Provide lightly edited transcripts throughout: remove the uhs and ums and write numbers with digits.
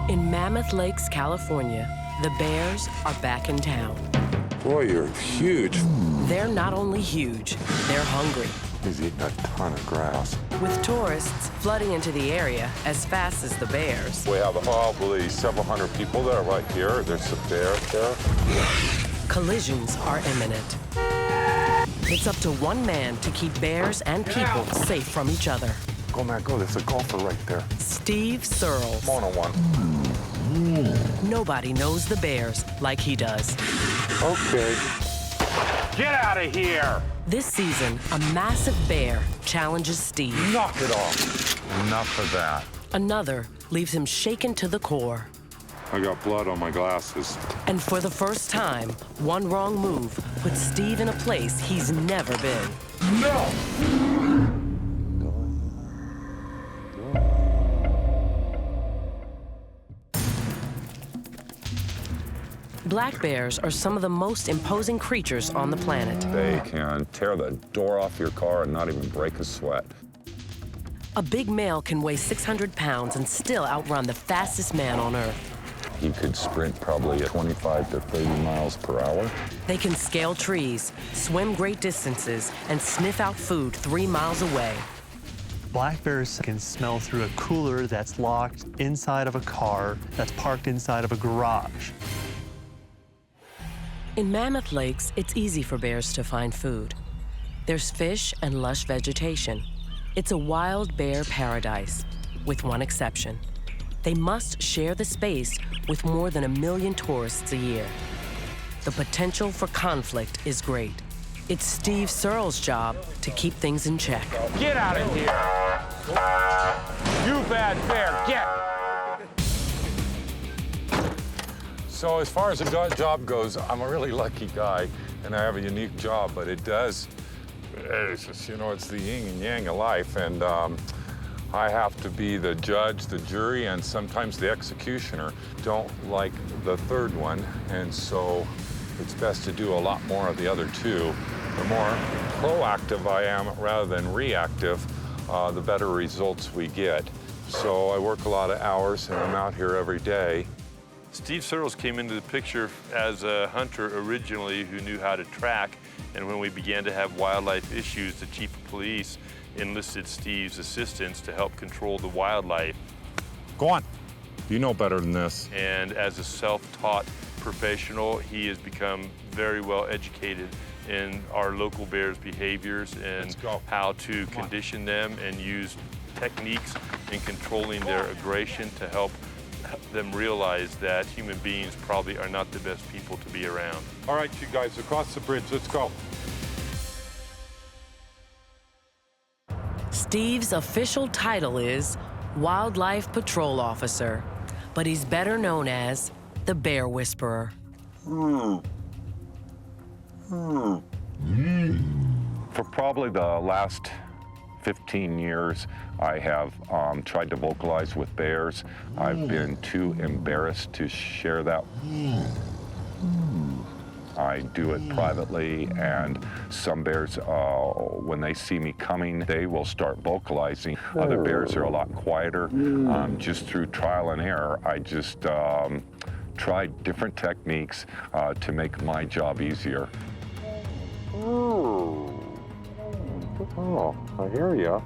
In Mammoth Lakes, California, the bears are back in town. Boy, you're huge. They're not only huge, they're hungry. He's eating a ton of grass. With tourists flooding into the area as fast as the bears. We have probably several hundred people there right here. There's a bear there. Collisions are imminent. It's up to one man to keep bears and people safe from each other. Go, man, go. There's a golfer right there. Steve Searles. One-on-one. Nobody knows the bears like he does. Okay. Get out of here! This season, a massive bear challenges Steve. Knock it off. Enough of that. Another leaves him shaken to the core. I got blood on my glasses. And for the first time, one wrong move puts Steve in a place he's never been. No! Black bears are some of the most imposing creatures on the planet. They can tear the door off your car and not even break a sweat. A big male can weigh 600 pounds and still outrun the fastest man on Earth. He could sprint probably at 25 to 30 miles per hour. They can scale trees, swim great distances, and sniff out food 3 miles away. Black bears can smell through a cooler that's locked inside of a car that's parked inside of a garage. In Mammoth Lakes, it's easy for bears to find food. There's fish and lush vegetation. It's a wild bear paradise, with one exception. They must share the space with more than 1 million tourists a year. The potential for conflict is great. It's Steve Searles' job to keep things in check. Get out of here! You bad bear, get! So as far as the job goes, I'm a really lucky guy, and I have a unique job, but it's just, you know, it's the yin and yang of life, and I have to be the judge, the jury, and sometimes the executioner. Don't like the third one, and so it's best to do a lot more of the other two. The more proactive I am rather than reactive, the better results we get. So I work a lot of hours, and I'm out here every day. Steve Searles came into the picture as a hunter originally who knew how to track, and when we began to have wildlife issues, the chief of police enlisted Steve's assistance to help control the wildlife. Go on. You know better than this. And as a self-taught professional, he has become very well educated in our local bears' behaviors and how to condition them and use techniques in controlling their aggression to help them realize that human beings probably are not the best people to be around. All right, you guys, across the bridge, let's go. Steve's official title is Wildlife Patrol Officer, but he's better known as the Bear Whisperer. For probably the last 15 years, I have tried to vocalize with bears. I've been too embarrassed to share that. I do it privately, and some bears, when they see me coming, they will start vocalizing. Other bears are a lot quieter. Just through trial and error, I just tried different techniques to make my job easier. Oh, I hear ya.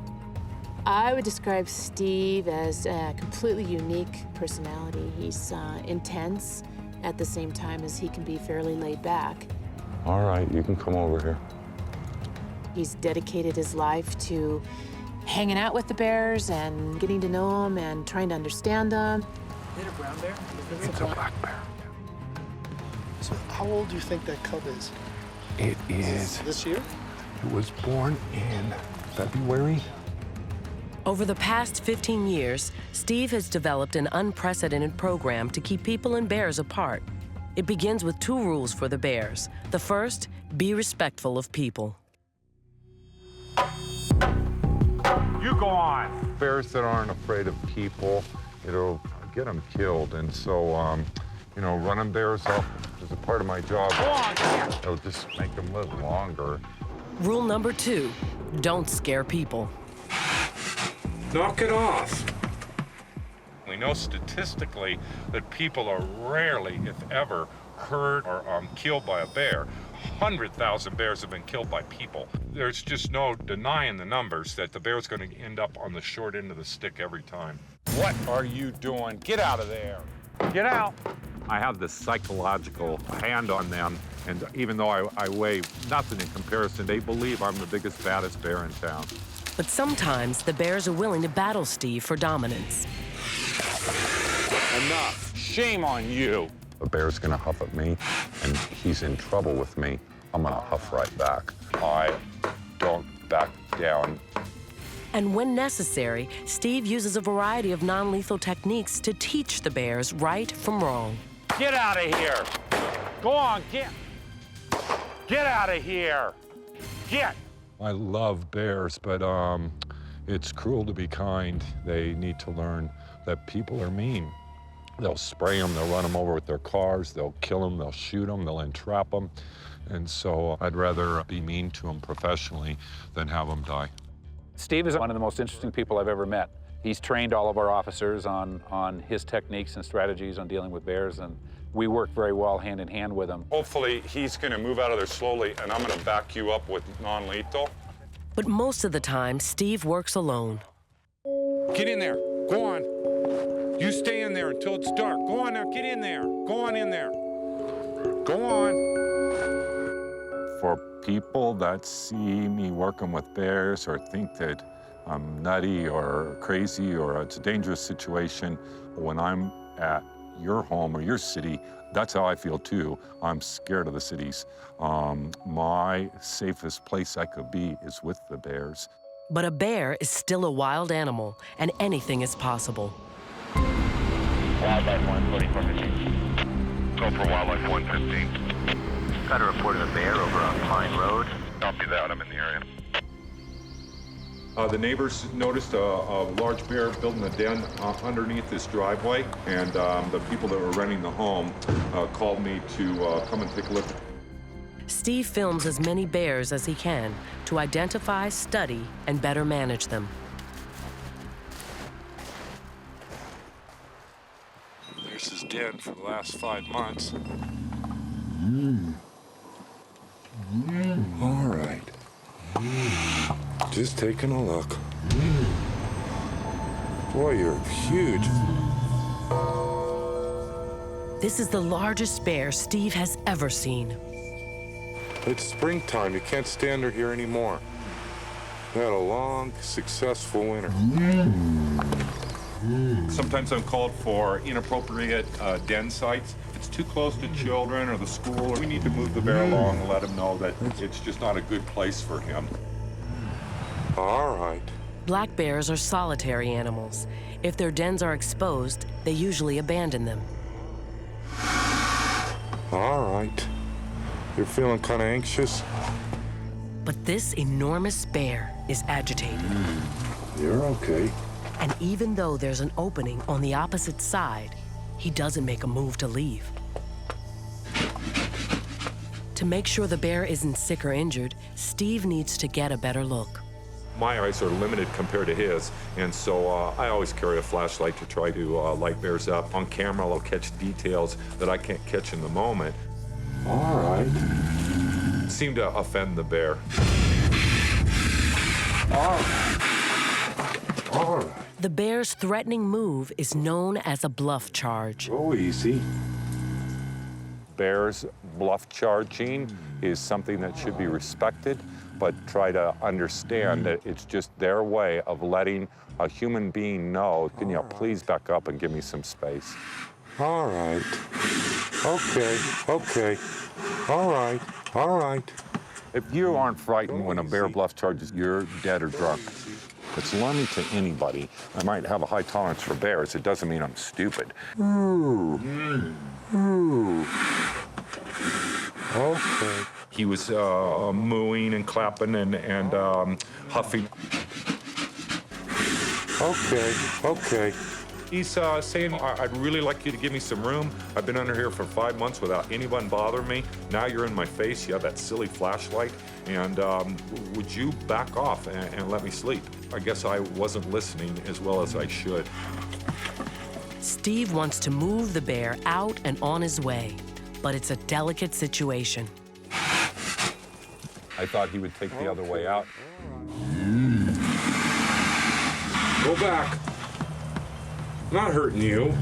I would describe Steve as a completely unique personality. He's intense at the same time as he can be fairly laid back. All right, you can come over here. He's dedicated his life to hanging out with the bears and getting to know them and trying to understand them. Is it a brown bear? It's a black bear. So how old do you think that cub is? It is. This year? It was born in February. Over the past 15 years, Steve has developed an unprecedented program to keep people and bears apart. It begins with 2 rules for the bears. The first, be respectful of people. You go on. Bears that aren't afraid of people, it'll get them killed. And so, you know, running bears off is a part of my job. Go on. It'll just make them live longer. Rule number 2, don't scare people. Knock it off. We know statistically that people are rarely, if ever, hurt or killed by a bear. 100,000 bears have been killed by people. There's just no denying the numbers that the bear's going to end up on the short end of the stick every time. What are you doing? Get out of there. Get out. I have this psychological hand on them, and even though I weigh nothing in comparison, they believe I'm the biggest, baddest bear in town. But sometimes the bears are willing to battle Steve for dominance. Enough. Shame on you. A bear's gonna huff at me, and he's in trouble with me. I'm gonna huff right back. I don't back down. And when necessary, Steve uses a variety of non-lethal techniques to teach the bears right from wrong. Get out of here. Go on, get out of here. Get. I love bears, but it's cruel to be kind. They need to learn that people are mean. They'll spray them, they'll run them over with their cars, they'll kill them, they'll shoot them, they'll entrap them. And so I'd rather be mean to them professionally than have them die. Steve is one of the most interesting people I've ever met. He's trained all of our officers on his techniques and strategies on dealing with bears, and we work very well hand in hand with him. Hopefully he's gonna move out of there slowly, and I'm gonna back you up with non-lethal. But most of the time, Steve works alone. Get in there, go on. You stay in there until it's dark. Go on now, get in there. Go on in there. Go on. For people that see me working with bears or think that I'm nutty or crazy or it's a dangerous situation, when I'm at your home or your city, that's how I feel too. I'm scared of the cities. My safest place I could be is with the bears. But a bear is still a wild animal, and anything is possible. Wildlife 14415. Go for Wildlife 115. Got a report of a bear over on Pine Road. Copy that, I'm in the area. The neighbors noticed a large bear building a den underneath this driveway, and the people that were renting the home called me to come and take a look. Steve films as many bears as he can to identify, study, and better manage them. There's his den for the last 5 months. All right. Just taking a look. Boy, you're huge. This is the largest bear Steve has ever seen. It's springtime. You can't stay under here anymore. We had a long, successful winter. Sometimes I'm called for inappropriate den sites. If it's too close to children or the school, we need to move the bear along and let him know that it's just not a good place for him. All right. Black bears are solitary animals. If their dens are exposed, they usually abandon them. All right. You're feeling kind of anxious? But this enormous bear is agitated. You're okay. And even though there's an opening on the opposite side, he doesn't make a move to leave. To make sure the bear isn't sick or injured, Steve needs to get a better look. My eyes are limited compared to his, and so I always carry a flashlight to try to light bears up. On camera, I'll catch details that I can't catch in the moment. All right. It seemed to offend the bear. All right. All right. The bear's threatening move is known as a bluff charge. Go easy. Bears bluff charging is something that should be respected, but try to understand that it's just their way of letting a human being know, can you please back up and give me some space? All right. Okay. Okay. All right. All right. If you aren't frightened when a bear bluff charges, you're dead or drunk. It's alarming to anybody. I might have a high tolerance for bears. It doesn't mean I'm stupid. Ooh. Ooh. Okay. He was mooing and clapping and huffing. Okay. Okay. He's saying, I'd really like you to give me some room. I've been under here for 5 months without anyone bothering me. Now you're in my face. You have that silly flashlight. And would you back off and let me sleep? I guess I wasn't listening as well as I should. Steve wants to move the bear out and on his way, but it's a delicate situation. I thought he would take the other way out. Go back. Not hurting you.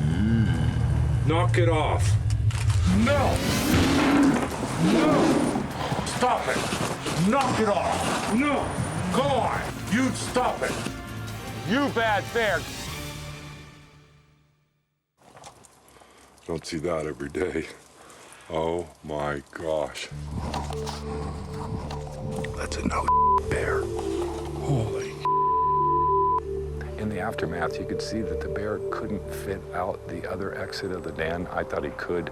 Knock it off. No! No! Stop it! Knock it off! No! Come on! You stop it! You bad bear! Don't see that every day. Oh my gosh. That's a no bear. Holy. In the aftermath, you could see that the bear couldn't fit out the other exit of the den. I thought he could.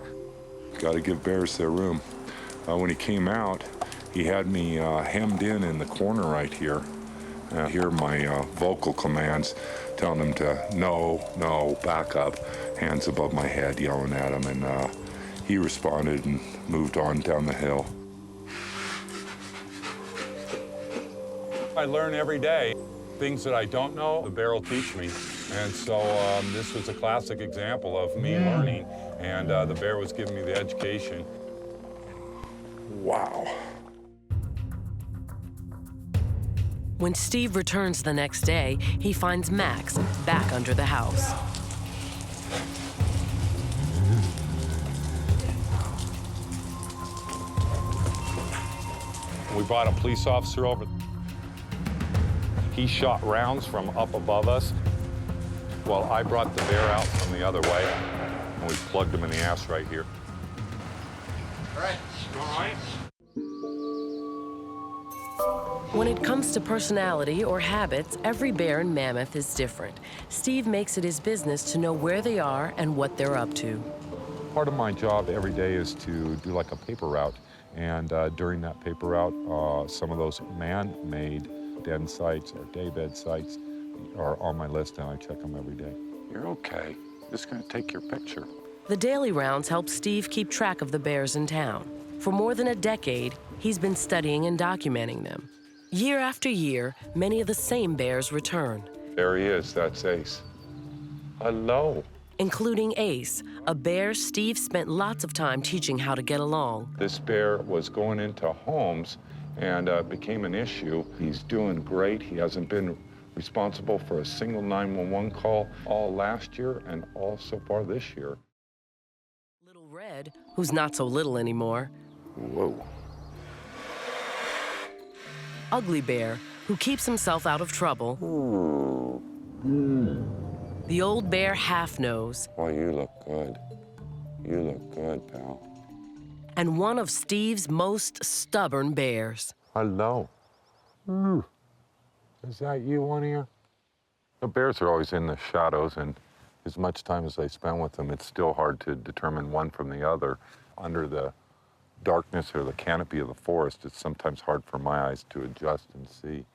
Got to give bears their room. When he came out, he had me hemmed in the corner right here. I hear my vocal commands telling him to no, back up. Hands above my head, yelling at him, and he responded and moved on down the hill. I learn every day. Things that I don't know, the bear will teach me. And so this was a classic example of me learning, and the bear was giving me the education. Wow. When Steve returns the next day, he finds Max back under the house. We brought a police officer over. He shot rounds from up above us while I brought the bear out from the other way, and we plugged him in the ass right here. All right. All right. When it comes to personality or habits, every bear in Mammoth is different. Steve makes it his business to know where they are and what they're up to. Part of my job every day is to do like a paper route. And during that paper route, some of those man-made den sites or daybed sites are on my list, and I check them every day. You're okay. Just gonna take your picture. The daily rounds help Steve keep track of the bears in town. For more than a decade, he's been studying and documenting them. Year after year, many of the same bears return. There he is, that's Ace. Hello. Including Ace, a bear Steve spent lots of time teaching how to get along. This bear was going into homes and became an issue. He's doing great. He hasn't been responsible for a single 911 call all last year and all so far this year. Little Red, who's not so little anymore. Whoa. Ugly Bear, who keeps himself out of trouble. The old bear Half Nose. Oh, you look good. You look good, pal. And one of Steve's most stubborn bears. Hello. Is that you, one ear? The bears are always in the shadows, and as much time as I spend with them, it's still hard to determine one from the other. Under the darkness or the canopy of the forest, it's sometimes hard for my eyes to adjust and see.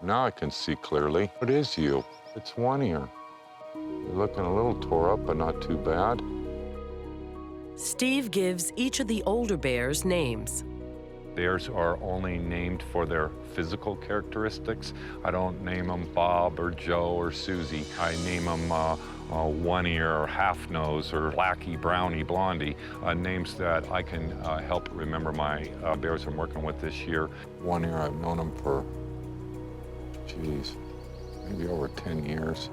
Now I can see clearly. It is you. It's One Ear. You're looking a little tore up, but not too bad. Steve gives each of the older bears names. Bears are only named for their physical characteristics. I don't name them Bob or Joe or Susie. I name them One Ear or Half Nose or Blackie, Brownie, Blondie, names that I can help remember my bears I'm working with this year. One Ear, I've known him for, geez, maybe over 10 years.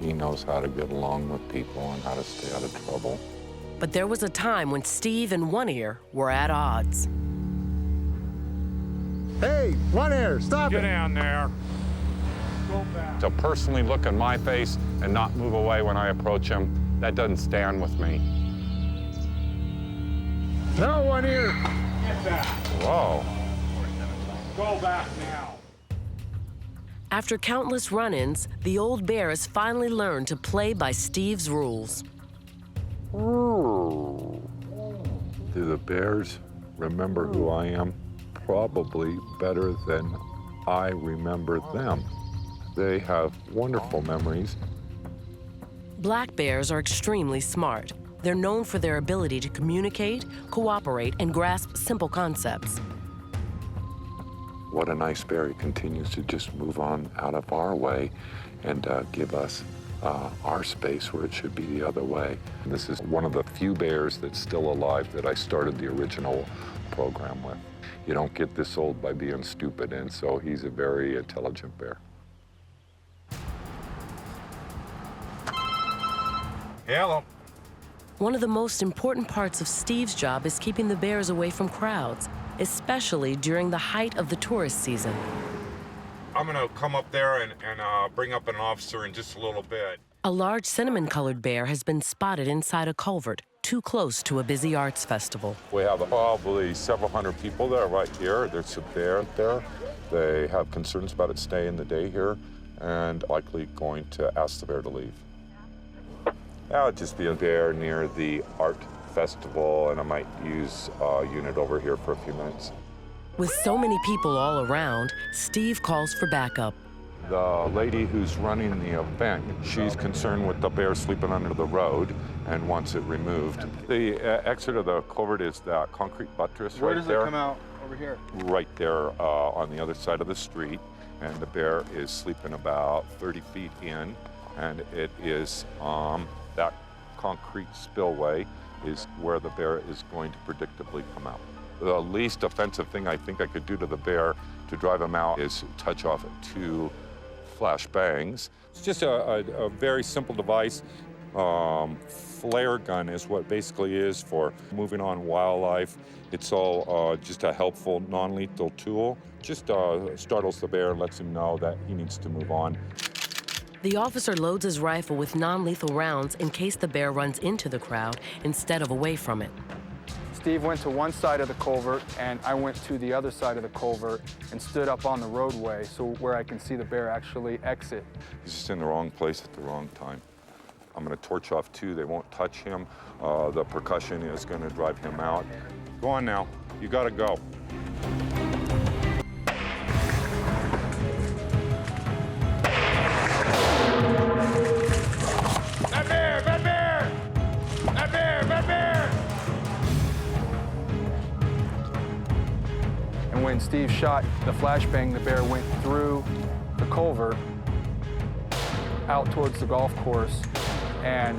He knows how to get along with people and how to stay out of trouble. But there was a time when Steve and One Ear were at odds. Hey, One Ear, stop it! Get down there. Go back. To personally look in my face and not move away when I approach him, that doesn't stand with me. No, One Ear! Get back. Whoa. Go back now. After countless run-ins, the old bear has finally learned to play by Steve's rules. Do the bears remember who I am? Probably better than I remember them. They have wonderful memories. Black bears are extremely smart. They're known for their ability to communicate, cooperate, and grasp simple concepts. what a nice bear. He continues to just move on out of our way and give us our space where it should be the other way. And this is one of the few bears that's still alive that I started the original program with. You don't get this old by being stupid, and so he's a very intelligent bear. Hello. One of the most important parts of Steve's job is keeping the bears away from crowds, especially during the height of the tourist season. I'm gonna come up there and bring up an officer in just a little bit. A large cinnamon-colored bear has been spotted inside a culvert, too close to a busy arts festival. We have probably several hundred people there right here. There's a bear there. They have concerns about it staying the day here and likely going to ask the bear to leave. That would just be a bear near the art festival, and I might use a unit over here for a few minutes. With so many people all around, Steve calls for backup. The lady who's running the event, she's concerned with the bear sleeping under the road and wants it removed. The exit of the culvert is that concrete buttress right there. Where does it come out? Over here? Right there on the other side of the street. And the bear is sleeping about 30 feet in, and it is that concrete spillway is where the bear is going to predictably come out. The least offensive thing I think I could do to the bear to drive him out is touch off 2 flash bangs. It's just a very simple device. Flare gun is what basically is for moving on wildlife. It's all just a helpful, non-lethal tool. Just startles the bear and lets him know that he needs to move on. The officer loads his rifle with non-lethal rounds in case the bear runs into the crowd instead of away from it. Steve went to one side of the culvert, and I went to the other side of the culvert and stood up on the roadway so where I can see the bear actually exit. He's just in the wrong place at the wrong time. I'm going to torch off 2. They won't touch him. The percussion is going to drive him out. Go on now. You got to go. That bear! That bear! That bear! That bear! And when Steve shot the flashbang, the bear went through the culvert out towards the golf course, and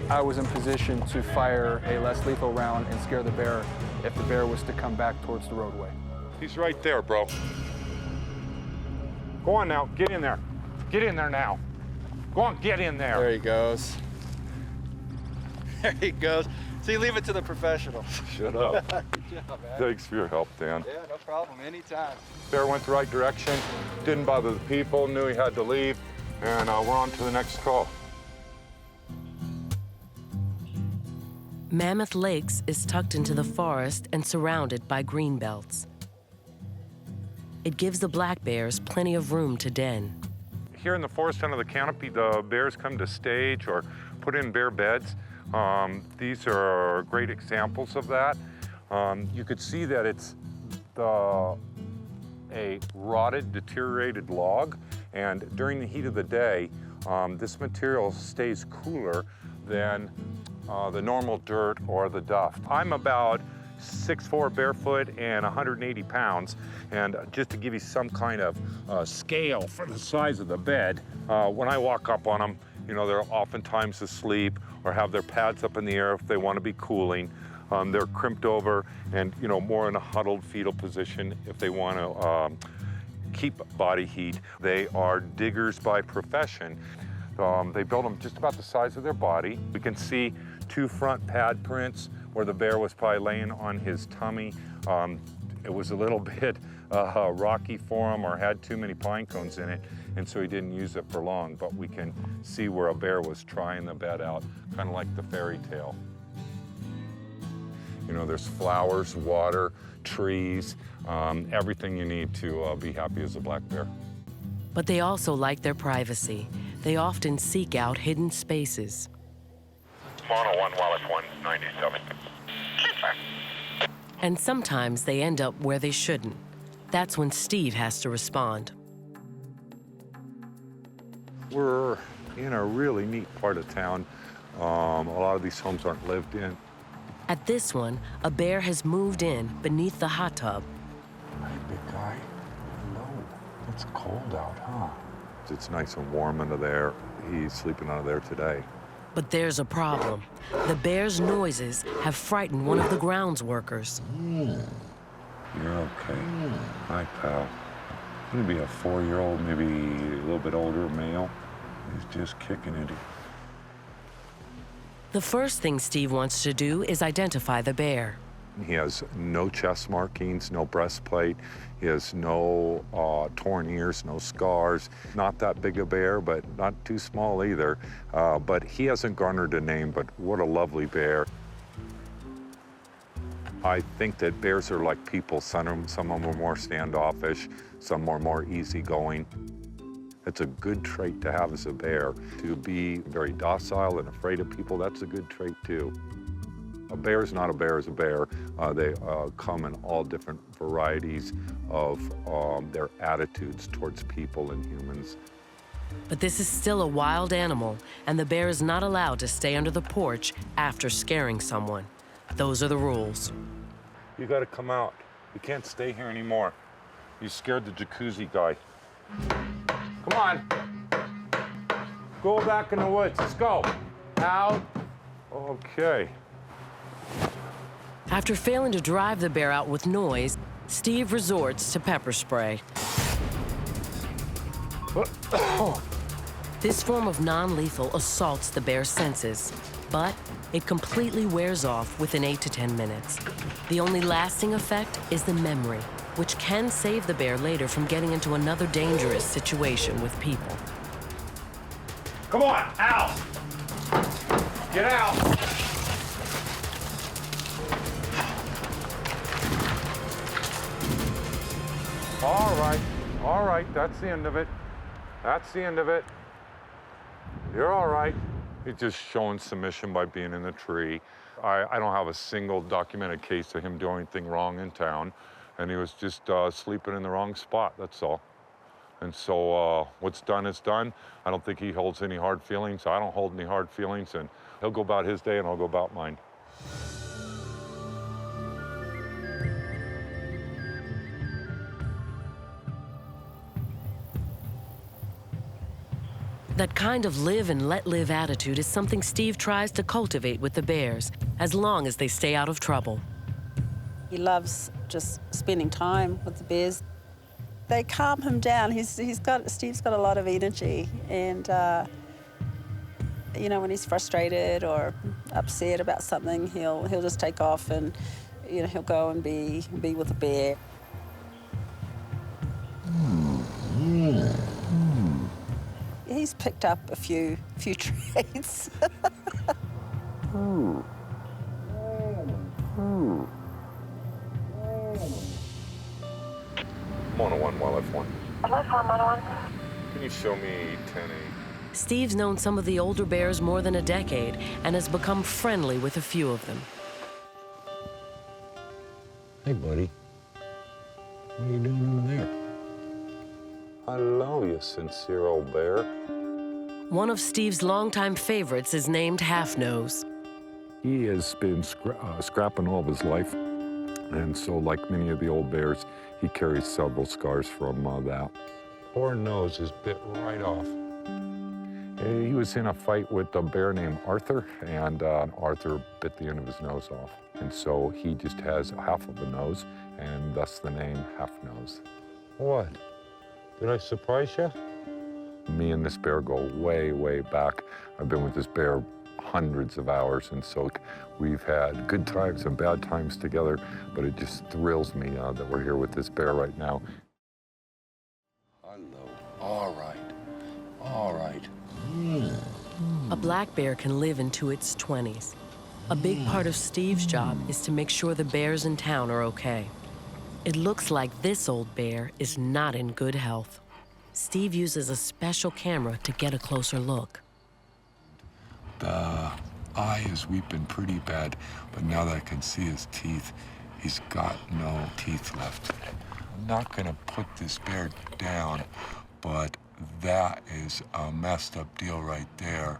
I was in position to fire a less lethal round and scare the bear if the bear was to come back towards the roadway. He's right there, bro. Go on now, get in there. Get in there now. Go on, get in there. There he goes. There he goes. See, leave it to the professionals. Shut up. Good job, man. Thanks for your help, Dan. Yeah, no problem, anytime. Bear went the right direction, didn't bother the people, knew he had to leave, and we're on to the next call. Mammoth Lakes is tucked into the forest and surrounded by green belts. It gives the black bears plenty of room to den. Here in the forest under the canopy, the bears come to stage or put in bear beds. These are great examples of that. You could see that it's a rotted, deteriorated log, and during the heat of the day, this material stays cooler than the normal dirt or the duff. I'm about 6'4" barefoot and 180 pounds, and just to give you some kind of scale for the size of the bed, when I walk up on them, you know, they're oftentimes asleep or have their pads up in the air if they want to be cooling. They're crimped over and, you know, more in a huddled fetal position if they want to keep body heat. They are diggers by profession. They build them just about the size of their body. We can see 2 front pad prints where the bear was probably laying on his tummy. It was a little bit rocky for him or had too many pine cones in it, and so he didn't use it for long, but we can see where a bear was trying the bed out, kind of like the fairy tale. You know, there's flowers, water, trees, everything you need to be happy as a black bear. But they also like their privacy. They often seek out hidden spaces. Mono 1, Wallace 197. And sometimes they end up where they shouldn't. That's when Steve has to respond. We're in a really neat part of town. A lot of these homes aren't lived in. At this one, a bear has moved in beneath the hot tub. Hey, big guy. It's cold out, huh? It's nice and warm under there. He's sleeping under there today. But there's a problem. The bear's noises have frightened one of the grounds workers. You're okay. Hi, pal. Gonna be a 4-year-old, maybe a little bit older male. He's just kicking it. The first thing Steve wants to do is identify the bear. He has no chest markings, no breastplate. He has no torn ears, no scars. Not that big a bear, but not too small either. But he hasn't garnered a name, but what a lovely bear. I think that bears are like people. Some of them are more standoffish, some are more easygoing. It's a good trait to have as a bear. To be very docile and afraid of people, that's a good trait too. A bear is not a bear is a bear. They come in all different varieties of their attitudes towards people and humans. But this is still a wild animal, and the bear is not allowed to stay under the porch after scaring someone. Those are the rules. You gotta come out. You can't stay here anymore. You scared the jacuzzi guy. Come on. Go back in the woods. Let's go. Out. Okay. After failing to drive the bear out with noise, Steve resorts to pepper spray. This form of non-lethal assaults the bear's senses, but it completely wears off within 8 to 10 minutes. The only lasting effect is the memory, which can save the bear later from getting into another dangerous situation with people. Come on, out! Get out! All right, that's the end of it. That's the end of it. You're all right. He's just showing submission by being in the tree. I don't have a single documented case of him doing anything wrong in town, and he was just sleeping in the wrong spot, that's all. And so what's done is done. I don't think he holds any hard feelings. I don't hold any hard feelings, and he'll go about his day and I'll go about mine. That kind of live and let live attitude is something Steve tries to cultivate with the bears, as long as they stay out of trouble. He loves just spending time with the bears. They calm him down. Steve's got a lot of energy, and you know, when he's frustrated or upset about something, he'll just take off, and you know, he'll go and be with the bear. He's picked up a few traits. 101, Wildlife 1. Wildlife 101. Can you show me 10A? Steve's known some of the older bears more than a decade and has become friendly with a few of them. Hey, buddy. What are you doing over there? Hello, you sincere old bear. One of Steve's longtime favorites is named Half Nose. He has been scrapping all of his life, and so like many of the old bears, he carries several scars from that. Poor nose is bit right off. He was in a fight with a bear named Arthur, and Arthur bit the end of his nose off. And so he just has half of a nose, and thus the name Half Nose. What? Did I surprise you? Me and this bear go way, way back. I've been with this bear hundreds of hours, and so we've had good times and bad times together, but it just thrills me that we're here with this bear right now. Hello. All right. All right. A black bear can live into its 20s. A big part of Steve's job is to make sure the bears in town are okay. It looks like this old bear is not in good health. Steve uses a special camera to get a closer look. The eye is weeping pretty bad, but now that I can see his teeth, he's got no teeth left. I'm not gonna put this bear down, but that is a messed up deal right there.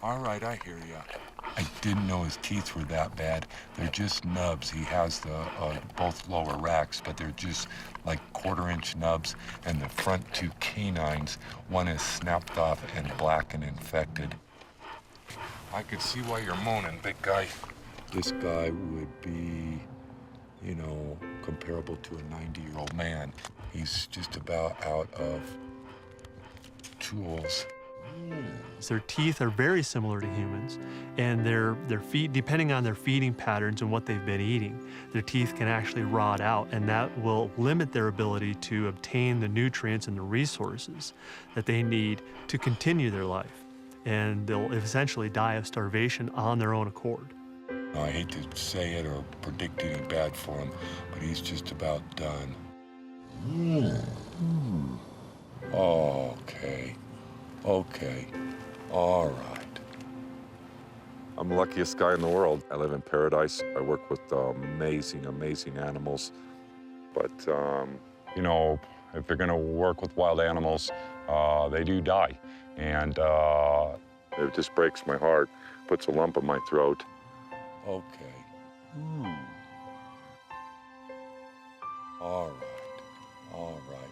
All right, I hear ya. I didn't know his teeth were that bad. They're just nubs. He has the both lower racks, but they're just like quarter-inch nubs, and the front two canines, one is snapped off and black and infected. I could see why you're moaning, big guy. This guy would be, you know, comparable to a 90-year-old man. He's just about out of tools. Their teeth are very similar to humans, and their feet, depending on their feeding patterns and what they've been eating, their teeth can actually rot out, and that will limit their ability to obtain the nutrients and the resources that they need to continue their life. And they'll essentially die of starvation on their own accord. I hate to say it or predict any bad for him, but he's just about done. Okay. Okay. All right. I'm the luckiest guy in the world. I live in paradise. I work with amazing, amazing animals. But, you know, if you're going to work with wild animals, they do die. And it just breaks my heart, puts a lump in my throat. Okay. All right. All right.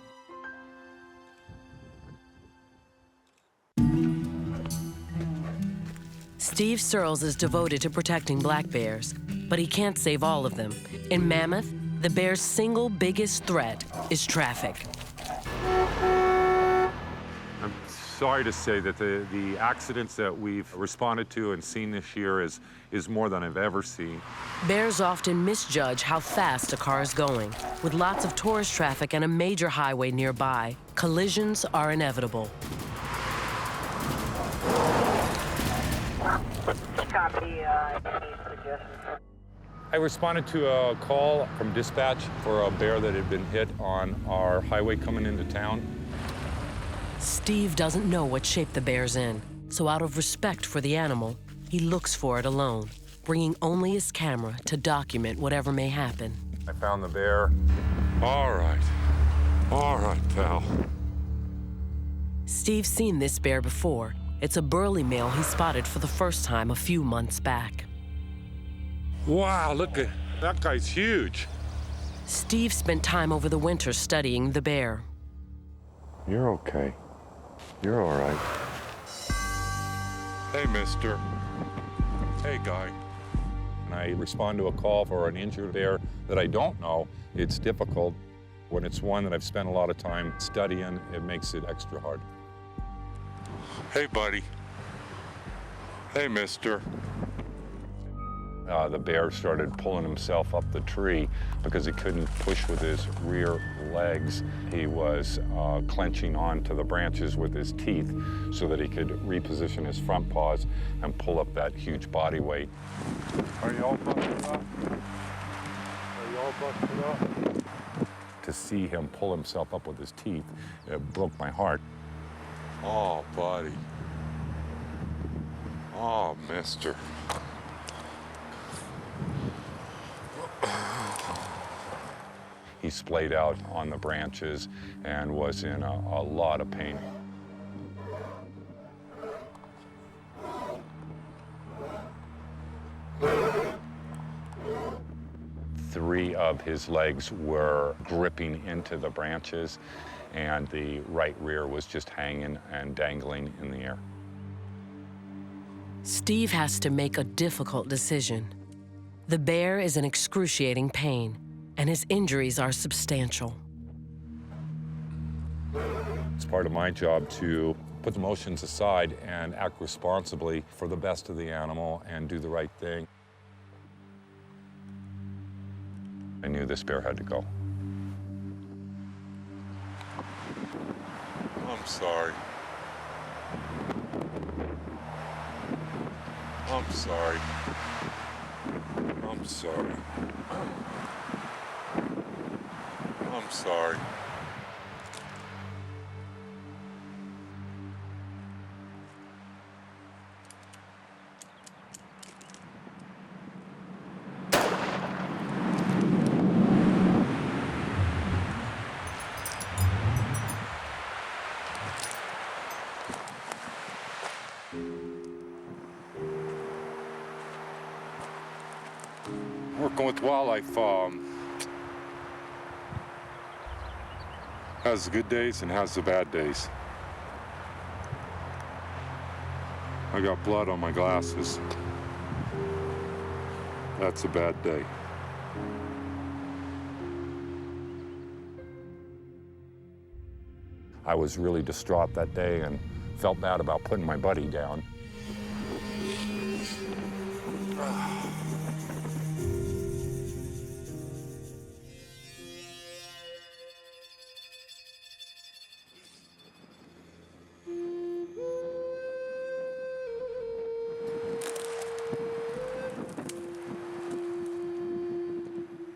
Steve Searles is devoted to protecting black bears, but he can't save all of them. In Mammoth, the bear's single biggest threat is traffic. I'm sorry to say that the accidents that we've responded to and seen this year is more than I've ever seen. Bears often misjudge how fast a car is going. With lots of tourist traffic and a major highway nearby, collisions are inevitable. Copy, any suggestions? I responded to a call from dispatch for a bear that had been hit on our highway coming into town. Steve doesn't know what shape the bear's in, so out of respect for the animal, he looks for it alone, bringing only his camera to document whatever may happen. I found the bear. All right, pal. Steve's seen this bear before. It's a burly male he spotted for the first time a few months back. Wow, look at that guy's huge. Steve spent time over the winter studying the bear. You're okay. You're all right. Hey, mister. Hey, guy. And I respond to a call for an injured bear that I don't know. It's difficult. When it's one that I've spent a lot of time studying, it makes it extra hard. Hey, buddy. Hey, mister. The bear started pulling himself up the tree because he couldn't push with his rear legs. He was clenching onto the branches with his teeth so that he could reposition his front paws and pull up that huge body weight. Are you all busted up? Are you all busted up? To see him pull himself up with his teeth, it broke my heart. Oh, buddy. Oh, mister. He splayed out on the branches and was in a lot of pain. Three of his legs were gripping into the branches, and the right rear was just hanging and dangling in the air. Steve has to make a difficult decision. The bear is in excruciating pain, and his injuries are substantial. It's part of my job to put the emotions aside and act responsibly for the best of the animal and do the right thing. I knew this bear had to go. I'm sorry. I'm sorry. I'm sorry. I'm sorry. with wildlife, has the good days and has the bad days. I got blood on my glasses. That's a bad day. I was really distraught that day and felt bad about putting my buddy down.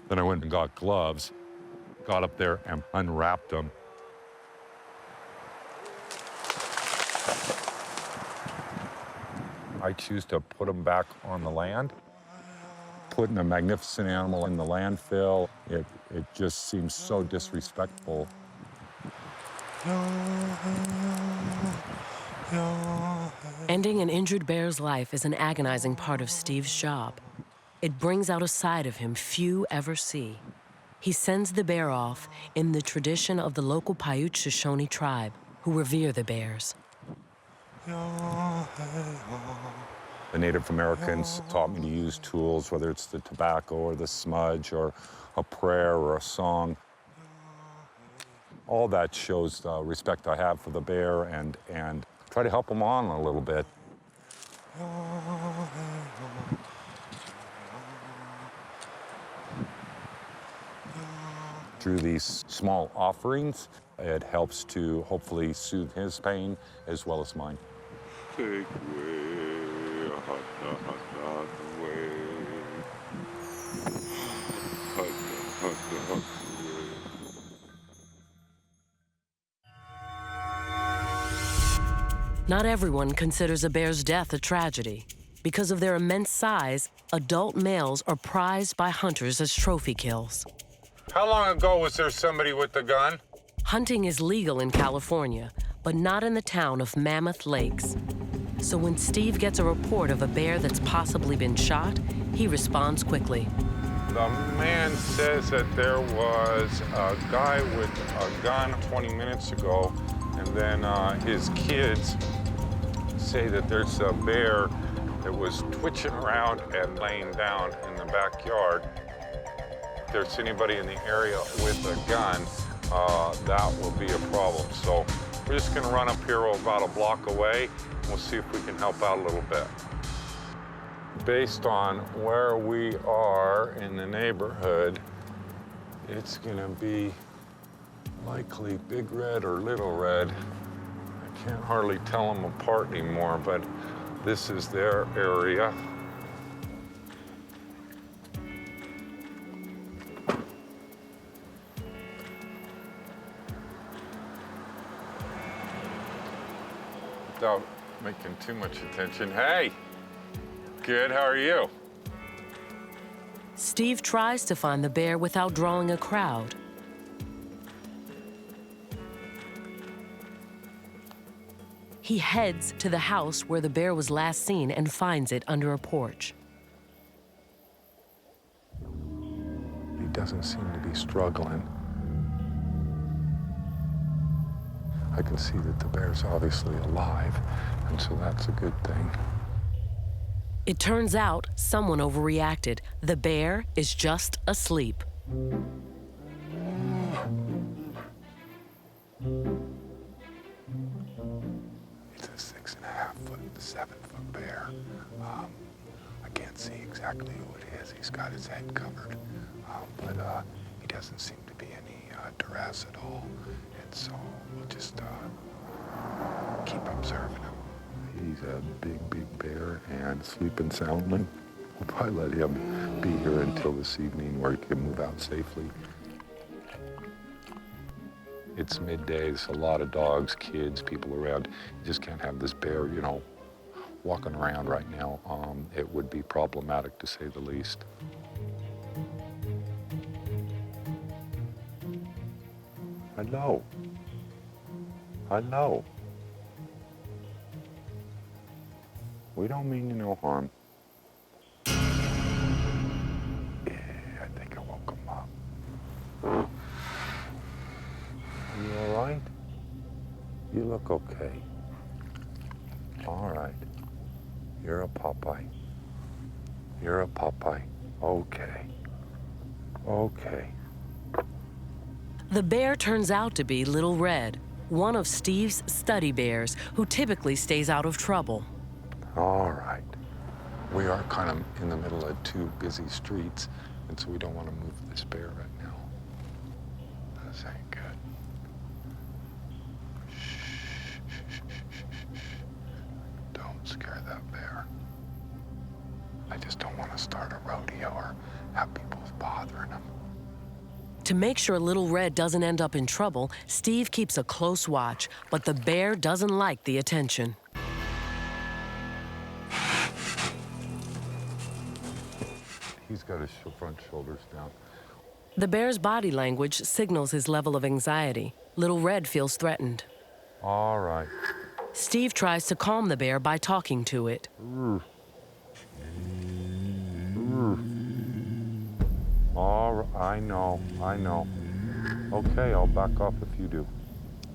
Then I went and got gloves, got up there and unwrapped them. I choose to put them back on the land. Putting a magnificent animal in the landfill, it just seems so disrespectful. Ending an injured bear's life is an agonizing part of Steve's job. It brings out a side of him few ever see. He sends the bear off in the tradition of the local Paiute Shoshone tribe, who revere the bears. The Native Americans taught me to use tools, whether it's the tobacco or the smudge or a prayer or a song. All that shows the respect I have for the bear and try to help him on a little bit. Through these small offerings, it helps to hopefully soothe his pain as well as mine. Take way, way. Not everyone considers a bear's death a tragedy. Because of their immense size, adult males are prized by hunters as trophy kills. How long ago was there somebody with a gun? Hunting is legal in California, but not in the town of Mammoth Lakes. So when Steve gets a report of a bear that's possibly been shot, he responds quickly. The man says that there was a guy with a gun 20 minutes ago, and then his kids say that there's a bear that was twitching around and laying down in the backyard. If there's anybody in the area with a gun, that will be a problem. So we're just gonna run up here about a block away, and we'll see if we can help out a little bit. Based on where we are in the neighborhood, it's gonna be likely Big Red or Little Red. I can't hardly tell them apart anymore, but this is their area. Without making too much attention. Hey, good, how are you? Steve tries to find the bear without drawing a crowd. He heads to the house where the bear was last seen and finds it under a porch. He doesn't seem to be struggling. I can see that the bear's obviously alive, and so that's a good thing. It turns out someone overreacted. The bear is just asleep. It's a 6.5-foot, 7-foot bear. I can't see exactly who it is. He's got his head covered, but he doesn't seem to be any duress at all. And so we'll just keep observing him. He's a big bear and sleeping soundly. We'll probably let him be here until this evening where he can move out safely. It's midday, there's a lot of dogs, kids, people around. You just can't have this bear, you know, walking around right now. It would be problematic to say the least. Hello. Hello. We don't mean you no harm. Yeah. You look okay. All right. You're a Popeye. You're a Popeye. Okay. Okay. The bear turns out to be Little Red, one of Steve's study bears who typically stays out of trouble. All right. We are kind of in the middle of two busy streets, and so we don't want to move this bear right now. This ain't good. Don't scare that bear. I just don't want to start a rodeo or have people bothering him. To make sure Little Red doesn't end up in trouble, Steve keeps a close watch, but the bear doesn't like the attention. He's got his front shoulders down. The bear's body language signals his level of anxiety. Little Red feels threatened. All right. Steve tries to calm the bear by talking to it. I know. Okay, I'll back off if you do.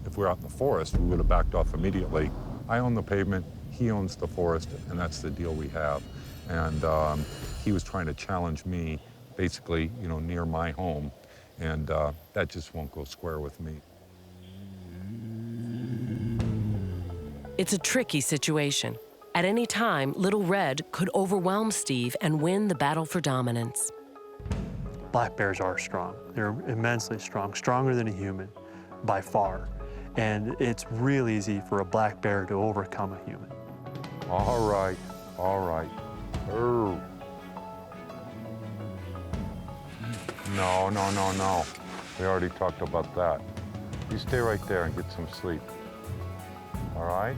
If we're out in the forest, we would have backed off immediately. I own the pavement, he owns the forest, and that's the deal we have. And he was trying to challenge me, basically, you know, near my home, and that just won't go square with me. It's a tricky situation. At any time, Little Red could overwhelm Steve and win the battle for dominance. Black bears are strong. They're immensely strong, stronger than a human by far. And it's really easy for a black bear to overcome a human. All right. No. We already talked about that. You stay right there and get some sleep. All right?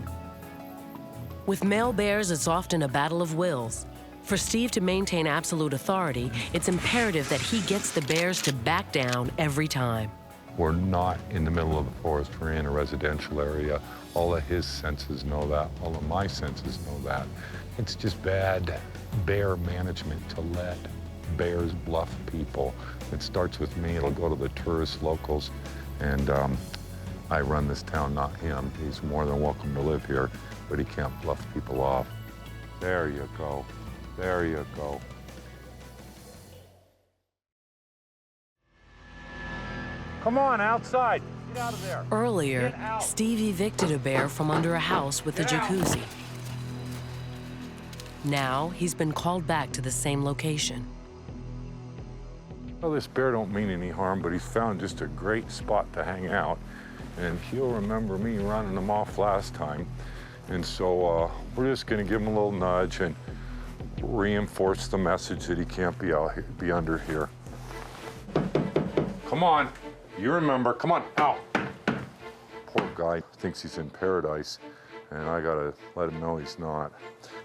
With male bears, it's often a battle of wills. For Steve to maintain absolute authority, it's imperative that he gets the bears to back down every time. We're not in the middle of the forest. We're in a residential area. All of his senses know that. All of my senses know that. It's just bad bear management to let bears bluff people. It starts with me. It'll go to the tourist locals. And I run this town, not him. He's more than welcome to live here, but he can't bluff people off. There you go. There you go. Come on, outside. Get out of there. Earlier, Steve evicted a bear from under a house with a jacuzzi. Now, he's been called back to the same location. Well, this bear don't mean any harm, but he's found just a great spot to hang out. And he'll remember me running him off last time. And so we're just gonna give him a little nudge and reinforce the message that he can't be out here, be under here. Come on, you remember, come on, out. Poor guy thinks he's in paradise, and I gotta let him know he's not.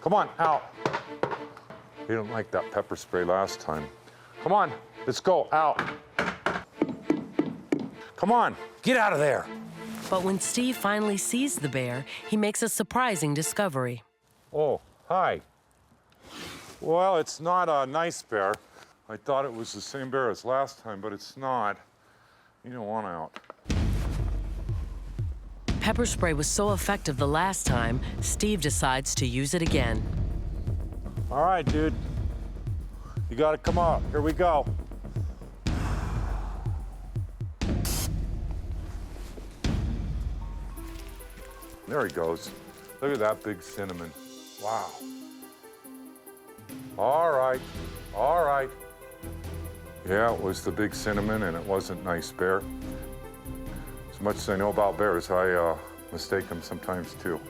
Come on, out. He didn't like that pepper spray last time. Come on, let's go, out. Come on, get out of there. But when Steve finally sees the bear, he makes a surprising discovery. Oh, hi. Well, it's not a nice bear. I thought it was the same bear as last time, but it's not. You don't want out. Pepper spray was so effective the last time, Steve decides to use it again. All right, dude. You gotta come up. Here we go. There he goes. Look at that big cinnamon. Wow. All right. Yeah, it was the big cinnamon, and it wasn't nice bear. As much as I know about bears, I mistake them sometimes too.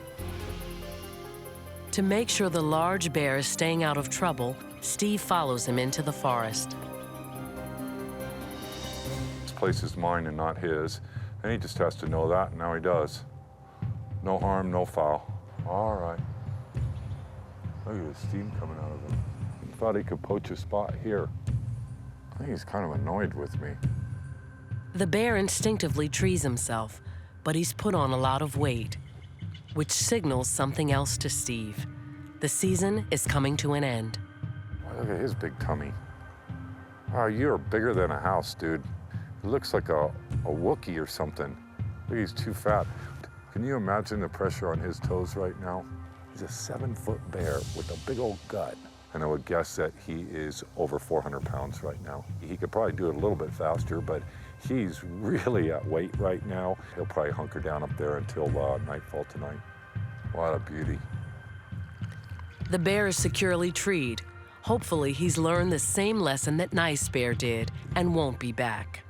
To make sure the large bear is staying out of trouble, Steve follows him into the forest. This place is mine and not his, and he just has to know that, and now he does. No harm, no foul. All right. Look at the steam coming out of him. He thought he could poach a spot here. I think he's kind of annoyed with me. The bear instinctively trees himself, but he's put on a lot of weight, which signals something else to Steve. The season is coming to an end. Look at his big tummy. Wow, you're bigger than a house, dude. He looks like a Wookiee or something. Look, he's too fat. Can you imagine the pressure on his toes right now? He's a 7-foot bear with a big old gut. And I would guess that he is over 400 pounds right now. He could probably do it a little bit faster, but he's really at weight right now. He'll probably hunker down up there until nightfall tonight. What a beauty. The bear is securely treed. Hopefully, he's learned the same lesson that Nice Bear did and won't be back.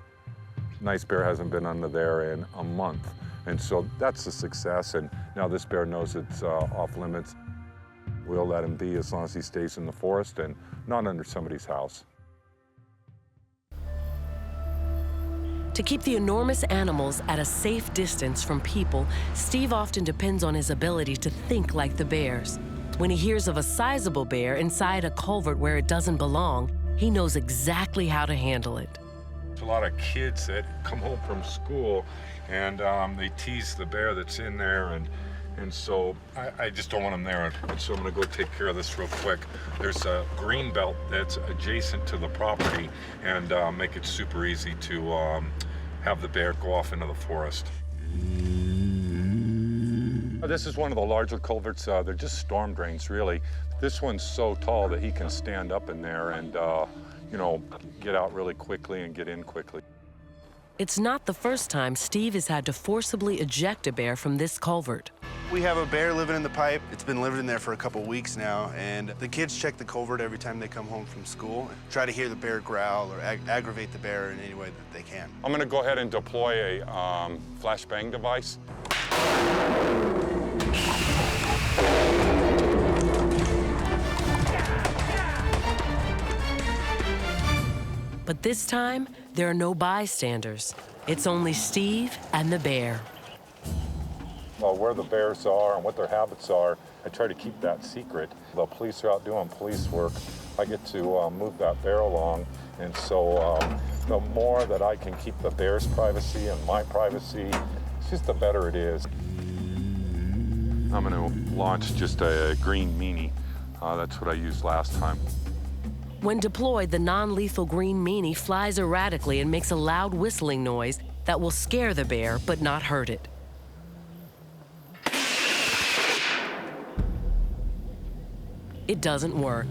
Nice Bear hasn't been under there in a month, and so that's a success, and now this bear knows it's off limits. We'll let him be as long as he stays in the forest and not under somebody's house. To keep the enormous animals at a safe distance from people, Steve often depends on his ability to think like the bears. When he hears of a sizable bear inside a culvert where it doesn't belong, he knows exactly how to handle it. There's a lot of kids that come home from school and they tease the bear that's in there, and so I just don't want him there. And so I'm gonna go take care of this real quick. There's a green belt that's adjacent to the property and make it super easy to have the bear go off into the forest. This is one of the larger culverts. They're just storm drains, really. This one's so tall that he can stand up in there and, you know, get out really quickly and get in quickly. It's not the first time Steve has had to forcibly eject a bear from this culvert. We have a bear living in the pipe. It's been living in there for a couple weeks now, and the kids check the culvert every time they come home from school, try to hear the bear growl or aggravate the bear in any way that they can. I'm gonna go ahead and deploy a flashbang device. But this time, there are no bystanders. It's only Steve and the bear. Well, where the bears are and what their habits are, I try to keep that secret. The police are out doing police work. I get to move that bear along, and so the more that I can keep the bear's privacy and my privacy, it's just the better it is. I'm gonna launch just a green meanie. That's what I used last time. When deployed, the non-lethal green meanie flies erratically and makes a loud whistling noise that will scare the bear but not hurt it. It doesn't work.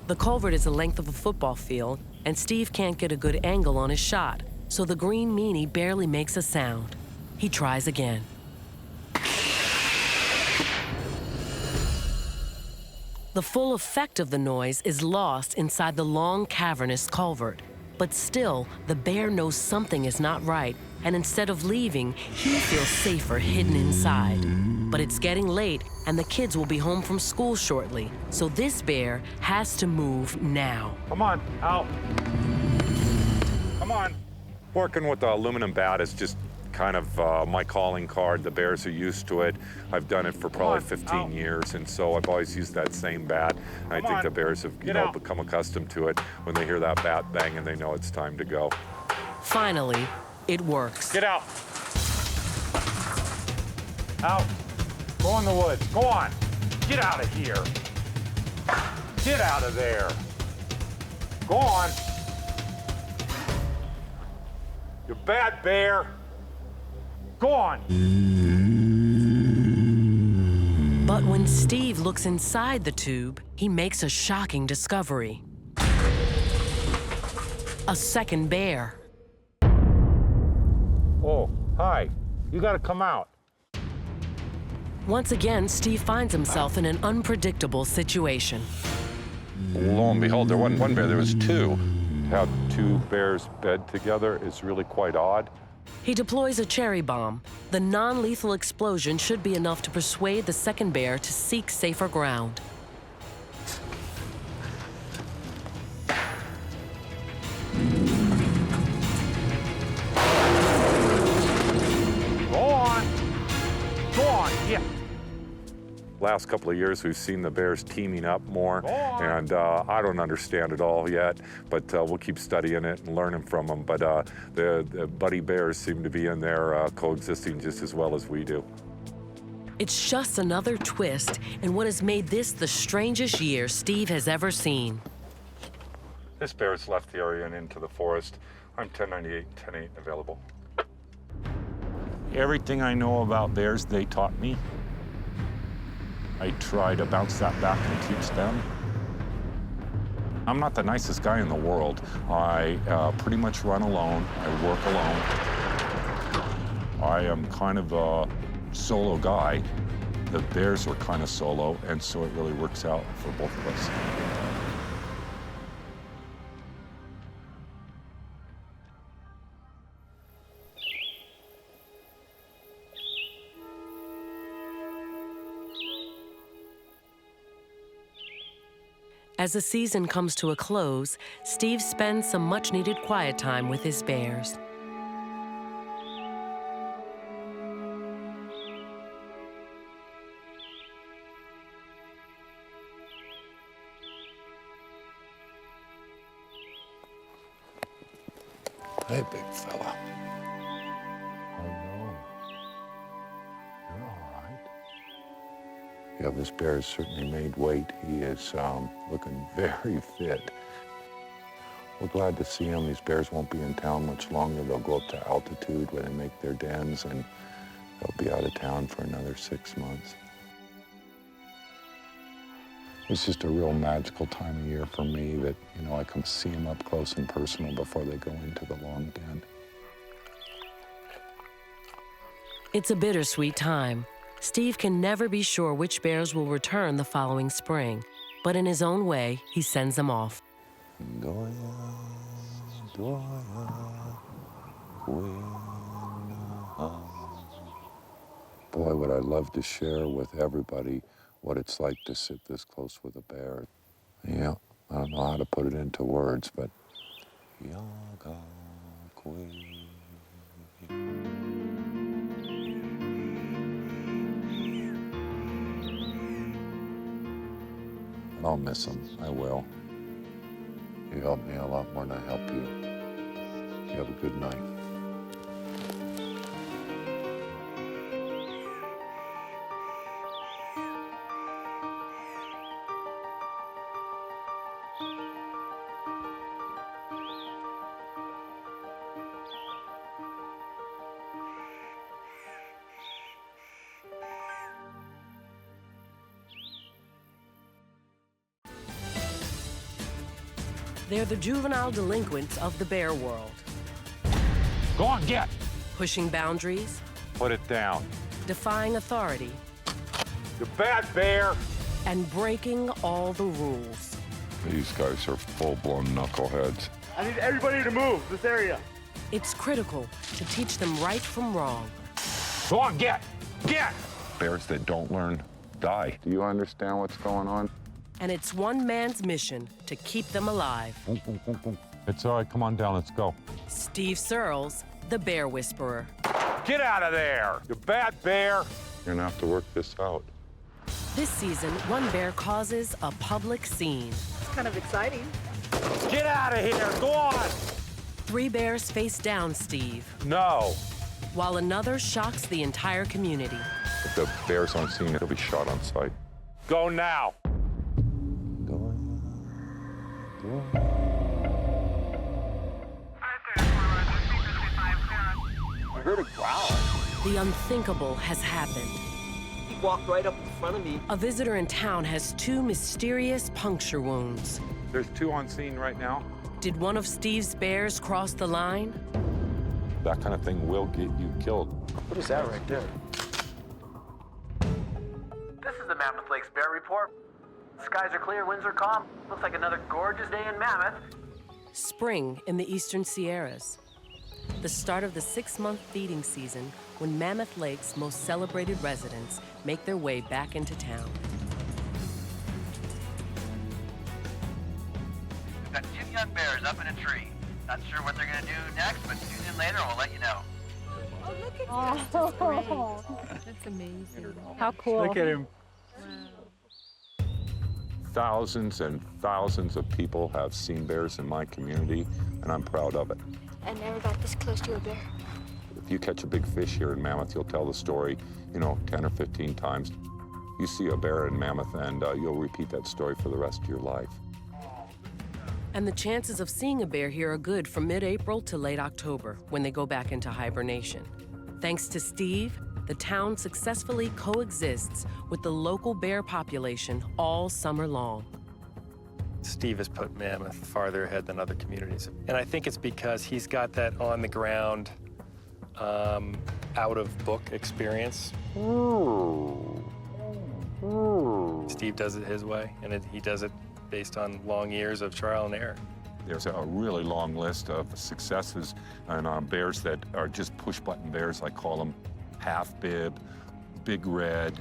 The culvert is the length of a football field, and Steve can't get a good angle on his shot, so the green meanie barely makes a sound. He tries again. The full effect of the noise is lost inside the long, cavernous culvert. But still, the bear knows something is not right, and instead of leaving, he feels safer hidden inside. But it's getting late, and the kids will be home from school shortly, so this bear has to move now. Come on, out. Come on. Working with the aluminum bat is just kind of my calling card. The bears are used to it. I've done it for probably 15 years, and so I've always used that same bat. I think the bears have, you know, become accustomed to it. When they hear that bat banging, they know it's time to go. Finally, it works. Get out. Out. Go in the woods. Go on. Get out of here. Get out of there. Go on. You bad bear. Go on. But when Steve looks inside the tube, he makes a shocking discovery. A second bear. Oh, hi. You gotta come out. Once again, Steve finds himself in an unpredictable situation. Lo and behold, there wasn't one bear, there was two. To have two bears bed together is really quite odd. He deploys a cherry bomb. The non-lethal explosion should be enough to persuade the second bear to seek safer ground. Go on. Go on, yeah. Last couple of years, we've seen the bears teaming up more, and I don't understand it all yet, but we'll keep studying it and learning from them. But the buddy bears seem to be in there coexisting just as well as we do. It's just another twist in what has made this the strangest year Steve has ever seen. This bear has left the area and into the forest. I'm 1098 and 10-8 available. Everything I know about bears, they taught me. I try to bounce that back and teach them. I'm not the nicest guy in the world. I pretty much run alone. I work alone. I am kind of a solo guy. The bears are kind of solo, and so it really works out for both of us. As the season comes to a close, Steve spends some much-needed quiet time with his bears. Hey, big fella. Hello. You're all right. Yeah, this bear has certainly made weight. He is looking very fit. We're glad to see him. These bears won't be in town much longer. They'll go up to altitude where they make their dens, and they'll be out of town for another 6 months. It's just a real magical time of year for me that, you know, I can see them up close and personal before they go into the long den. It's a bittersweet time. Steve can never be sure which bears will return the following spring, but in his own way, he sends them off. Boy, would I love to share with everybody what it's like to sit this close with a bear. Yeah, I don't know how to put it into words, but I'll miss him. I will. You helped me a lot more than I help you. You have a good night. They're the juvenile delinquents of the bear world. Go on, get. Pushing boundaries, Put it down. defying authority, You bad bear. and breaking all the rules. These guys are full-blown knuckleheads. I need everybody to move this area. It's critical to teach them right from wrong. Go on, get. Get. Bears that don't learn die. Do you understand what's going on? And it's one man's mission to keep them alive. It's all right. Come on down. Let's go. Steve Searles, the Bear Whisperer. Get out of there. You bad bear. You're gonna have to work this out. This season, one bear causes a public scene. It's kind of exciting. Get out of here. Go on. 3 bears face down Steve, No. while another shocks the entire community. If the bear's on scene, he'll be shot on sight. Go now. I heard a growl. The unthinkable has happened. He walked right up in front of me. A visitor in town has 2 mysterious puncture wounds. There's 2 on scene right now. Did one of Steve's bears cross the line? That kind of thing will get you killed. What is that right there? This is the Mammoth Lakes Bear Report. Skies are clear, winds are calm. Looks like another gorgeous day in Mammoth. Spring in the eastern Sierras. The start of the 6-month feeding season when Mammoth Lakes' most celebrated residents make their way back into town. We've got 2 young bears up in a tree. Not sure what they're gonna do next, but tune in later and we'll let you know. Oh, look at this. Oh, that's amazing. How cool. Look at him. Thousands and thousands of people have seen bears in my community, and I'm proud of it. I never got this close to a bear. If you catch a big fish here in Mammoth, you'll tell the story, 10 or 15 times. You see a bear in Mammoth, and you'll repeat that story for the rest of your life. And the chances of seeing a bear here are good from mid-April to late October when they go back into hibernation. Thanks to Steve, the town successfully coexists with the local bear population all summer long. Steve has put Mammoth farther ahead than other communities. And I think it's because he's got that on-the-ground, out-of-book experience. Steve does it his way, and he does it based on long years of trial and error. There's a really long list of successes and bears that are just push-button bears, I call them. Half bib, big red,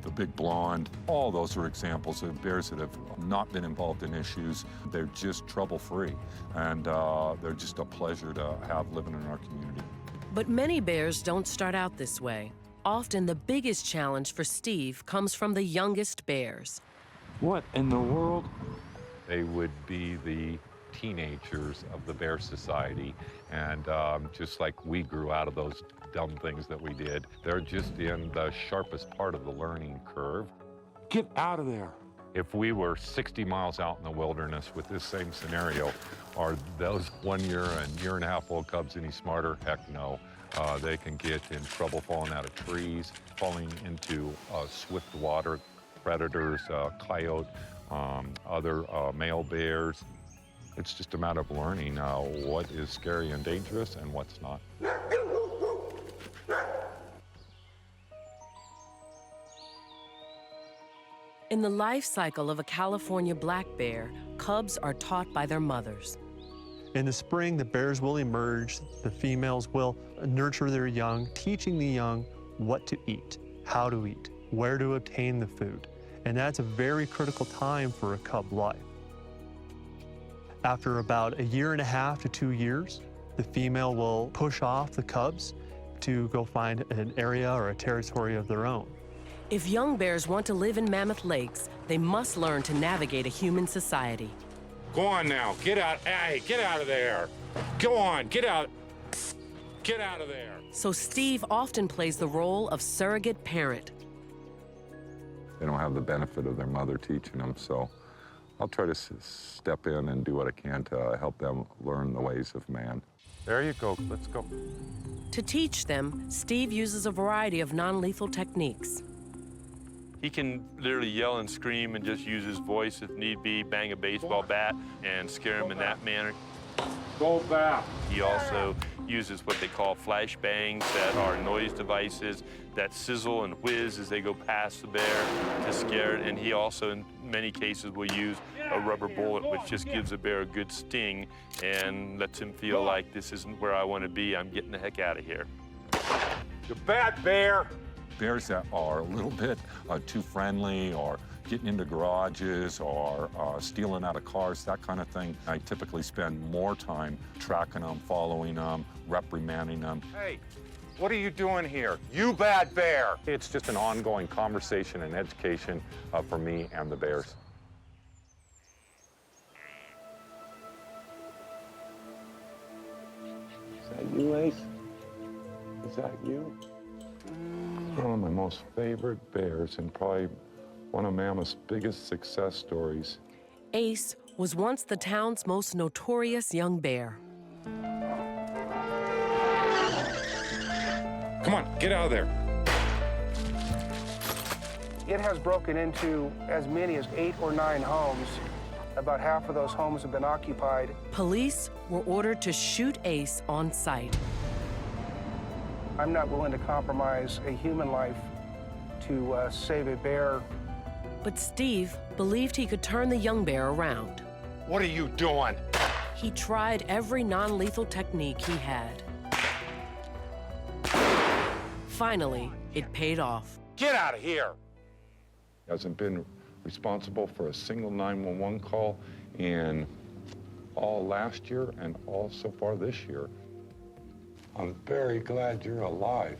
the big blonde. All those are examples of bears that have not been involved in issues. They're just trouble-free, and they're just a pleasure to have living in our community. But many bears don't start out this way. Often the biggest challenge for Steve comes from the youngest bears. What in the world? They would be the teenagers of the Bear Society, and just like we grew out of those dumb things that we did, they're just in the sharpest part of the learning curve. Get out of there. If we were 60 miles out in the wilderness with this same scenario, are those 1 year and year and a half old cubs any smarter? Heck no. They can get in trouble falling out of trees, falling into swift water, predators, coyote, other male bears. It's just a matter of learning what is scary and dangerous and what's not. In the life cycle of a California black bear, cubs are taught by their mothers. In the spring, the bears will emerge. The females will nurture their young, teaching the young what to eat, how to eat, where to obtain the food. And that's a very critical time for a cub life. After about 1.5 years to 2 years, the female will push off the cubs to go find an area or a territory of their own. If young bears want to live in Mammoth Lakes, they must learn to navigate a human society. Go on now, get out, hey, get out of there. Go on, get out. Get out of there. So Steve often plays the role of surrogate parent. They don't have the benefit of their mother teaching them, so I'll try to step in and do what I can to help them learn the ways of man. There you go, let's go. To teach them, Steve uses a variety of non-lethal techniques. He can literally yell and scream and just use his voice if need be, bang a baseball bat and scare him in that manner. Go back. He also uses what they call flashbangs that are noise devices that sizzle and whiz as they go past the bear to scare it. And he also, in many cases, will use a rubber bullet, which just gives a bear a good sting and lets him feel like this isn't where I want to be. I'm getting the heck out of here. You bad bear. Bears that are a little bit too friendly or getting into garages or stealing out of cars, that kind of thing. I typically spend more time tracking them, following them, reprimanding them. Hey, what are you doing here? You bad bear! It's just an ongoing conversation and education for me and the bears. Is that you, Ace? Is that you? One of my most favorite bears and probably one of Mammoth's biggest success stories. Ace was once the town's most notorious young bear. Come on, get out of there. It has broken into as many as 8 or 9 homes. About half of those homes have been occupied. Police were ordered to shoot Ace on sight. I'm not willing to compromise a human life to save a bear. But Steve believed he could turn the young bear around. What are you doing? He tried every non-lethal technique he had. Finally, it paid off. Get out of here! Hasn't been responsible for a single 911 call in all last year and all so far this year. I'm very glad you're alive.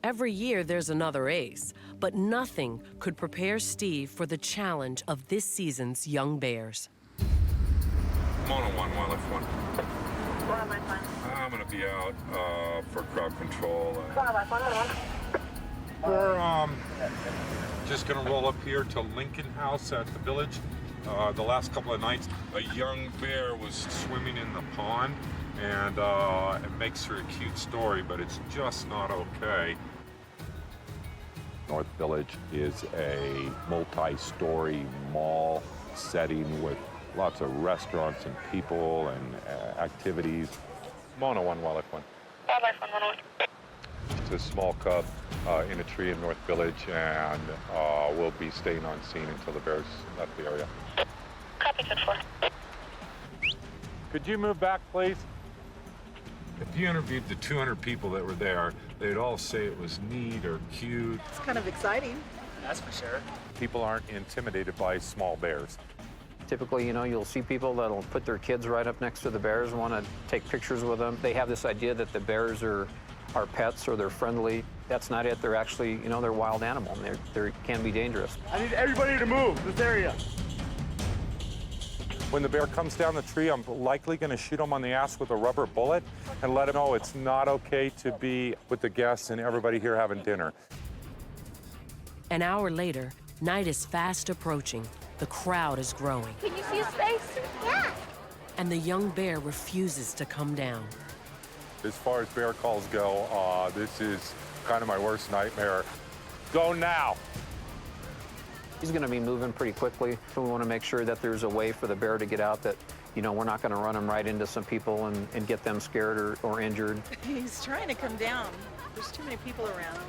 Every year there's another Ace, but nothing could prepare Steve for the challenge of this season's young bears. Mono 1, Wildlife 1. I'm gonna be out for crowd control. We're just gonna roll up here to Lincoln House at the village. The last couple of nights, a young bear was swimming in the pond, and it makes for a cute story, but it's just not okay. North Village is a multi-story mall setting with lots of restaurants and people and activities. Mono 1, Wildlife 1. Wildlife 111. It's a small cub in a tree in North Village, and we'll be staying on scene until the bears left the area. Copy, 10-4. Could you move back, please? If you interviewed the 200 people that were there, they'd all say it was neat or cute. It's kind of exciting. That's for sure. People aren't intimidated by small bears. Typically, you know, you'll see people that'll put their kids right up next to the bears, want to take pictures with them. They have this idea that the bears are pets or they're friendly. That's not it. They're actually, you know, they're wild animal and they can be dangerous. I need everybody to move this area. When the bear comes down the tree, I'm likely going to shoot him on the ass with a rubber bullet and let him know it's not okay to be with the guests and everybody here having dinner. An hour later, night is fast approaching. The crowd is growing. Can you see his face? Yeah. And the young bear refuses to come down. As far as bear calls go, this is kind of my worst nightmare. Go now. He's going to be moving pretty quickly, so we want to make sure that there's a way for the bear to get out, that, you know, we're not going to run him right into some people and get them scared or injured. He's trying to come down. There's too many people around.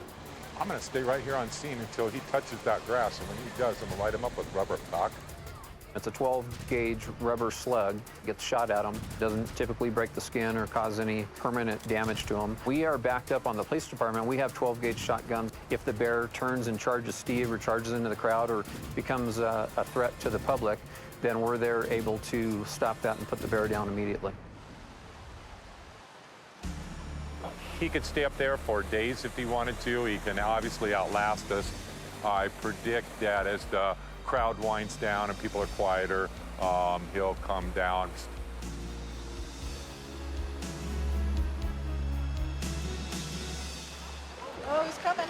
I'm going to stay right here on scene until he touches that grass, and when he does, I'm going to light him up with rubber cock. It's a 12-gauge rubber slug. Gets shot at him. Doesn't typically break the skin or cause any permanent damage to him. We are backed up on the police department. We have 12-gauge shotguns. If the bear turns and charges Steve or charges into the crowd or becomes a threat to the public, then we're there able to stop that and put the bear down immediately. He could stay up there for days if he wanted to. He can obviously outlast us. I predict that as the crowd winds down and people are quieter, he'll come down. Oh, he's coming.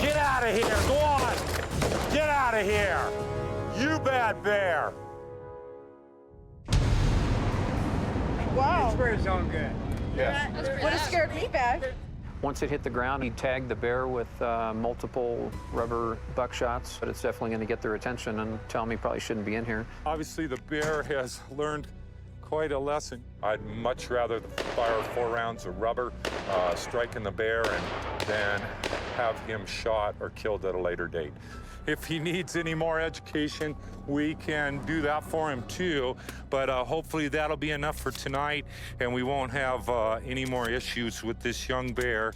Get out of here, go on! Get out of here! You bad bear! Wow. This sound good. Yes. Would have scared me bad. Once it hit the ground, he tagged the bear with multiple rubber buckshots, but it's definitely going to get their attention and tell them he probably shouldn't be in here. Obviously, the bear has learned quite a lesson. I'd much rather fire 4 rounds of rubber, striking the bear, and then have him shot or killed at a later date. If he needs any more education, we can do that for him too, but hopefully that'll be enough for tonight, and we won't have any more issues with this young bear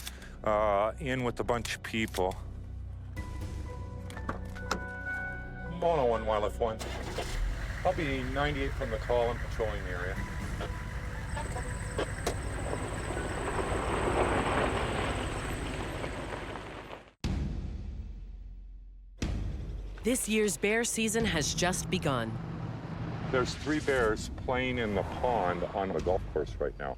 in with a bunch of people. Mono 1, Wildlife 1. I'll be 98 from the call and patrolling the area. This year's bear season has just begun. There's 3 bears playing in the pond on the golf course right now.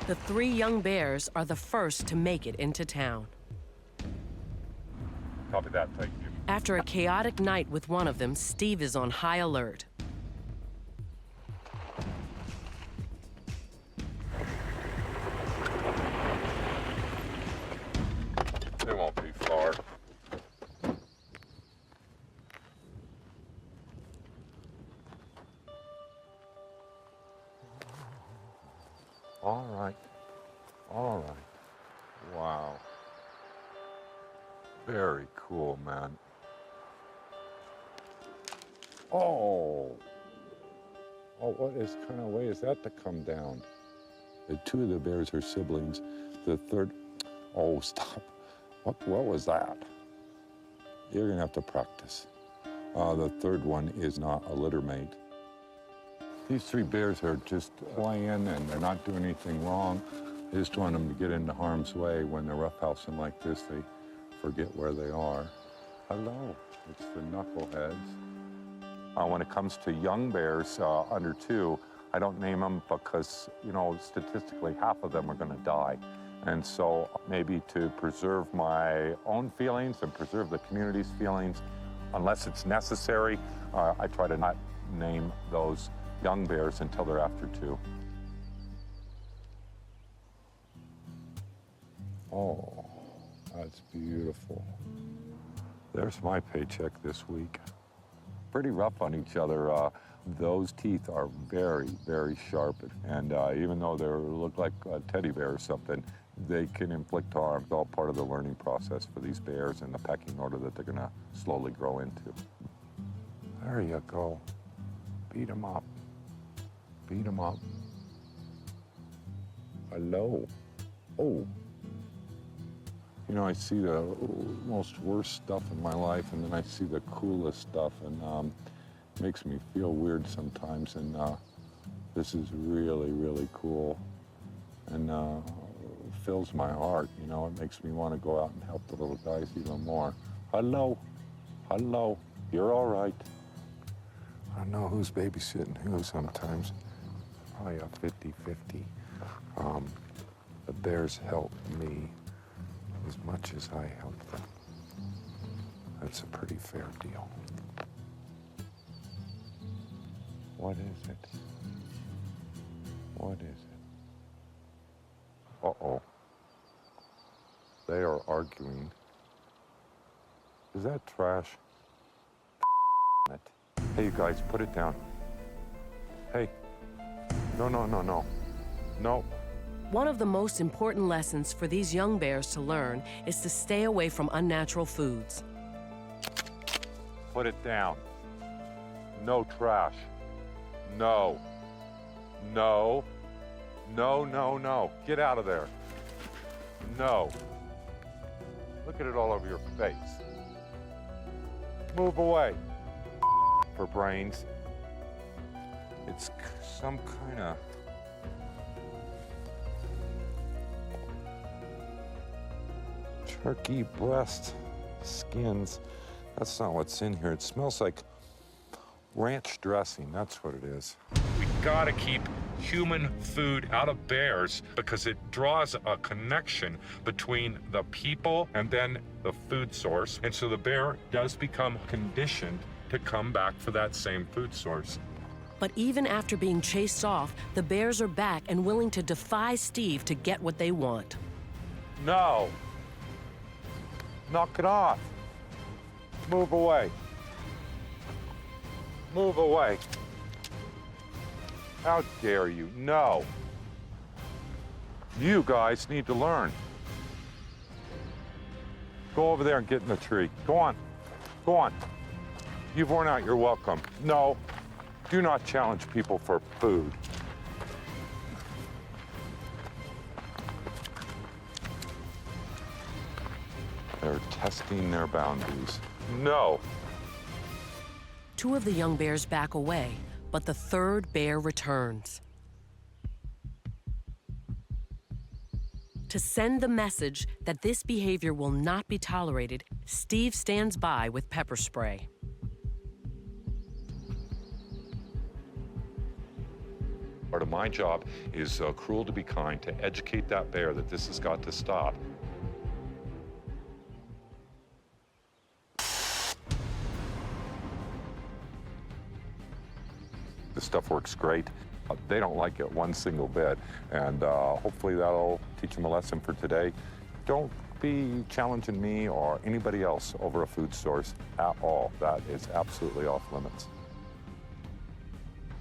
The 3 young bears are the first to make it into town. Copy that, thank you. After a chaotic night with one of them, Steve is on high alert. It won't be far. All right. All right. Wow. Very cool, man. Oh. Oh, what is kind of way is that to come down? The 2 of the bears are siblings. The third, oh, stop. What was that? You're gonna have to practice. The third one is not a litter mate. These 3 bears are just playing and they're not doing anything wrong. I just want them to get into harm's way. When they're roughhousing like this, they forget where they are. Hello, it's the knuckleheads. When it comes to young bears under 2, I don't name them because, you know, statistically half of them are going to die. And so maybe to preserve my own feelings and preserve the community's feelings, unless it's necessary, I try to not name those young bears until they're after 2. Oh, that's beautiful. There's my paycheck this week. Pretty rough on each other. Those teeth are very, very sharp. And even though they look like a teddy bear or something, they can inflict harm. It's all part of the learning process for these bears and the pecking order that they're gonna slowly grow into. There you go. Beat them up. Beat them up. Hello. Oh. You know, I see the most worst stuff in my life, and then I see the coolest stuff, and it makes me feel weird sometimes, and this is really, really cool, and fills my heart, you know. It makes me want to go out and help the little guys even more. Hello. Hello. You're all right. I don't know who's babysitting who sometimes. Probably a 50-50. The bears help me as much as I help them. That's a pretty fair deal. What is it? What is it? Uh-oh. They are arguing. Is that trash? It. Hey, you guys, put it down. Hey. No, no, no, no. No. One of the most important lessons for these young bears to learn is to stay away from unnatural foods. Put it down. No trash. No. No. No, no, no. Get out of there. No. Look at it all over your face. Move away. For brains. It's some kind of... turkey breast skins. That's not what's in here. It smells like ranch dressing. That's what it is. We gotta keep human food out of bears because it draws a connection between the people and then the food source. And so the bear does become conditioned to come back for that same food source. But even after being chased off, the bears are back and willing to defy Steve to get what they want. No. Knock it off. Move away. Move away. How dare you? No. You guys need to learn. Go over there and get in the tree. Go on. Go on. You've worn out your welcome. No. Do not challenge people for food. They're testing their boundaries. No. 2 of the young bears back away, but the 3rd bear returns. To send the message that this behavior will not be tolerated, Steve stands by with pepper spray. Part of my job is cruel to be kind, to educate that bear that this has got to stop. This stuff works great. They don't like it one single bit, and hopefully that'll teach them a lesson for today. Don't be challenging me or anybody else over a food source at all. That is absolutely off limits.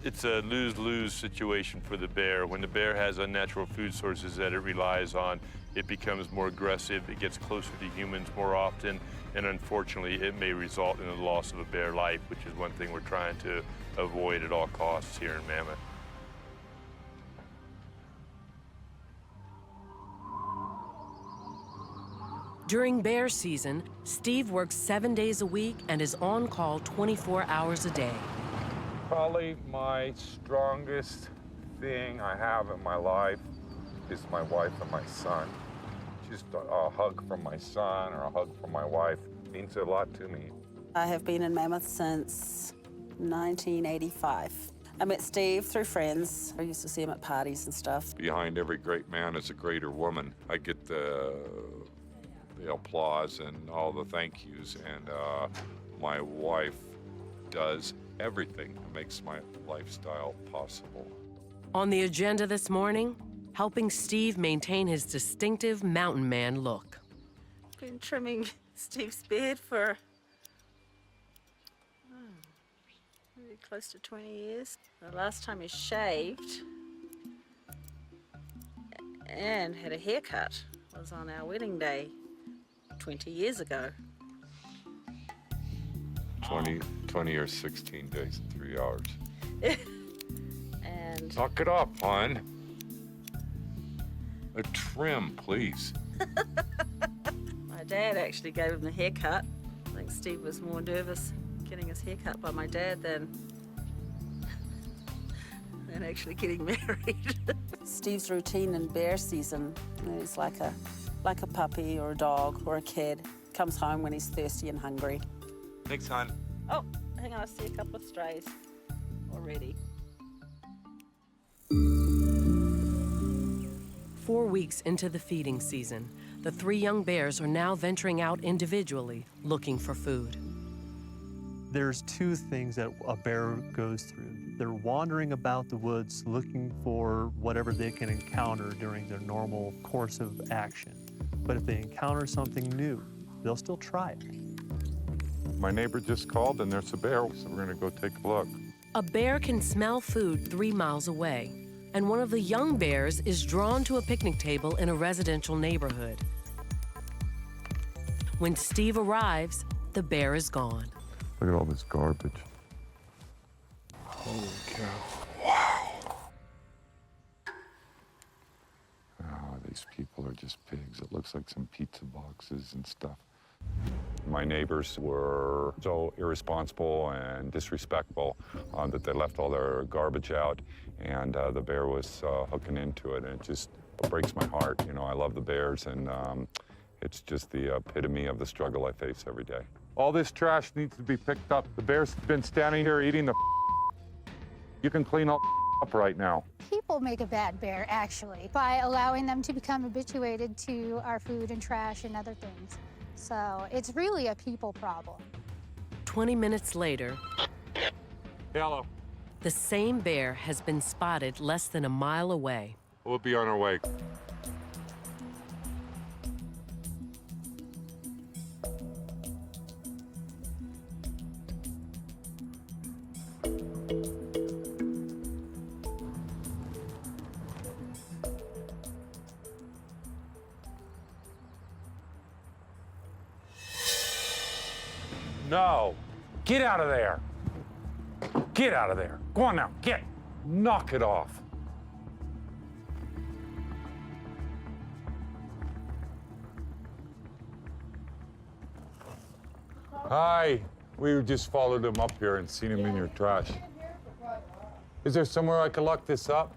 It's a lose-lose situation for the bear. When the bear has unnatural food sources that it relies on, it becomes more aggressive, it gets closer to humans more often, and unfortunately it may result in the loss of a bear life, which is one thing we're trying to avoid at all costs here in Mammoth. During bear season, Steve works 7 days a week and is on call 24 hours a day. Probably my strongest thing I have in my life is my wife and my son. Just a hug from my son or a hug from my wife means a lot to me. I have been in Mammoth since 1985. I met Steve through friends. I used to see him at parties and stuff. Behind every great man is a greater woman. I get the applause and all the thank yous, and my wife does everything that makes my lifestyle possible. On the agenda this morning, helping Steve maintain his distinctive mountain man look. Been trimming Steve's beard for maybe close to 20 years. The last time he shaved and had a haircut was on our wedding day 20 years ago. 20 or 16 days and 3 hours. And knock it off, hon. A trim, please. my dad actually gave him the haircut. I think Steve was more nervous getting his haircut by my dad than actually getting married. Steve's routine in bear season, he's like a puppy or a dog or a kid. Comes home when he's thirsty and hungry. Thanks, hon. Oh, hang on, I see a couple of strays already. 4 weeks into the feeding season, the 3 young bears are now venturing out individually, looking for food. There's 2 things that a bear goes through. They're wandering about the woods looking for whatever they can encounter during their normal course of action. But if they encounter something new, they'll still try it. My neighbor just called and there's a bear, so we're gonna go take a look. A bear can smell food 3 miles away, and one of the young bears is drawn to a picnic table in a residential neighborhood. When Steve arrives, the bear is gone. Look at all this garbage. Holy cow. Wow. Oh, these people are just pigs. It looks like some pizza boxes and stuff. My neighbors were so irresponsible and disrespectful that they left all their garbage out, and the bear was hooking into it, and it just breaks my heart. You know, I love the bears, and it's just the epitome of the struggle I face every day. All this trash needs to be picked up. The bear's been standing here eating the You can clean up right now. People make a bad bear, actually, by allowing them to become habituated to our food and trash and other things. So it's really a people problem. 20 minutes later, Hello. the same bear has been spotted less than a mile away. We'll be on our way. No, get out of there. Get out of there. Go on now, get. Knock it off. Hi, we just followed him up here and seen him in your trash. Is there somewhere I can lock this up?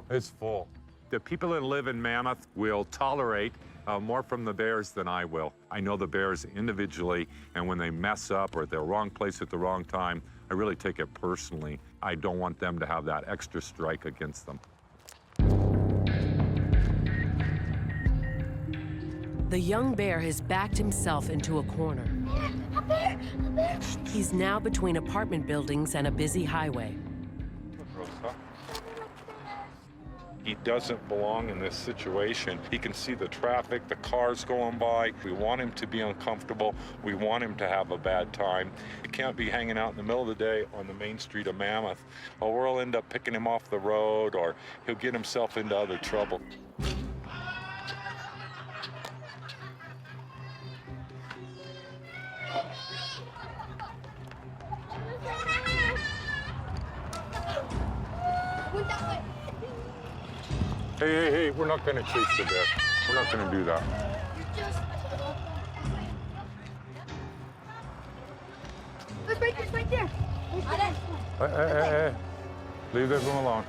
It's full. The people that live in Mammoth will tolerate more from the bears than I will. I know the bears individually, and when they mess up or at the wrong place at the wrong time, I really take it personally. I don't want them to have that extra strike against them. The young bear has backed himself into a corner. A bear! A bear! He's now between apartment buildings and a busy highway. He doesn't belong in this situation. He can see the traffic, the cars going by. We want him to be uncomfortable. We want him to have a bad time. He can't be hanging out in the middle of the day on the main street of Mammoth, or we'll end up picking him off the road, or he'll get himself into other trouble. Hey, we're not gonna chase the bear. We're not gonna do that. Let's break this right there. Hey. Leave this one alone.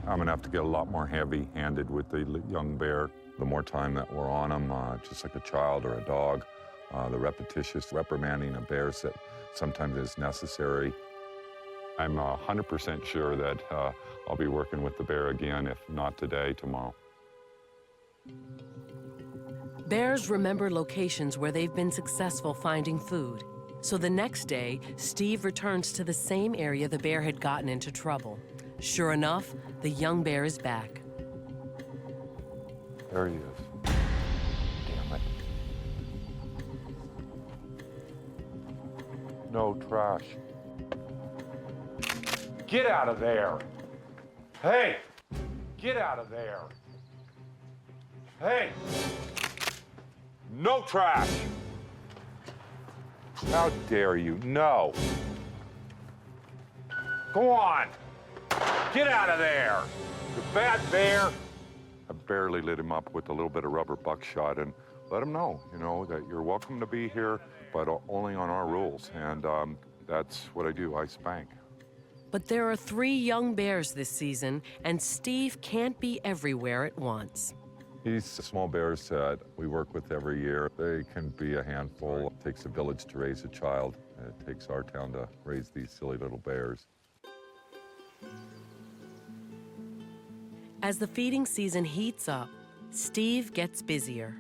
I'm gonna have to get a lot more heavy-handed with the young bear. The more time that we're on him, just like a child or a dog, the repetitious reprimanding of bears that sometimes is necessary. I'm 100% sure that I'll be working with the bear again, if not today, tomorrow. Bears remember locations where they've been successful finding food. So the next day, Steve returns to the same area the bear had gotten into trouble. Sure enough, the young bear is back. There he is. Damn it. No trash. Get out of there. Hey, get out of there. Hey, no trash. How dare you? No. Go on. Get out of there. You bad bear. I barely lit him up with a little bit of rubber buckshot and let him know, that you're welcome to be here, but only on our rules. And that's what I do. I spank. But there are 3 young bears this season, and Steve can't be everywhere at once. These small bears that we work with every year, they can be a handful. It takes a village to raise a child. It takes our town to raise these silly little bears. As the feeding season heats up, Steve gets busier.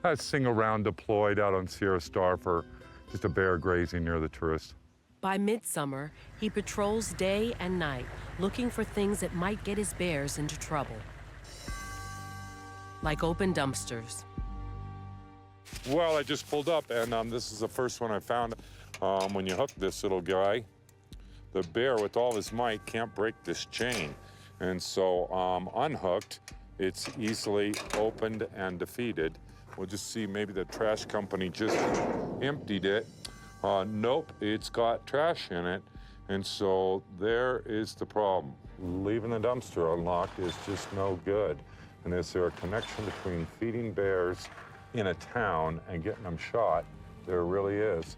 A single round deployed out on Sierra Star for just a bear grazing near the tourist. By midsummer, he patrols day and night, looking for things that might get his bears into trouble. Like open dumpsters. Well, I just pulled up, and this is the first one I found. When you hook this little guy, the bear, with all his might, can't break this chain. And so unhooked, it's easily opened and defeated. We'll just see, maybe the trash company just emptied it. Nope, it's got trash in it. And so there is the problem. Leaving the dumpster unlocked is just no good. And is there a connection between feeding bears in a town and getting them shot? There really is.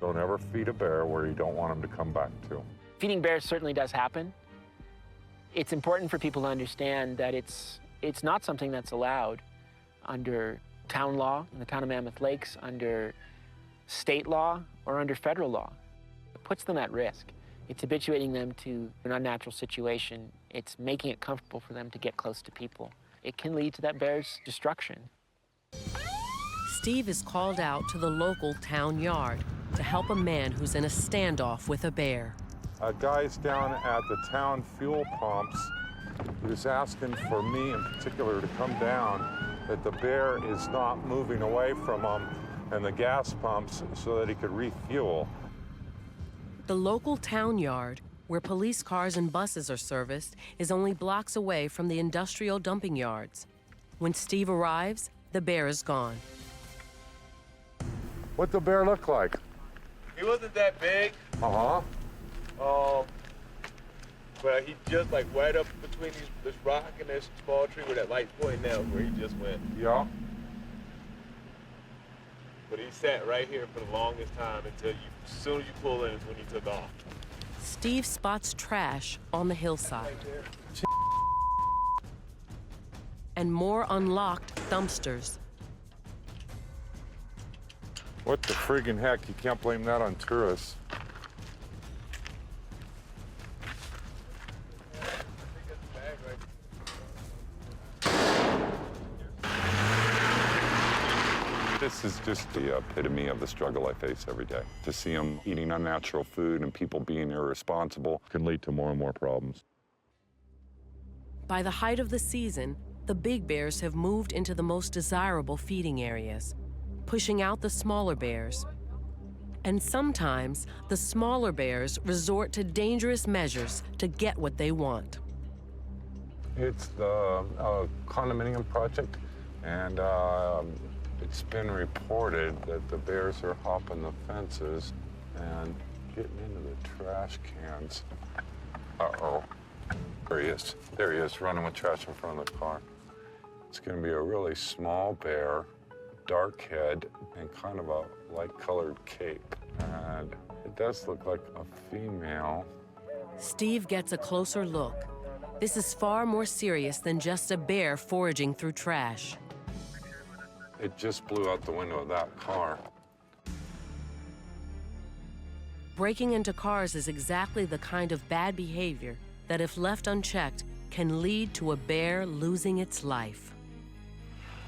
Don't ever feed a bear where you don't want them to come back to. Feeding bears certainly does happen. It's important for people to understand that it's not something that's allowed under town law in the town of Mammoth Lakes, under state law, or under federal law. It puts them at risk. It's habituating them to an unnatural situation. It's making it comfortable for them to get close to people. It can lead to that bear's destruction. Steve is called out to the local town yard to help a man who's in a standoff with a bear. A guy's down at the town fuel pumps who's asking for me in particular to come down, that the bear is not moving away from him and the gas pumps so that he could refuel. The local town yard, where police cars and buses are serviced, is only blocks away from the industrial dumping yards. When Steve arrives, the bear is gone. What'd the bear look like? He wasn't that big. Uh-huh. But he just like right up between this rock and this small tree where that light's pointing out, where he just went. Yeah. But he sat right here for the longest time until as soon as you pull in is when he took off. Steve spots trash on the hillside. And more unlocked dumpsters. What the friggin' heck? You can't blame that on tourists. This is just the epitome of the struggle I face every day. To see them eating unnatural food and people being irresponsible can lead to more and more problems. By the height of the season, the big bears have moved into the most desirable feeding areas, pushing out the smaller bears. And sometimes, the smaller bears resort to dangerous measures to get what they want. It's the condominium project, and it's been reported that the bears are hopping the fences and getting into the trash cans. Uh-oh. There he is. There he is, running with trash in front of the car. It's going to be a really small bear, dark head, and kind of a light-colored cape. And it does look like a female. Steve gets a closer look. This is far more serious than just a bear foraging through trash. It just blew out the window of that car. Breaking into cars is exactly the kind of bad behavior that, if left unchecked, can lead to a bear losing its life.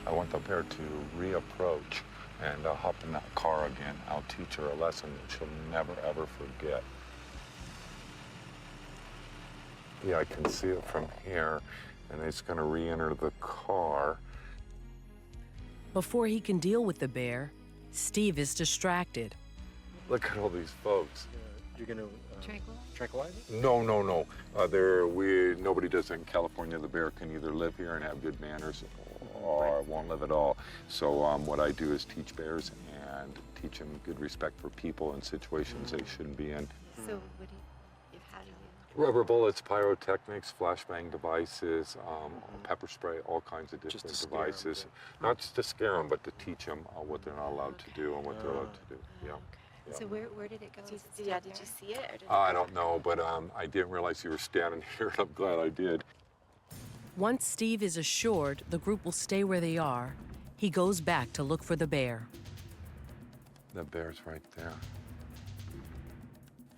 I want the bear to reapproach and hop in that car again. I'll teach her a lesson that she'll never, ever forget. Yeah, I can see it from here, and it's going to re-enter the car. Before he can deal with the bear, Steve is distracted. Look at all these folks. You're going to tranquilize it? No. Nobody does that in California. The bear can either live here and have good manners or won't live at all. So what I do is teach bears and teach them good respect for people in situations they shouldn't be in. So how do you? Rubber bullets, pyrotechnics, flashbang devices, pepper spray, all kinds of different devices. Not just to scare them, but to teach them what they're not allowed to do and what they're allowed to do. Yeah. Yeah. So where did it go? Did you see it? Or did I don't know, but I didn't realize you were standing here, and I'm glad I did. Once Steve is assured the group will stay where they are, he goes back to look for the bear. The bear's right there.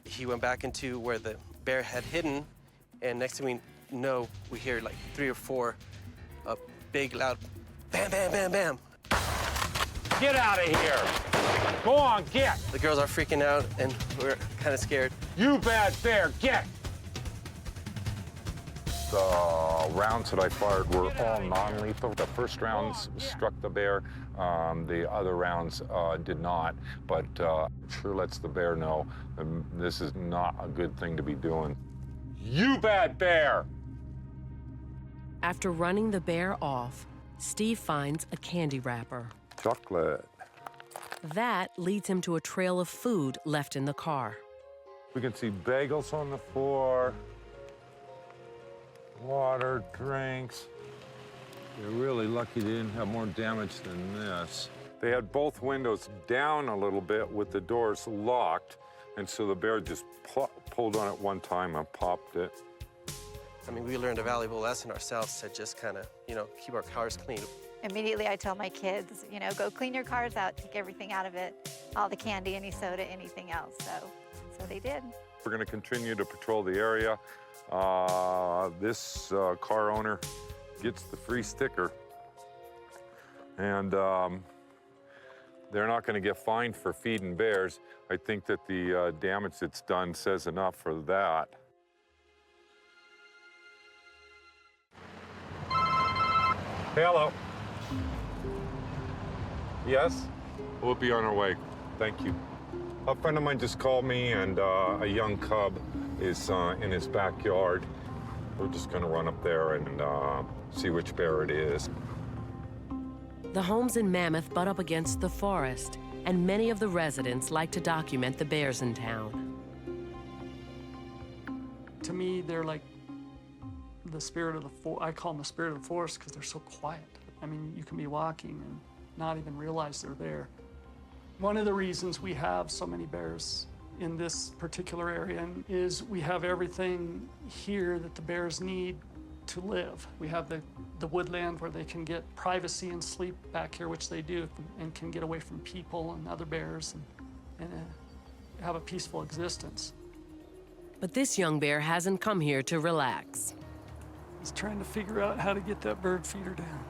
He went back into where the bear had hidden, and next thing we know, we hear like 3 or 4 big, loud bam, bam, bam, bam. Get out of here! Go on, get! The girls are freaking out, and we're kind of scared. You bad bear, get! The rounds that I fired were all non-lethal. The first rounds struck the bear. The other rounds did not, but sure lets the bear know this is not a good thing to be doing. You bad bear! After running the bear off, Steve finds a candy wrapper. Chocolate. That leads him to a trail of food left in the car. We can see bagels on the floor, water, drinks. They're really lucky they didn't have more damage than this. They had both windows down a little bit with the doors locked, and so the bear just pulled on it one time and popped it. I mean, we learned a valuable lesson ourselves to just kind of, keep our cars clean. Immediately I tell my kids, go clean your cars out, take everything out of it, all the candy, any soda, anything else. So they did. We're going to continue to patrol the area. This car owner gets the free sticker, and they're not going to get fined for feeding bears. I think that the damage that's done says enough for that. Hello. Yes? We'll be on our way. Thank you. A friend of mine just called me, and a young cub is in his backyard. We're just going to run up there and see which bear it is. The homes in Mammoth butt up against the forest, and many of the residents like to document the bears in town. To me, they're like the spirit of the forest. I call them the spirit of the forest because they're so quiet. I mean, you can be walking and not even realize they're there. One of the reasons we have so many bears in this particular area is we have everything here that the bears need to live. We have the woodland where they can get privacy and sleep back here, which they do, and can get away from people and other bears and have a peaceful existence. But this young bear hasn't come here to relax. He's trying to figure out how to get that bird feeder down.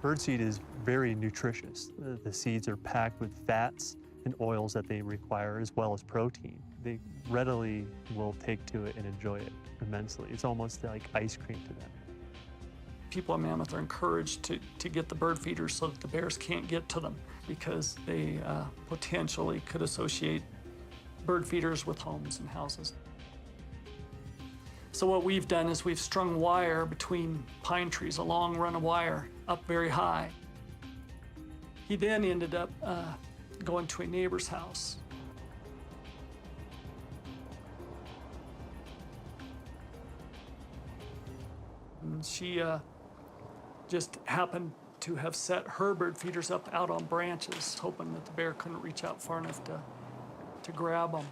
Birdseed is very nutritious. The seeds are packed with fats and oils that they require, as well as protein. They readily will take to it and enjoy it immensely. It's almost like ice cream to them. People in Mammoth are encouraged to get the bird feeders so that the bears can't get to them, because they potentially could associate bird feeders with homes and houses. So what we've done is we've strung wire between pine trees, a long run of wire up very high. He then ended up going to a neighbor's house. And she just happened to have set her bird feeders up out on branches, hoping that the bear couldn't reach out far enough to grab them.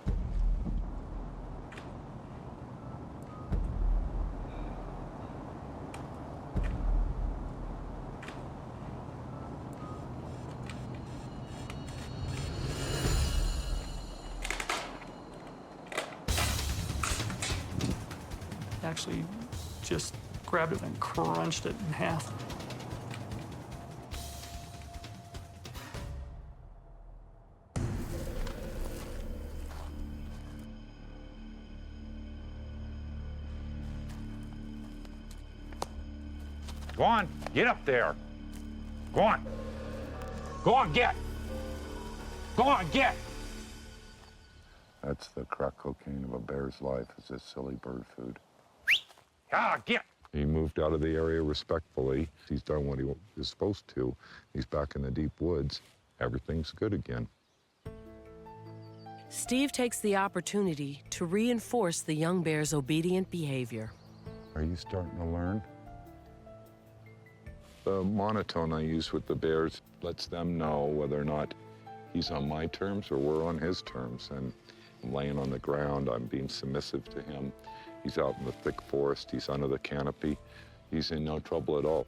actually just grabbed it and crunched it in half. Go on, get up there. Go on. Go on, get. Go on, get. That's the crack cocaine of a bear's life, is this silly bird food. Ah, get. He moved out of the area respectfully. He's done what he was supposed to. He's back in the deep woods. Everything's good again. Steve takes the opportunity to reinforce the young bear's obedient behavior. Are you starting to learn? The monotone I use with the bears lets them know whether or not he's on my terms or we're on his terms. And I'm laying on the ground, I'm being submissive to him. He's out in the thick forest, he's under the canopy. He's in no trouble at all.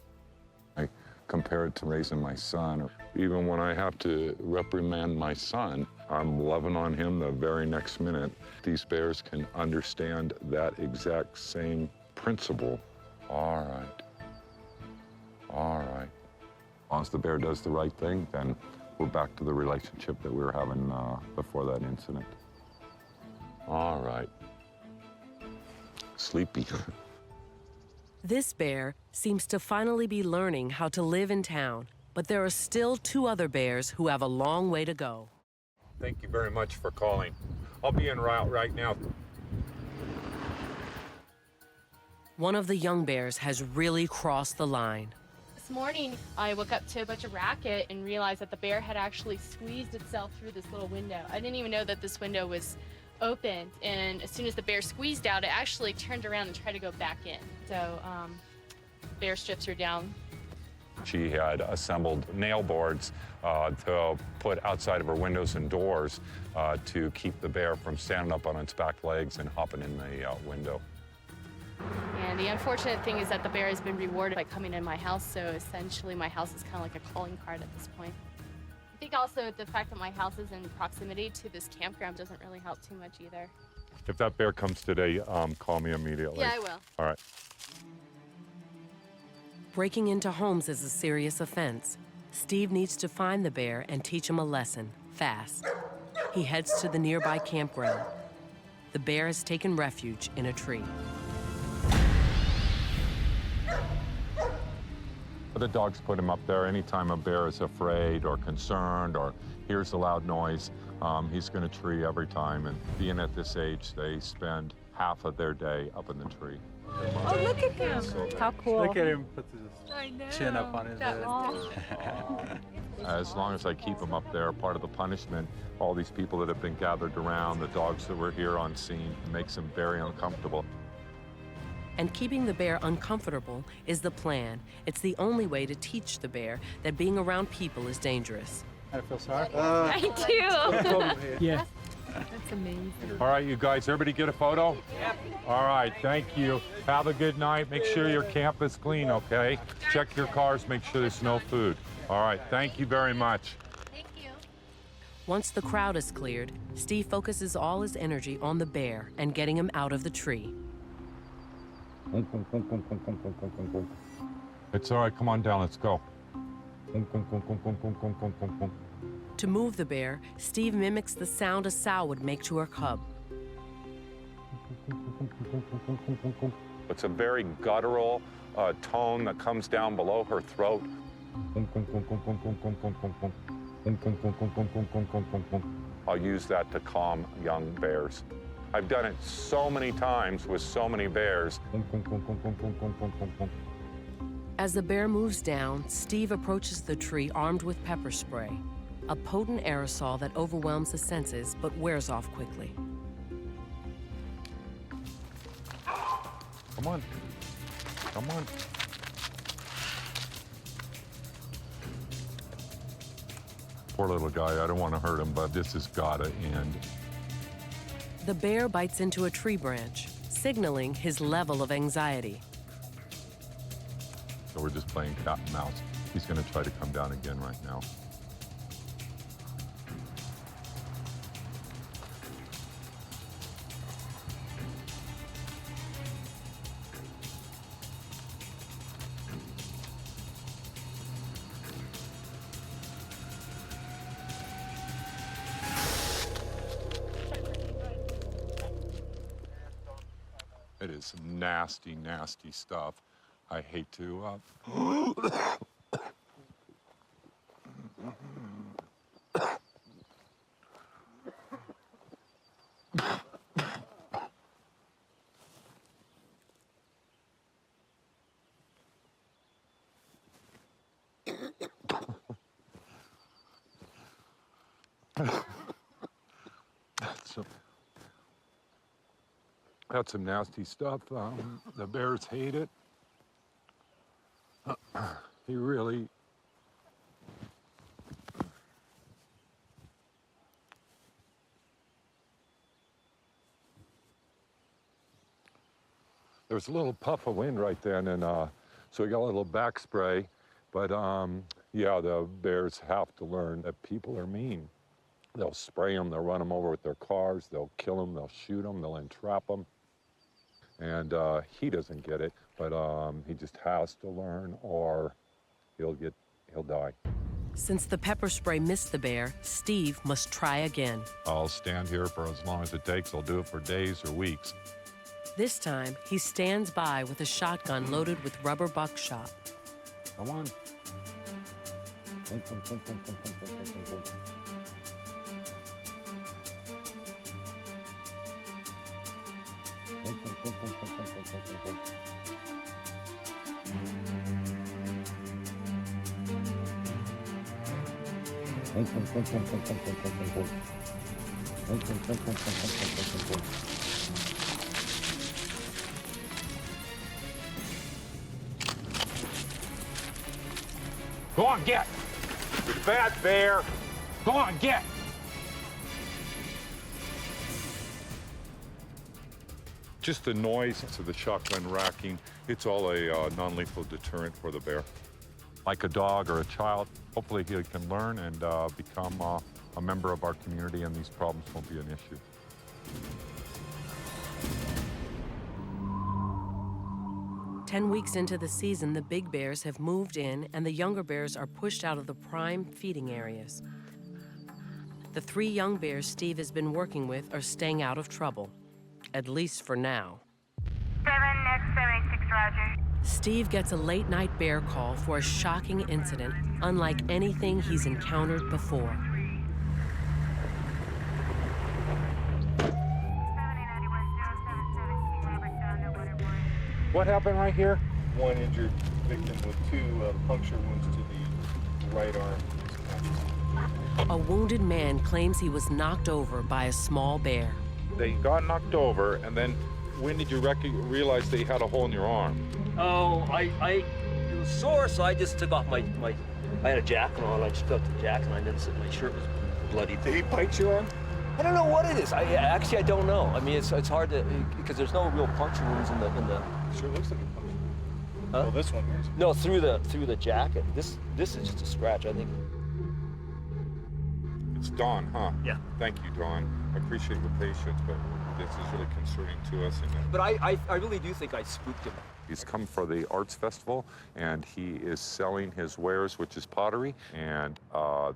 I compare it to raising my son. Even when I have to reprimand my son, I'm loving on him the very next minute. These bears can understand that exact same principle. All right. All right. As long as the bear does the right thing, then we're back to the relationship that we were having before that incident. All right. Sleepy. This bear seems to finally be learning how to live in town, but there are still 2 other bears who have a long way to go. Thank you very much for calling. I'll be en route right now. One of the young bears has really crossed the line. This morning, I woke up to a bunch of racket and realized that the bear had actually squeezed itself through this little window. I didn't even know that this window was open, and as soon as the bear squeezed out, it actually turned around and tried to go back in. So bear strips are down. She had assembled nail boards to put outside of her windows and doors to keep the bear from standing up on its back legs and hopping in the window. And the unfortunate thing is that the bear has been rewarded by coming in my house, so essentially my house is kind of like a calling card at this point. I think also the fact that my house is in proximity to this campground doesn't really help too much either. If that bear comes today, call me immediately. Yeah, I will. All right. Breaking into homes is a serious offense. Steve needs to find the bear and teach him a lesson, fast. He heads to the nearby campground. The bear has taken refuge in a tree. The dogs put him up there. Anytime a bear is afraid or concerned or hears a loud noise, he's going to tree every time. And being at this age, they spend half of their day up in the tree. Oh, look at him. How cool. Look at him put his chin up on his head. As long as I keep him up there, part of the punishment, all these people that have been gathered around, the dogs that were here on scene, makes him very uncomfortable. And keeping the bear uncomfortable is the plan. It's the only way to teach the bear that being around people is dangerous. I feel sorry. I do. Yeah. That's amazing. All right, you guys, everybody get a photo? Yep. All right, thank you. Have a good night. Make sure your camp is clean, okay? Check your cars, make sure there's no food. All right, thank you very much. Thank you. Once the crowd is cleared, Steve focuses all his energy on the bear and getting him out of the tree. It's all right, come on down, let's go. To move the bear, Steve mimics the sound a sow would make to her cub. It's a very guttural tone that comes down below her throat. I'll use that to calm young bears. I've done it so many times with so many bears. As the bear moves down, Steve approaches the tree armed with pepper spray, a potent aerosol that overwhelms the senses but wears off quickly. Come on. Come on. Poor little guy, I don't want to hurt him, but this has got to end. The bear bites into a tree branch, signaling his level of anxiety. So we're just playing cat and mouse. He's going to try to come down again right now. is nasty, nasty stuff. I hate to... That's some nasty stuff. The bears hate it. He really... There was a little puff of wind right then, and so we got a little back spray. But yeah, the bears have to learn that people are mean. They'll spray them, they'll run them over with their cars, they'll kill them, they'll shoot them, they'll entrap them. And he doesn't get it, but he just has to learn, or he'll die. Since the pepper spray missed the bear, Steve must try again. I'll stand here for as long as it takes. I'll do it for days or weeks. This time, he stands by with a shotgun loaded with rubber buckshot. Come on. Go on, get! You're the bad bear! Go on, get! Just the noise of the shotgun racking, it's all a non-lethal deterrent for the bear. Like a dog or a child, hopefully he can learn and become a member of our community, and these problems won't be an issue. Ten weeks into the season, the big bears have moved in and the younger bears are pushed out of the prime feeding areas. The 3 young bears Steve has been working with are staying out of trouble, at least for now. 7, next 76, roger. Steve gets a late-night bear call for a shocking incident unlike anything he's encountered before. What happened right here? One injured victim with 2 puncture wounds to the right arm. A wounded man claims he was knocked over by a small bear. They got knocked over, and then when did you realize they had a hole in your arm? Oh, it was sore, so I just took off my I had a jacket on, I just took the jacket and I noticed that my shirt was bloody. Did he bite you on? I don't know what it is. I don't know. I mean, it's hard to, because there's no real puncture wounds in the. Sure looks like a puncture wound. Well, this one here. No, through the jacket. This is just a scratch, I think. It's Dawn, huh? Yeah. Thank you, Dawn. I appreciate your patience, but this is really concerning to us. But I really do think I spooked him. He's come for the arts festival, and he is selling his wares, which is pottery, and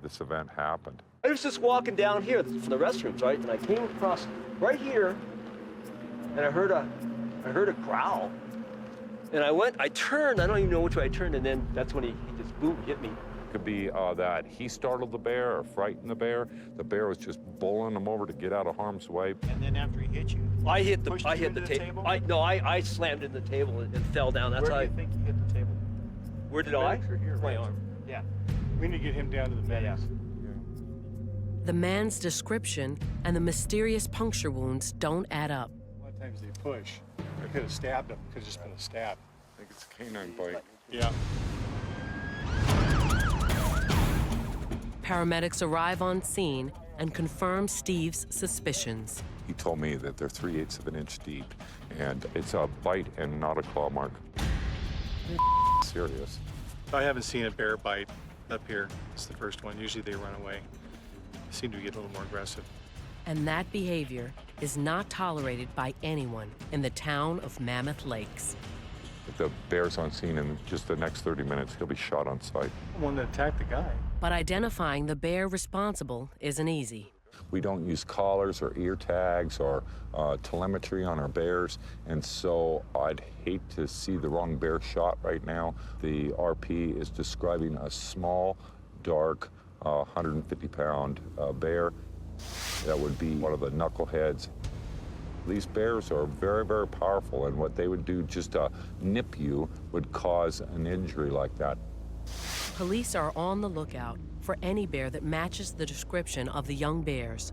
this event happened. I was just walking down here for the restrooms, right? And I came across right here, and I heard a growl. And I turned, I don't even know which way I turned, and then that's when he just, boom, hit me. It could be that he startled the bear or frightened the bear. The bear was just bowling him over to get out of harm's way. And then after he hit you, I hit the table. I slammed into the table and fell down. That's Where do you think you hit the table? Where did I? Here, my arm. Yeah. We need to get him down to the bed. Yeah. The man's description and the mysterious puncture wounds don't add up. A lot of times they push. I could have stabbed him. Could have just been a stab. I think it's a canine bite. Yeah. Paramedics arrive on scene and confirm Steve's suspicions. He told me that they're 3/8 of an inch deep, and it's a bite and not a claw mark. Serious. I haven't seen a bear bite up here. It's the first one. Usually they run away. They seem to get a little more aggressive. And that behavior is not tolerated by anyone in the town of Mammoth Lakes. If the bear's on scene in just the next 30 minutes, he'll be shot on sight. The one that attacked the guy. But identifying the bear responsible isn't easy. We don't use collars or ear tags or telemetry on our bears, and so I'd hate to see the wrong bear shot right now. The RP is describing a small, dark, 150-pound bear. That would be one of the knuckleheads. These bears are very, very powerful, and what they would do just to nip you would cause an injury like that. Police are on the lookout for any bear that matches the description of the young bears.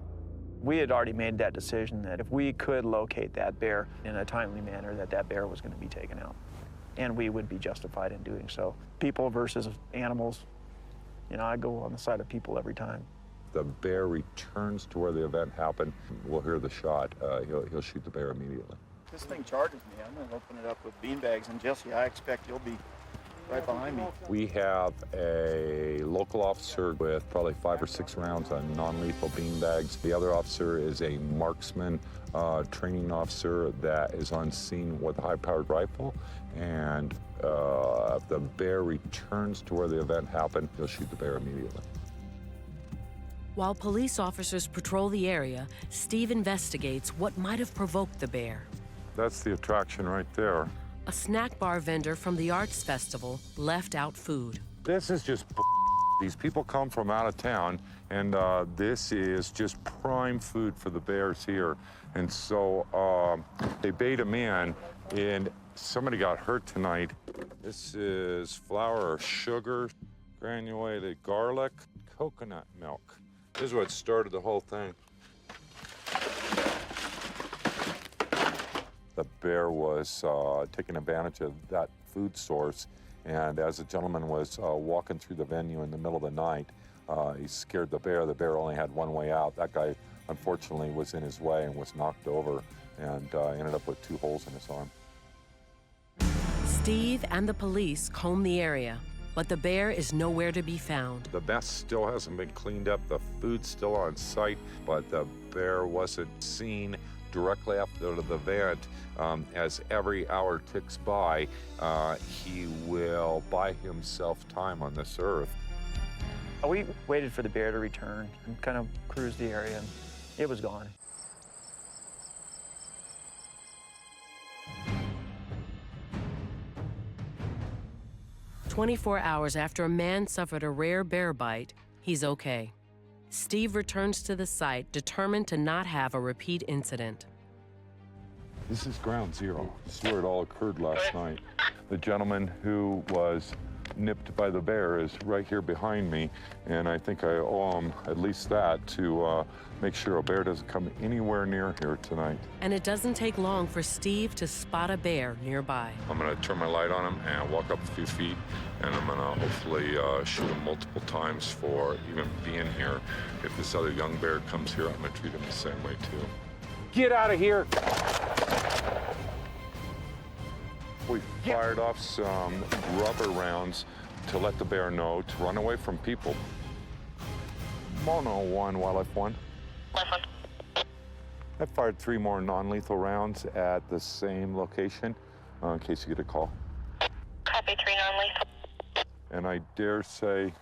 We had already made that decision that if we could locate that bear in a timely manner, that bear was going to be taken out. And we would be justified in doing so. People versus animals, you know, I go on the side of people every time. The bear returns to where the event happened. We'll hear the shot. He'll shoot the bear immediately. This thing charges me. I'm going to open it up with beanbags. And Jesse, I expect you'll be right behind me. We have a local officer with probably 5 or 6 rounds on non-lethal beanbags. The other officer is a marksman training officer that is on scene with a high-powered rifle. And if the bear returns to where the event happened, he'll shoot the bear immediately. While police officers patrol the area, Steve investigates what might have provoked the bear. That's the attraction right there. A snack bar vendor from the arts festival left out food. This is just these people come from out of town, and this is just prime food for the bears here. And so they bait them in, and somebody got hurt tonight. This is flour, sugar, granulated garlic, coconut milk. This is what started the whole thing. The bear was taking advantage of that food source, and as the gentleman was walking through the venue in the middle of the night, he scared the bear. The bear only had one way out. That guy, unfortunately, was in his way and was knocked over and ended up with 2 holes in his arm. Steve and the police comb the area, but the bear is nowhere to be found. The mess still hasn't been cleaned up. The food's still on site, but the bear wasn't seen directly after the event. As every hour ticks by, he will buy himself time on this earth. We waited for the bear to return and kind of cruised the area, and it was gone. "24 hours after a man suffered a rare bear bite, he's okay. Steve returns to the site, determined to not have a repeat incident. This is ground zero. This is where it all occurred last night. The gentleman who was nipped by the bear is right here behind me, and I think I owe him at least that to make sure a bear doesn't come anywhere near here tonight. And it doesn't take long for Steve to spot a bear nearby. I'm gonna turn my light on him and walk up a few feet, and I'm gonna hopefully shoot him multiple times for even being here. If this other young bear comes here, I'm gonna treat him the same way too. Get out of here! We fired off some rubber rounds to let the bear know to run away from people. Mono 1, Wildlife 1. I fired 3 more non-lethal rounds at the same location in case you get a call. Copy, 3 non-lethal. And I dare say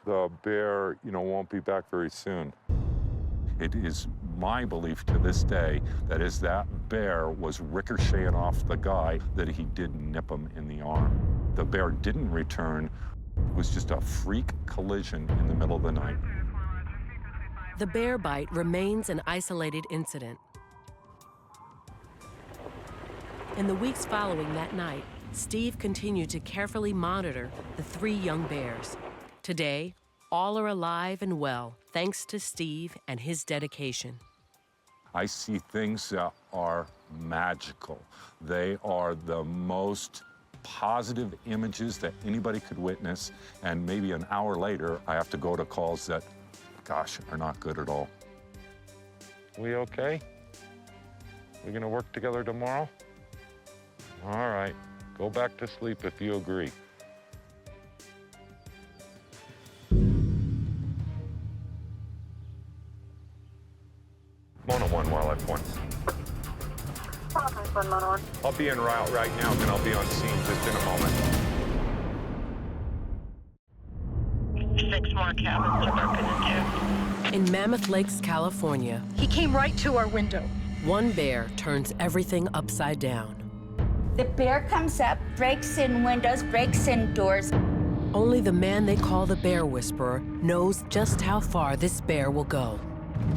the bear, won't be back very soon. It is my belief to this day that as that bear was ricocheting off the guy, that he did nip him in the arm. The bear didn't return. It was just a freak collision in the middle of the night. The bear bite remains an isolated incident. In the weeks following that night, Steve continued to carefully monitor the 3 young bears. Today, all are alive and well, thanks to Steve and his dedication. I see things that are magical. They are the most positive images that anybody could witness, and maybe an hour later, I have to go to calls that, gosh, are not good at all. We okay? We gonna work together tomorrow? All right, go back to sleep if you agree. Mono 1, Wildlife 1. Wildlife 1, Mono 1. I'll be en route right now, and I'll be on scene just in a moment. 6 more cabins are broken into. In Mammoth Lakes, California, He came right to our window. one bear turns everything upside down. The bear comes up, breaks in windows, breaks in doors. Only the man they call the Bear Whisperer knows just how far this bear will go.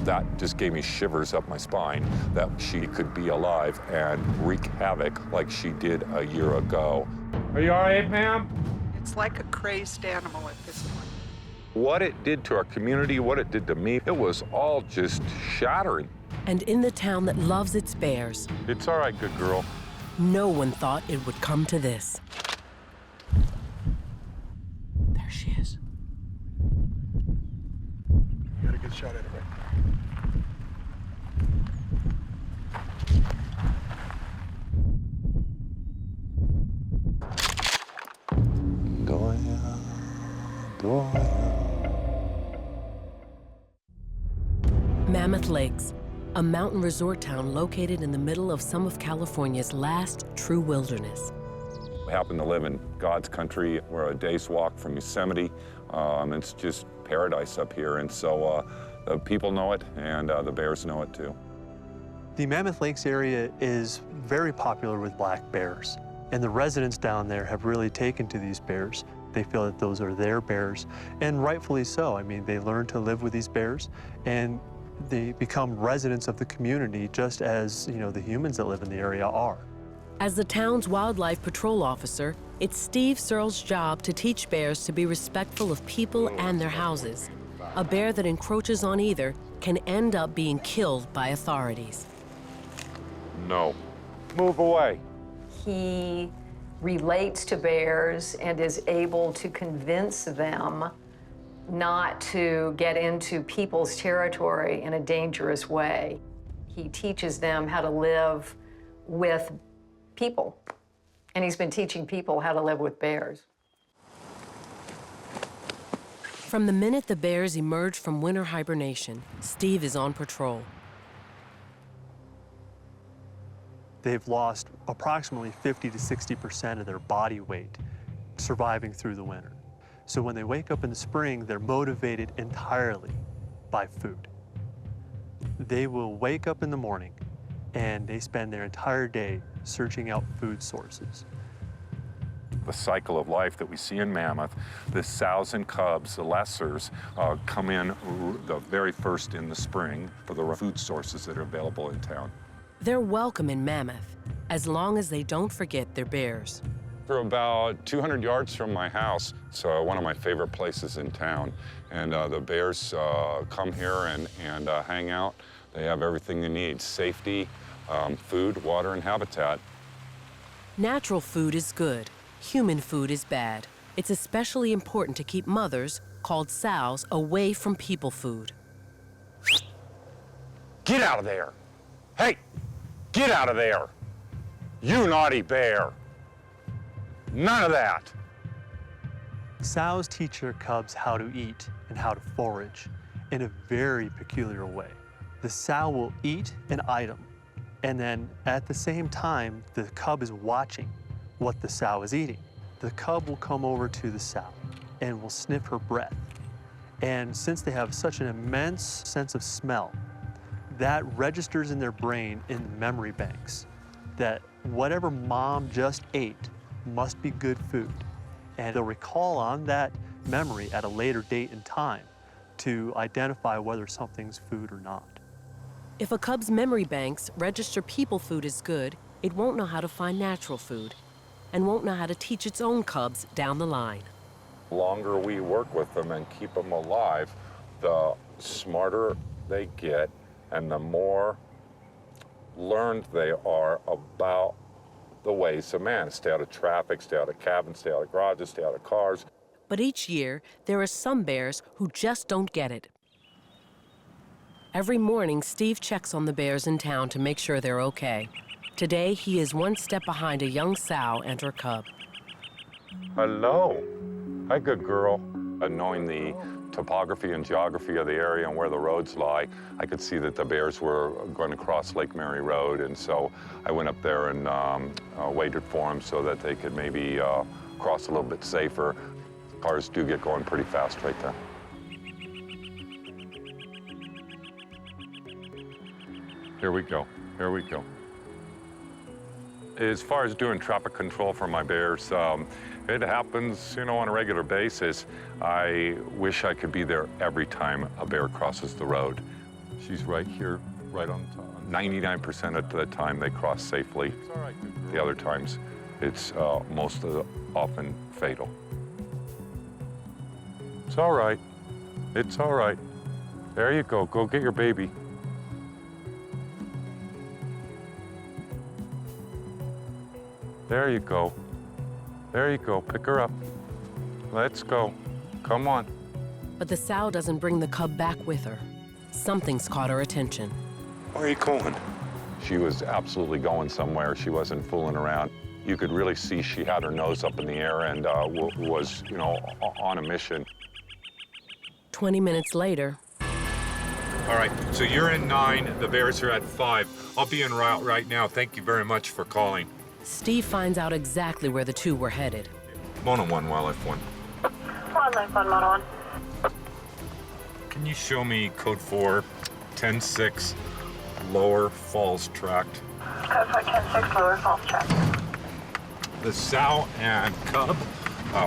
That just gave me shivers up my spine, that she could be alive and wreak havoc like she did a year ago. Are you all right, ma'am? It's like a crazed animal at this point. What it did to our community, what it did to me, it was all just shattering. And in the town that loves its bears, It's all right, good girl. no one thought it would come to this. There she is. Got a good shot at it, right? Mammoth Lakes, a mountain resort town located in the middle of some of California's last true wilderness. I happen to live in God's country. We're a day's walk from Yosemite. It's just paradise up here, and so the people know it, and the bears know it too. The Mammoth Lakes area is very popular with black bears, and the residents down there have really taken to these bears. They feel that those are their bears, and rightfully so. I mean, they learn to live with these bears, and they become residents of the community just as, the humans that live in the area are. As the town's wildlife patrol officer, it's Steve Searles' job to teach bears to be respectful of people and their houses. A bear that encroaches on either can end up being killed by authorities. No. Move away. He relates to bears and is able to convince them not to get into people's territory in a dangerous way. He teaches them how to live with people, and he's been teaching people how to live with bears. From the minute the bears emerge from winter hibernation, Steve is on patrol. They've lost approximately 50 to 60% of their body weight surviving through the winter. So when they wake up in the spring, they're motivated entirely by food. They will wake up in the morning and they spend their entire day searching out food sources. The cycle of life that we see in Mammoth, the sows and cubs, the lessers, come in the very first in the spring for the food sources that are available in town. They're welcome in Mammoth, as long as they don't forget their bears. We're about 200 yards from my house. It's one of my favorite places in town. And the bears come here and hang out. They have everything they need: safety, food, water, and habitat. Natural food is good. Human food is bad. It's especially important to keep mothers, called sows, away from people food. Get out of there! Hey, get out of there! You naughty bear! None of that! Sows teach their cubs how to eat and how to forage in a very peculiar way. The sow will eat an item, and then at the same time, the cub is watching what the sow is eating. The cub will come over to the sow and will sniff her breath. And since they have such an immense sense of smell, that registers in their brain in the memory banks that whatever mom just ate must be good food. And they'll recall on that memory at a later date and time to identify whether something's food or not. If a cub's memory banks register people food as good, it won't know how to find natural food and won't know how to teach its own cubs down the line. The longer we work with them and keep them alive, the smarter they get and the more learned they are about the ways of man. Stay out of traffic, stay out of cabins, stay out of garages, stay out of cars. But each year, there are some bears who just don't get it. Every morning, Steve checks on the bears in town to make sure they're okay. Today, he is one step behind a young sow and her cub. Hello. Hi, good girl. Knowing the topography and geography of the area and where the roads lie, I could see that the bears were going to cross Lake Mary Road, and so I went up there and waited for them so that they could maybe cross a little bit safer. Cars do get going pretty fast right there. Here we go. Here we go. As far as doing traffic control for my bears, it happens, you know, on a regular basis. I wish I could be there every time a bear crosses the road. She's right here, right on top. 99% of the time they cross safely. The other times, it's most of the often fatal. It's all right. It's all right. There you go. Go get your baby. There you go. There you go. Pick her up. Let's go. Come on. But the sow doesn't bring the cub back with her. Something's caught her attention. Where are you going? She was absolutely going somewhere. She wasn't fooling around. You could really see she had her nose up in the air and was, you know, on a mission. 20 minutes later. All right, so you're in 9, the bears are at 5. I'll be en route right now. Thank you very much for calling. Steve finds out exactly where the two were headed. Mono 1, Wildlife 1. Wildlife 1, Mono 1. Can you show me code 4, 10-6, Lower Falls Tract? Code 4, 10-6, Lower Falls Tract. The sow and cub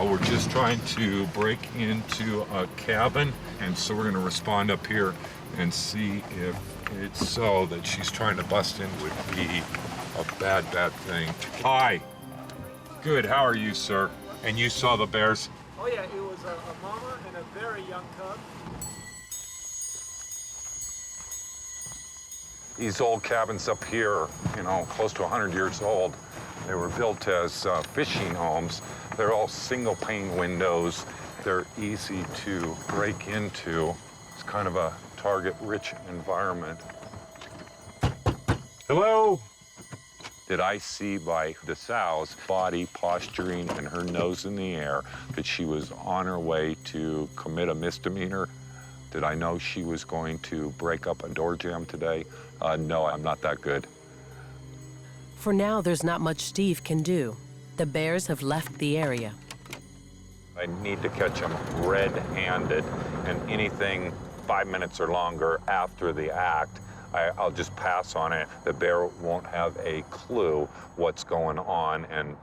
were just trying to break into a cabin, and so we're going to respond up here and see if it's so that she's trying to bust in would be a bad thing. Hi. Good, how are you, sir? And you saw the bears? Oh yeah, it was a mama and a very young cub. These old cabins up here, you know, close to 100 years old, they were built as fishing homes. They're all single pane windows. They're easy to break into. It's kind of a target-rich environment. Hello? Did I see by the sow's body posturing and her nose in the air that she was on her way to commit a misdemeanor? Did I know she was going to break up a door jamb today? No, I'm not that good. For now, there's not much Steve can do. The bears have left the area. I need to catch them red-handed, and anything 5 minutes or longer after the act, I'll just pass on it. The bear won't have a clue what's going on, and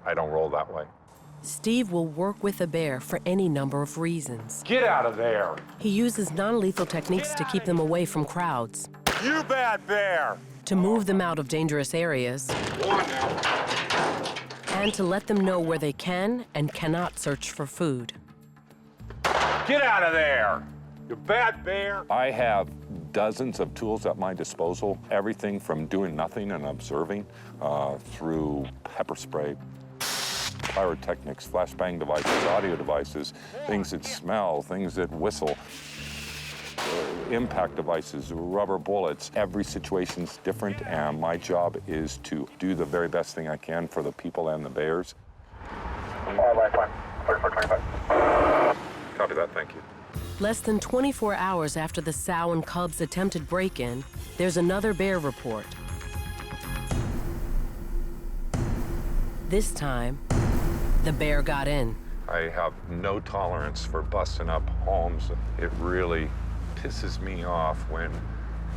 I don't roll that way. Steve will work with a bear for any number of reasons. Get out of there! He uses non-lethal techniques to keep them away from crowds. You bad bear! To move them out of dangerous areas. And to let them know where they can and cannot search for food. Get out of there! You bad bear! I have dozens of tools at my disposal. Everything from doing nothing and observing through pepper spray, pyrotechnics, flashbang devices, audio devices, things that smell, things that whistle, impact devices, rubber bullets. Every situation's different, and my job is to do the very best thing I can for the people and the bears. Wildlife 1, 4425. Copy that, thank you. Less than 24 hours after the sow and cub's attempted break-in, there's another bear report. This time, the bear got in. I have no tolerance for busting up homes. It really pisses me off when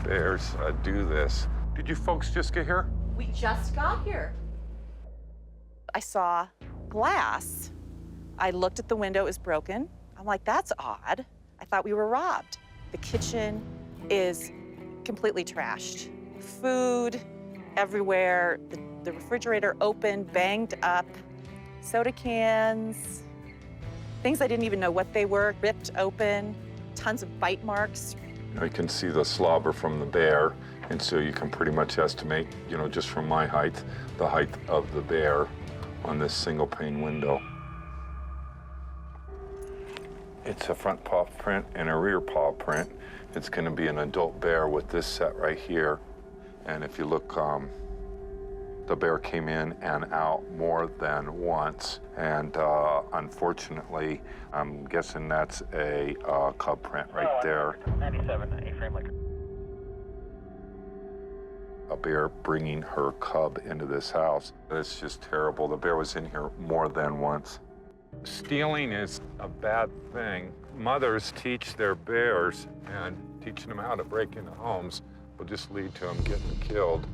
bears do this. Did you folks just get here? We just got here. I saw glass. I looked at the window, it was broken. I'm like, that's odd. I thought we were robbed. The kitchen is completely trashed. Food everywhere, the refrigerator open, banged up, soda cans, things I didn't even know what they were, ripped open, tons of bite marks. You can see the slobber from the bear, and so you can pretty much estimate, just from my height, the height of the bear on this single pane window. It's a front paw print and a rear paw print. It's going to be an adult bear with this set right here. And if you look, the bear came in and out more than once. And unfortunately, I'm guessing that's a cub print right there. 97, A-frame liquor. A bear bringing her cub into this house. It's just terrible. The bear was in here more than once. Stealing is a bad thing. Mothers teach their bears and teaching them how to break into homes. will just lead to them getting killed.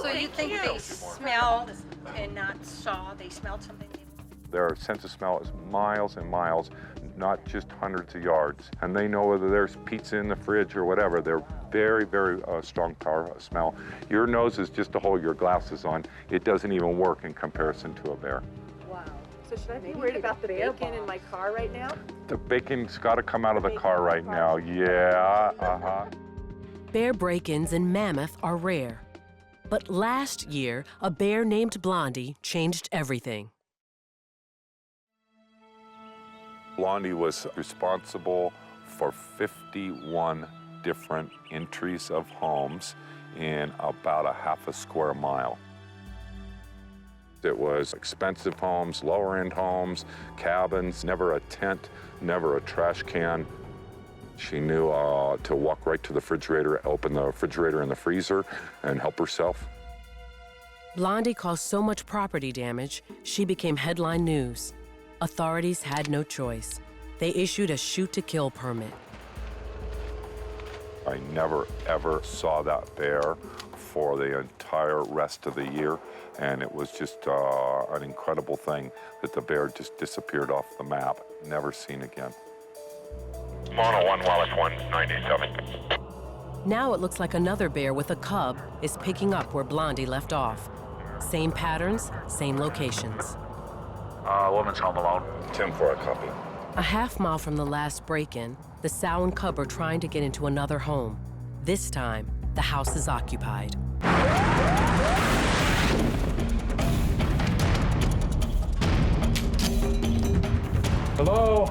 So you think they smelled and not saw? They smelled something? Their sense of smell is miles and miles, not just hundreds of yards. And they know whether there's pizza in the fridge or whatever. They're very, very strong power smell. Your nose is just to hold your glasses on. It doesn't even work in comparison to a bear. Wow. So should I be worried about the bacon in my car right now? The bacon's got to come out of the car right now. Yeah, Bear break-ins in Mammoth are rare. But last year, a bear named Blondie changed everything. Blondie was responsible for 51 different entries of homes in about a half a square mile. It was expensive homes, lower-end homes, cabins, never a tent, never a trash can. She knew to walk right to the refrigerator, open the refrigerator and the freezer, and help herself. Blondie caused so much property damage, she became headline news. Authorities had no choice. They issued a shoot-to-kill permit. I never, ever saw that bear for the entire rest of the year, and it was just an incredible thing that the bear just disappeared off the map, never seen again. Mono 1, Wallace 197. Now it looks like another bear with a cub is picking up where Blondie left off. Same patterns, same locations. Woman's home alone. 10-4, a copy. A half-mile from the last break-in, the sow and cub are trying to get into another home. This time, the house is occupied. Hello?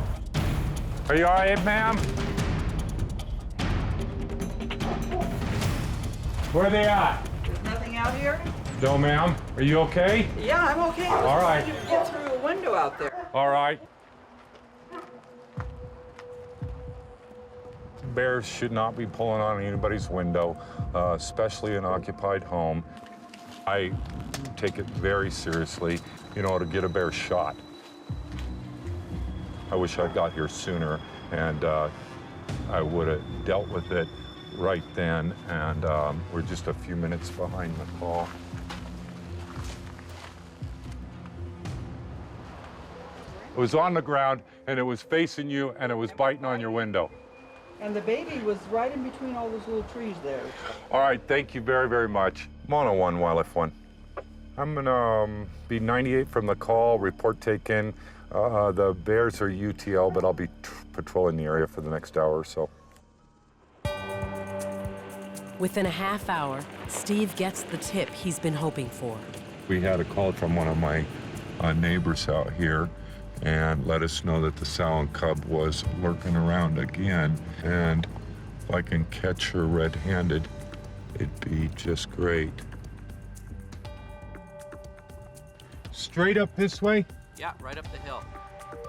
Are you all right, ma'am? Where are they at? There's nothing out here? No, ma'am. Are you okay? Yeah, I'm okay. I was All right. trying to get through a window out there. All right. Bears should not be pulling on anybody's window, especially an occupied home. I take it very seriously, to get a bear shot. I wish I got here sooner, and I would have dealt with it right then, and we're just a few minutes behind the call. It was on the ground, and it was facing you, and it was biting on your window. And the baby was right in between all those little trees there. All right, thank you very, very much. Mono 1, Wildlife 1. I'm gonna be 98 from the call, report taken. The bears are UTL, but I'll be patrolling the area for the next hour or so. Within a half hour, Steve gets the tip he's been hoping for. We had a call from one of my neighbors out here and let us know that the sow and cub was lurking around again. And if I can catch her red-handed, it'd be just great. Straight up this way? Yeah, right up the hill.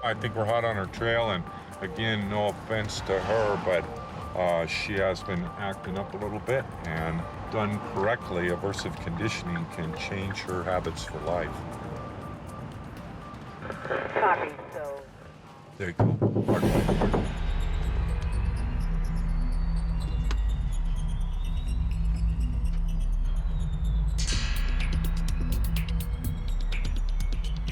I think we're hot on her trail, and again, no offense to her, but she has been acting up a little bit, and done correctly, aversive conditioning can change her habits for life. Copy, so. There you go.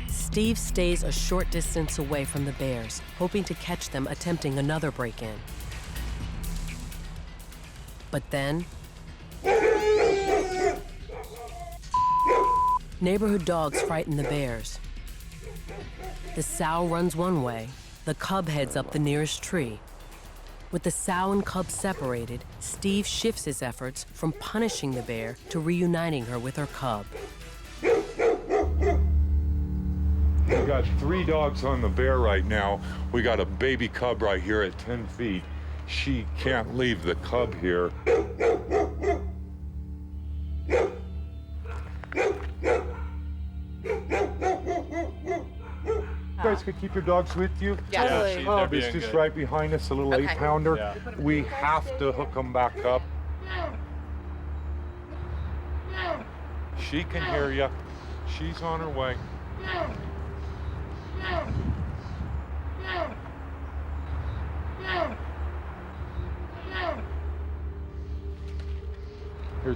Steve stays a short distance away from the bears, hoping to catch them attempting another break-in. But then, neighborhood dogs frighten the bears. The sow runs one way, the cub heads up the nearest tree. With the sow and cub separated, Steve shifts his efforts from punishing the bear to reuniting her with her cub. We got 3 dogs on the bear right now. We got a baby cub right here at 10 feet. She can't leave the cub here. You guys could keep your dogs with you? Yes. Totally. Yeah, it's just right behind us, a little Okay. 8-pounder. Yeah. We have to hook them back up. She can hear you. She's on her way.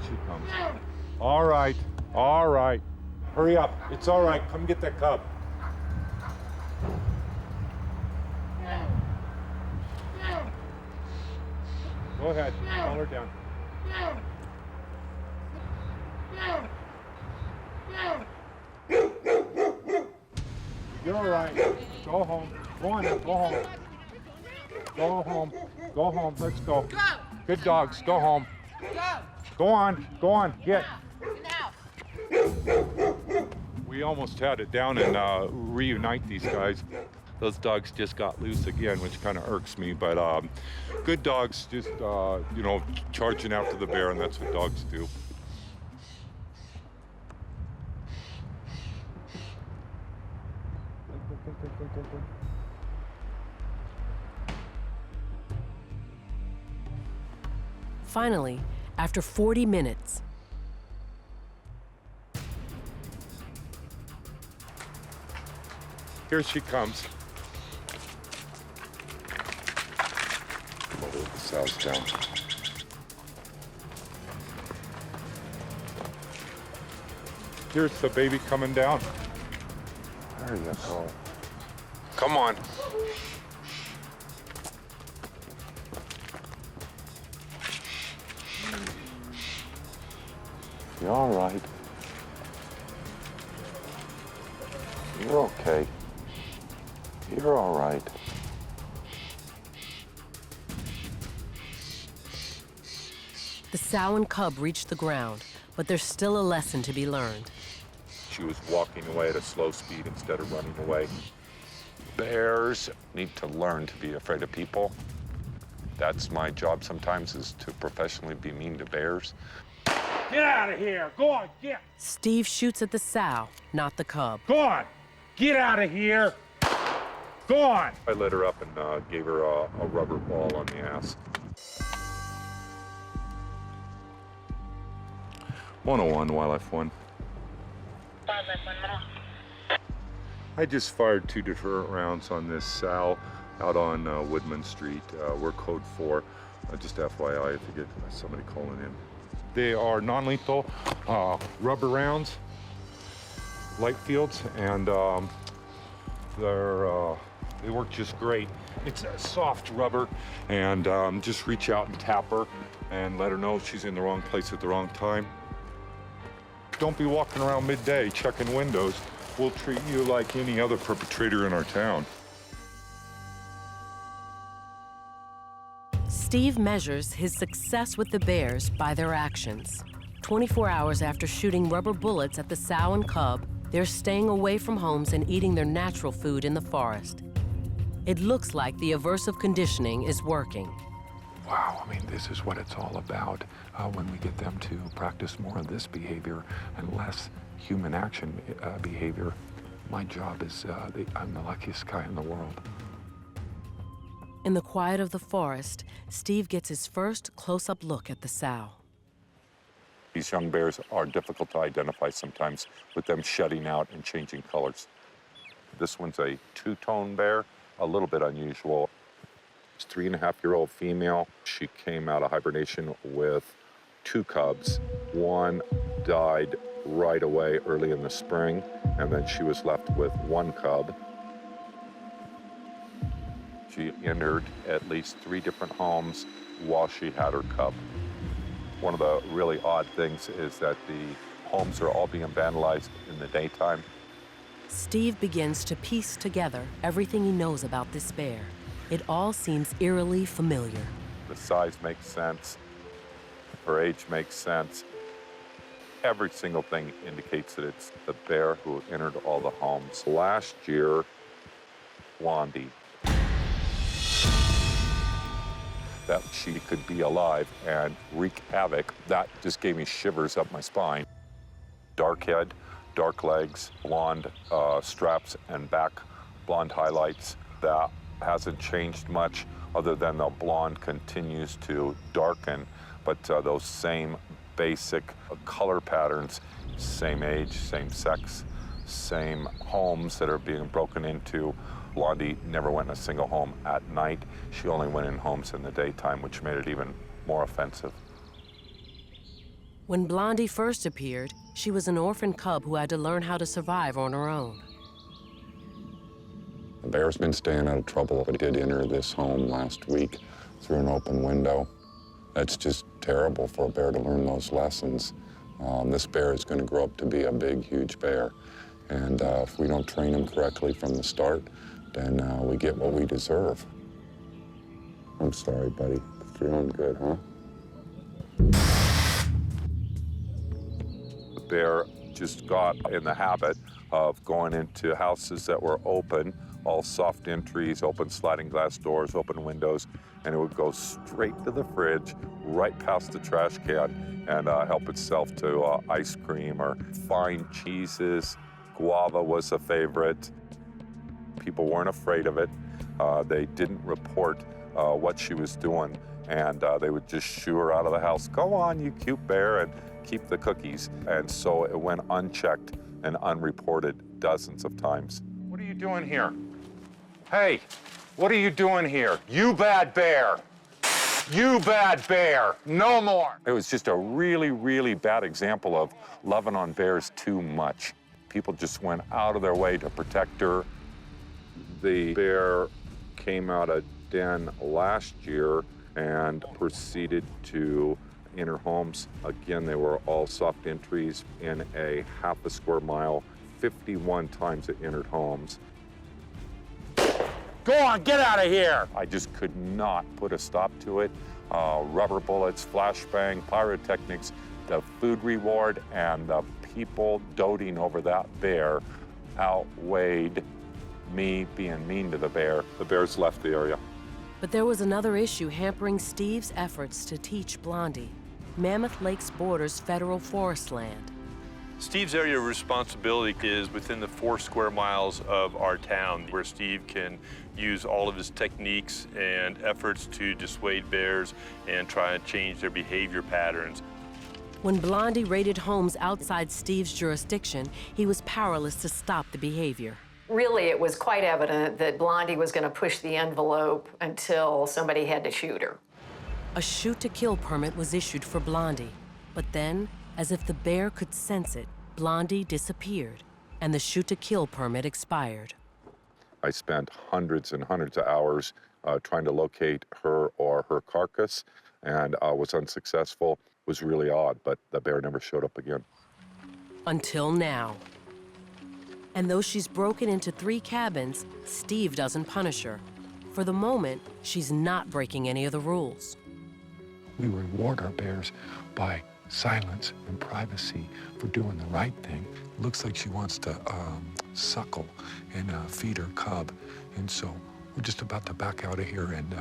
Here she comes. All right, all right. Hurry up. It's all right. Come get that cub. Go ahead. Calm her down. You're all right. Go home. Go on now. Go home. Go home. Go home. Let's go. Good dogs. Go home. Go on. Go on. Get. We almost had it down and reunite these guys. Those dogs just got loose again, which kind of irks me. But good dogs just, you know, charging after the bear, and that's what dogs do. Finally, after 40 minutes, here she comes. Lower the sows down. Here's the baby coming down. There you go. Come on. You're all right. You're okay. You're all right. the sow and cub reach the ground, but there's still a lesson to be learned. She was walking away at a slow speed instead of running away. Bears need to learn to be afraid of people. That's my job sometimes, is to professionally be mean to bears. Get out of here! Go on, get! Steve shoots at the sow, not the cub. Go on! Get out of here! Go on! I lit her up and gave her a rubber ball on the ass. 101 Wildlife 1. I just fired 2 deterrent rounds on this sow out on Woodman Street. We're code 4. Just FYI, if you get somebody calling in. They are non-lethal rubber rounds, light fields, and they work just great. It's a soft rubber, and just reach out and tap her and let her know she's in the wrong place at the wrong time. Don't be walking around midday checking windows. We'll treat you like any other perpetrator in our town. Steve measures his success with the bears by their actions. 24 hours after shooting rubber bullets at the sow and cub, they're staying away from homes and eating their natural food in the forest. It looks like the aversive conditioning is working. Wow, I mean, this is what it's all about. When we get them to practice more of this behavior and less human action behavior, my job is, I'm the luckiest guy in the world. In the quiet of the forest, Steve gets his first close-up look at the sow. These young bears are difficult to identify sometimes with them shedding out and changing colors. This one's a two-tone bear, a little bit unusual. It's a 3.5-year-old female. She came out of hibernation with 2 cubs. One died right away early in the spring, and then she was left with 1 cub. She entered at least 3 different homes while she had her cub. One of the really odd things is that the homes are all being vandalized in the daytime. Steve begins to piece together everything he knows about this bear. It all seems eerily familiar. The size makes sense. Her age makes sense. Every single thing indicates that it's the bear who entered all the homes. Last year, Blondie, that she could be alive and wreak havoc, that just gave me shivers up my spine. Dark head, dark legs, blonde straps and back, blonde highlights. That hasn't changed much other than the blonde continues to darken, but those same basic color patterns, same age, same sex, same homes that are being broken into. Blondie never went in a single home at night. She only went in homes in the daytime, which made it even more offensive. When Blondie first appeared, she was an orphan cub who had to learn how to survive on her own. The bear's been staying out of trouble, but did enter this home last week through an open window. That's just terrible for a bear to learn those lessons. This bear is going to grow up to be a big, huge bear. And if we don't train him correctly from the start, then we get what we deserve. I'm sorry, buddy. Feeling good, huh? The bear just got in the habit of going into houses that were open, all soft entries, open sliding glass doors, open windows, and it would go straight to the fridge, right past the trash can, and help itself to ice cream or fine cheeses. Guava was a favorite. People weren't afraid of it. They didn't report what she was doing, and they would just shoo her out of the house. Go on, you cute bear, and keep the cookies. And so it went unchecked and unreported dozens of times. What are you doing here? Hey, what are you doing here? You bad bear. You bad bear. No more. It was just a really, really bad example of loving on bears too much. People just went out of their way to protect her. The bear came out of den last year and proceeded to enter homes. Again, they were all soft entries in a half a square mile. 51 times it entered homes. Go on, get out of here! I just could not put a stop to it. Rubber bullets, flashbang, pyrotechnics, the food reward, and the people doting over that bear outweighed me being mean to the bear. The bears left the area. But there was another issue hampering Steve's efforts to teach Blondie. Mammoth Lakes borders federal forest land. Steve's area of responsibility is within the 4 square miles of our town, where Steve can use all of his techniques and efforts to dissuade bears and try and change their behavior patterns. When Blondie raided homes outside Steve's jurisdiction, he was powerless to stop the behavior. Really, it was quite evident that Blondie was going to push the envelope until somebody had to shoot her. A shoot-to-kill permit was issued for Blondie, but then, as if the bear could sense it, Blondie disappeared, and the shoot-to-kill permit expired. I spent hundreds and hundreds of hours trying to locate her or her carcass, and was unsuccessful. It was really odd, but the bear never showed up again. Until now. And though she's broken into 3 cabins, Steve doesn't punish her. For the moment, she's not breaking any of the rules. We reward our bears by silence and privacy for doing the right thing. It looks like she wants to suckle and feed her cub. And so we're just about to back out of here, and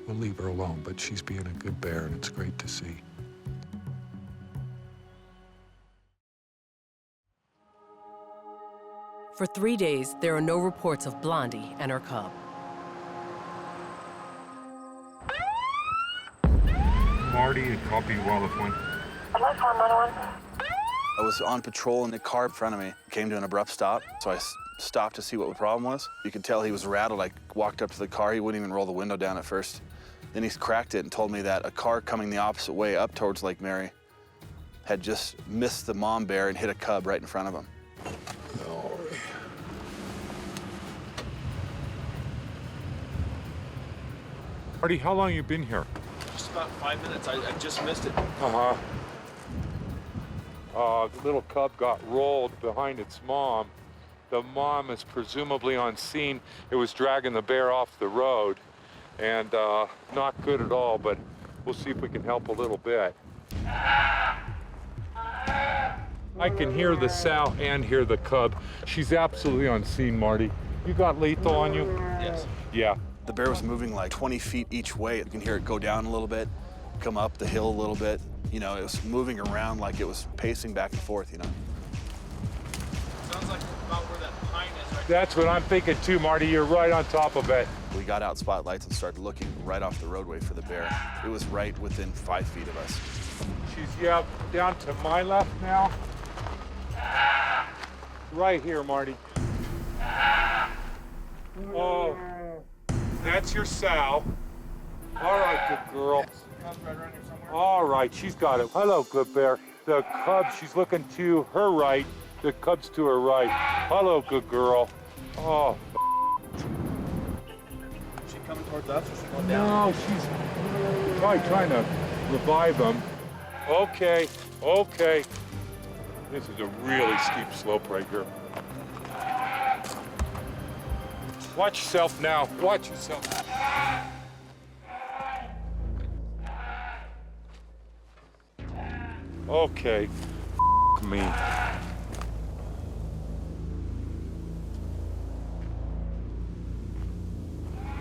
we'll leave her alone. But she's being a good bear, and it's great to see. For 3 days, there are no reports of Blondie and her cub. Marty, copy Wallace 1. I was on patrol and the car in front of me came to an abrupt stop, so I stopped to see what the problem was. You could tell he was rattled. I walked up to the car. He wouldn't even roll the window down at first. Then he cracked it and told me that a car coming the opposite way up towards Lake Mary had just missed the mom bear and hit a cub right in front of him. Marty, how long have you been here? Just about 5 minutes. I just missed it. The little cub got rolled behind its mom. The mom is presumably on scene. It was dragging the bear off the road, and not good at all, but we'll see if we can help a little bit. I can hear the sow and hear the cub. She's absolutely on scene, Marty. You got lethal on you? Yes. Yeah. The bear was moving like 20 feet each way. You can hear it go down a little bit, come up the hill a little bit. You know, it was moving around like it was pacing back and forth, you know. Sounds like about where that pine is, right? That's what I'm thinking too, Marty. You're right on top of it. We got out spotlights and started looking right off the roadway for the bear. It was right within 5 feet of us. She's, yeah, down to my left now. Right here, Marty. Oh, that's your sow. All right, good girl. All right, she's got it. Hello, good bear. The cub, she's looking to her right. The cub's to her right. Hello, good girl. Oh, Is she coming towards us or is she going down? no, she's probably trying to revive them. Okay, okay. This is a really steep slope right here. Watch yourself now. Watch yourself. Okay. Me.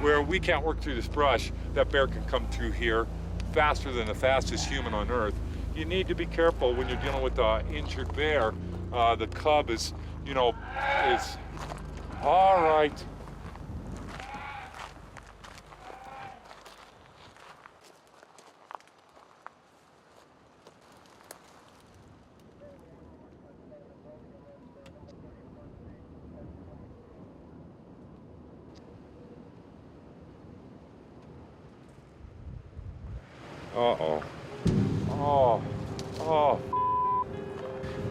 Where we can't work through this brush, that bear can come through here faster than the fastest human on Earth. You need to be careful when you're dealing with an injured bear. The cub is, you know, is all right. Uh-oh. Oh, oh.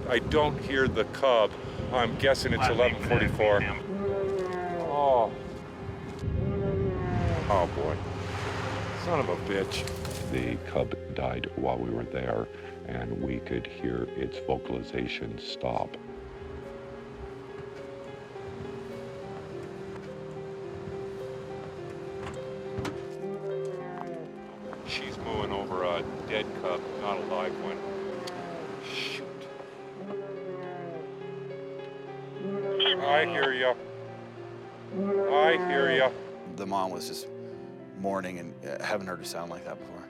I don't hear the cub. I'm guessing it's 11:44. Oh. Oh boy. Son of a bitch. The cub died while we were there, and we could hear its vocalization stop. She's mooing over a dead cub, not a live one. Shoot. I hear ya. I hear ya. The mom was just mourning, and haven't heard her sound like that before.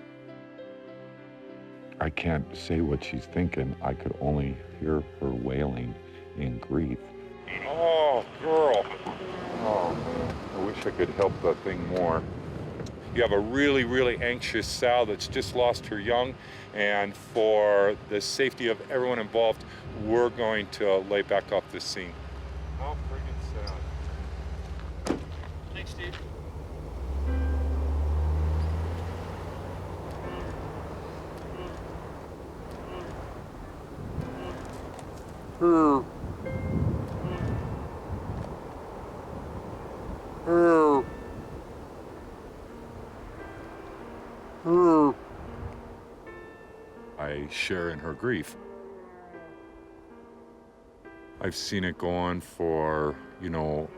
I can't say what she's thinking. I could only hear her wailing in grief. Oh, girl. Oh, man. I wish I could help that thing more. You have a really, really anxious sow that's just lost her young, and for the safety of everyone involved, we're going to lay back off this scene. How friggin' sad. Thanks, Steve. I share in her grief. I've seen it go on for, you know,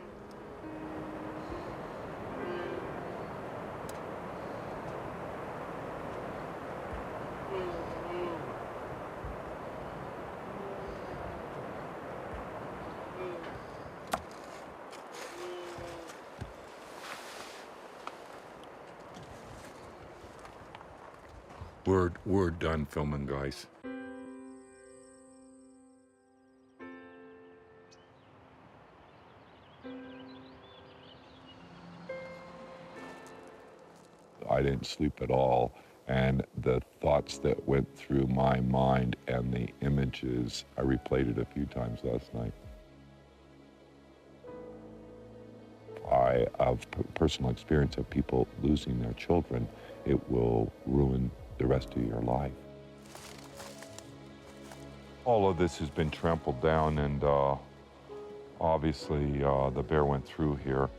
we're done filming, guys. I didn't sleep at all, and the thoughts that went through my mind and the images, I replayed it a few times last night. I have personal experience of people losing their children. It will ruin the rest of your life. All of this has been trampled down, and obviously the bear went through here.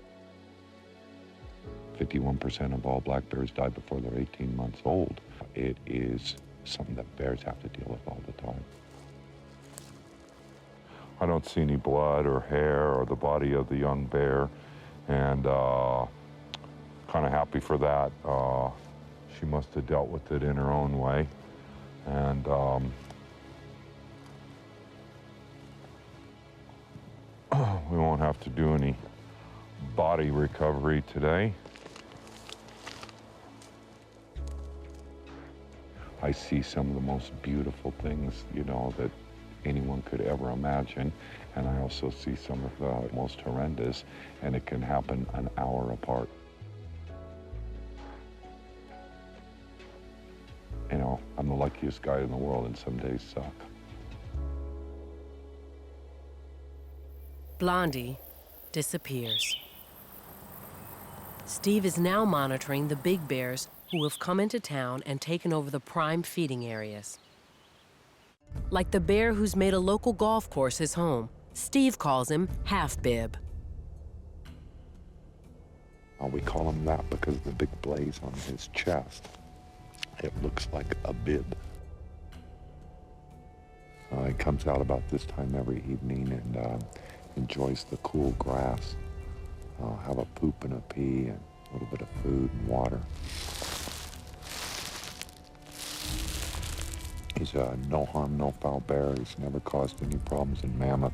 51% of all black bears die before they're 18 months old. It is something that bears have to deal with all the time. I don't see any blood or hair or the body of the young bear, and kind of happy for that. She must have dealt with it in her own way, and we won't have to do any body recovery today. I see some of the most beautiful things, you know, that anyone could ever imagine. And I also see some of the most horrendous, and it can happen an hour apart. You know, I'm the luckiest guy in the world, and some days suck. Blondie disappears. Steve is now monitoring the big bears who have come into town and taken over the prime feeding areas. Like the bear who's made a local golf course his home. Steve calls him Half Bib. We call him that because of the big blaze on his chest. It looks like a bib. He comes out about this time every evening and enjoys the cool grass. Have a poop and a pee and a little bit of food and water. He's a no harm, no foul bear. He's never caused any problems in Mammoth.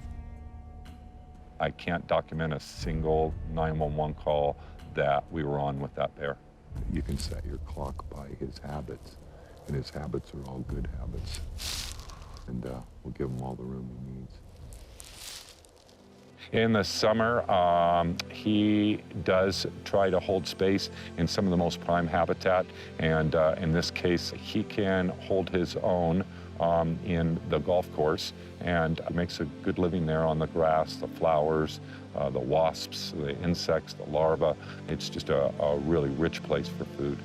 I can't document a single 911 call that we were on with that bear. You can set your clock by his habits, and his habits are all good habits. And we'll give him all the room he needs. In the summer, he does try to hold space in some of the most prime habitat, and in this case, he can hold his own in the golf course and makes a good living there on the grass, the flowers, the wasps, the insects, the larvae. It's just a really rich place for food.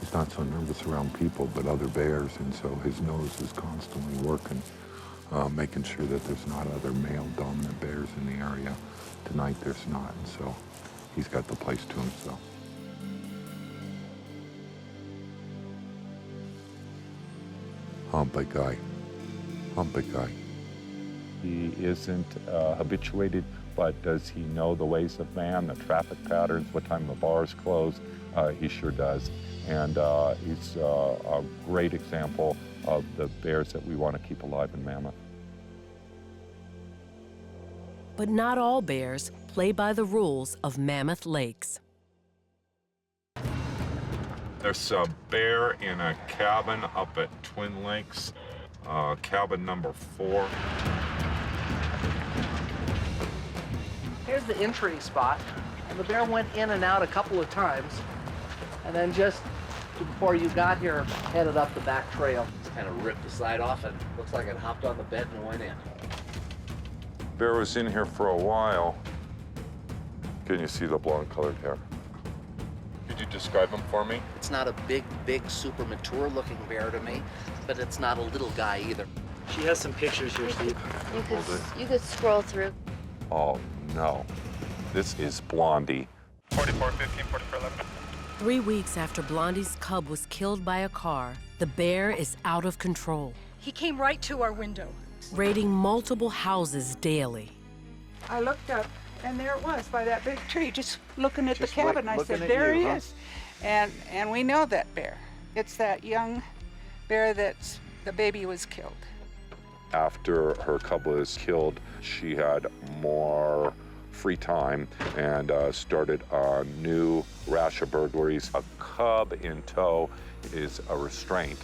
He's not so nervous around people, but other bears, and so his nose is constantly working, making sure that there's not other male dominant bears in the area. Tonight there's not, and so he's got the place to himself. Big guy. Big guy. He isn't habituated, but does he know the ways of man, the traffic patterns, what time the bars close? He sure does. And he's a great example of the bears that we want to keep alive in Mammoth. But not all bears play by the rules of Mammoth Lakes. There's a bear in a cabin up at Twin Lakes, cabin number 4. Here's the entry spot, and the bear went in and out a couple of times, and then just before you got here, headed up the back trail. Just kind of ripped the side off and looks like it hopped on the bed and went in. Bear was in here for a while. Can you see the blonde-colored hair? Could you describe him for me? It's not a big, super mature-looking bear to me, but it's not a little guy either. She has some pictures here, Steve. You could scroll through. Oh, no. This is Blondie. 4415, 4411. 3 weeks after Blondie's cub was killed by a car, the bear is out of control, He came right to our window. raiding multiple houses daily. I looked up, and there it was by that big tree, just looking at the cabin. I said, looking at there you, he huh? is. And we know that bear. It's that young bear that's the baby was killed. After her cub was killed, she had more free time and started a new rash of burglaries. A cub in tow is a restraint.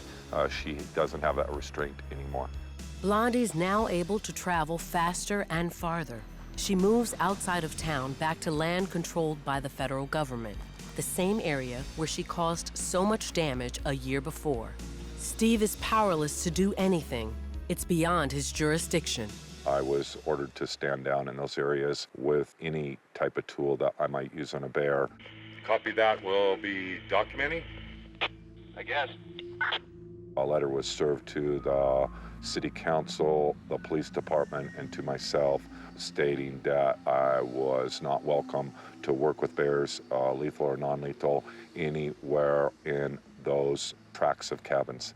She doesn't have that restraint anymore. Blondie's now able to travel faster and farther. She moves outside of town back to land controlled by the federal government, the same area where she caused so much damage a year before. Steve is powerless to do anything. It's beyond his jurisdiction. I was ordered to stand down in those areas with any type of tool that I might use on a bear. Copy that. We'll be documenting. I guess. A letter was served to the city council, the police department, and to myself, stating that I was not welcome to work with bears, lethal or non-lethal, anywhere in those tracts of cabins.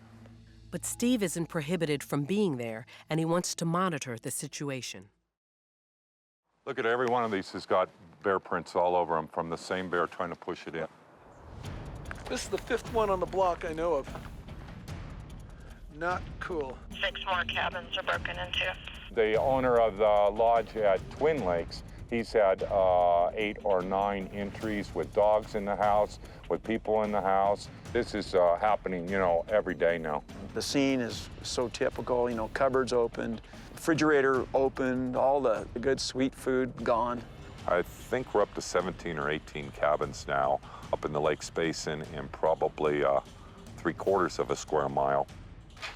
But Steve isn't prohibited from being there, and he wants to monitor the situation. Look at every one of these has got bear prints all over them from the same bear trying to push it in. This is the 5th one on the block I know of. Not cool. 6 more cabins are broken into. The owner of the lodge at Twin Lakes, he's had 8 or 9 entries with dogs in the house, with people in the house. This is happening, you know, every day now. The scene is so typical, you know, cupboards opened, refrigerator opened, all the good sweet food gone. I think we're up to 17 or 18 cabins now up in the Lakes Basin in probably 3/4 of a square mile.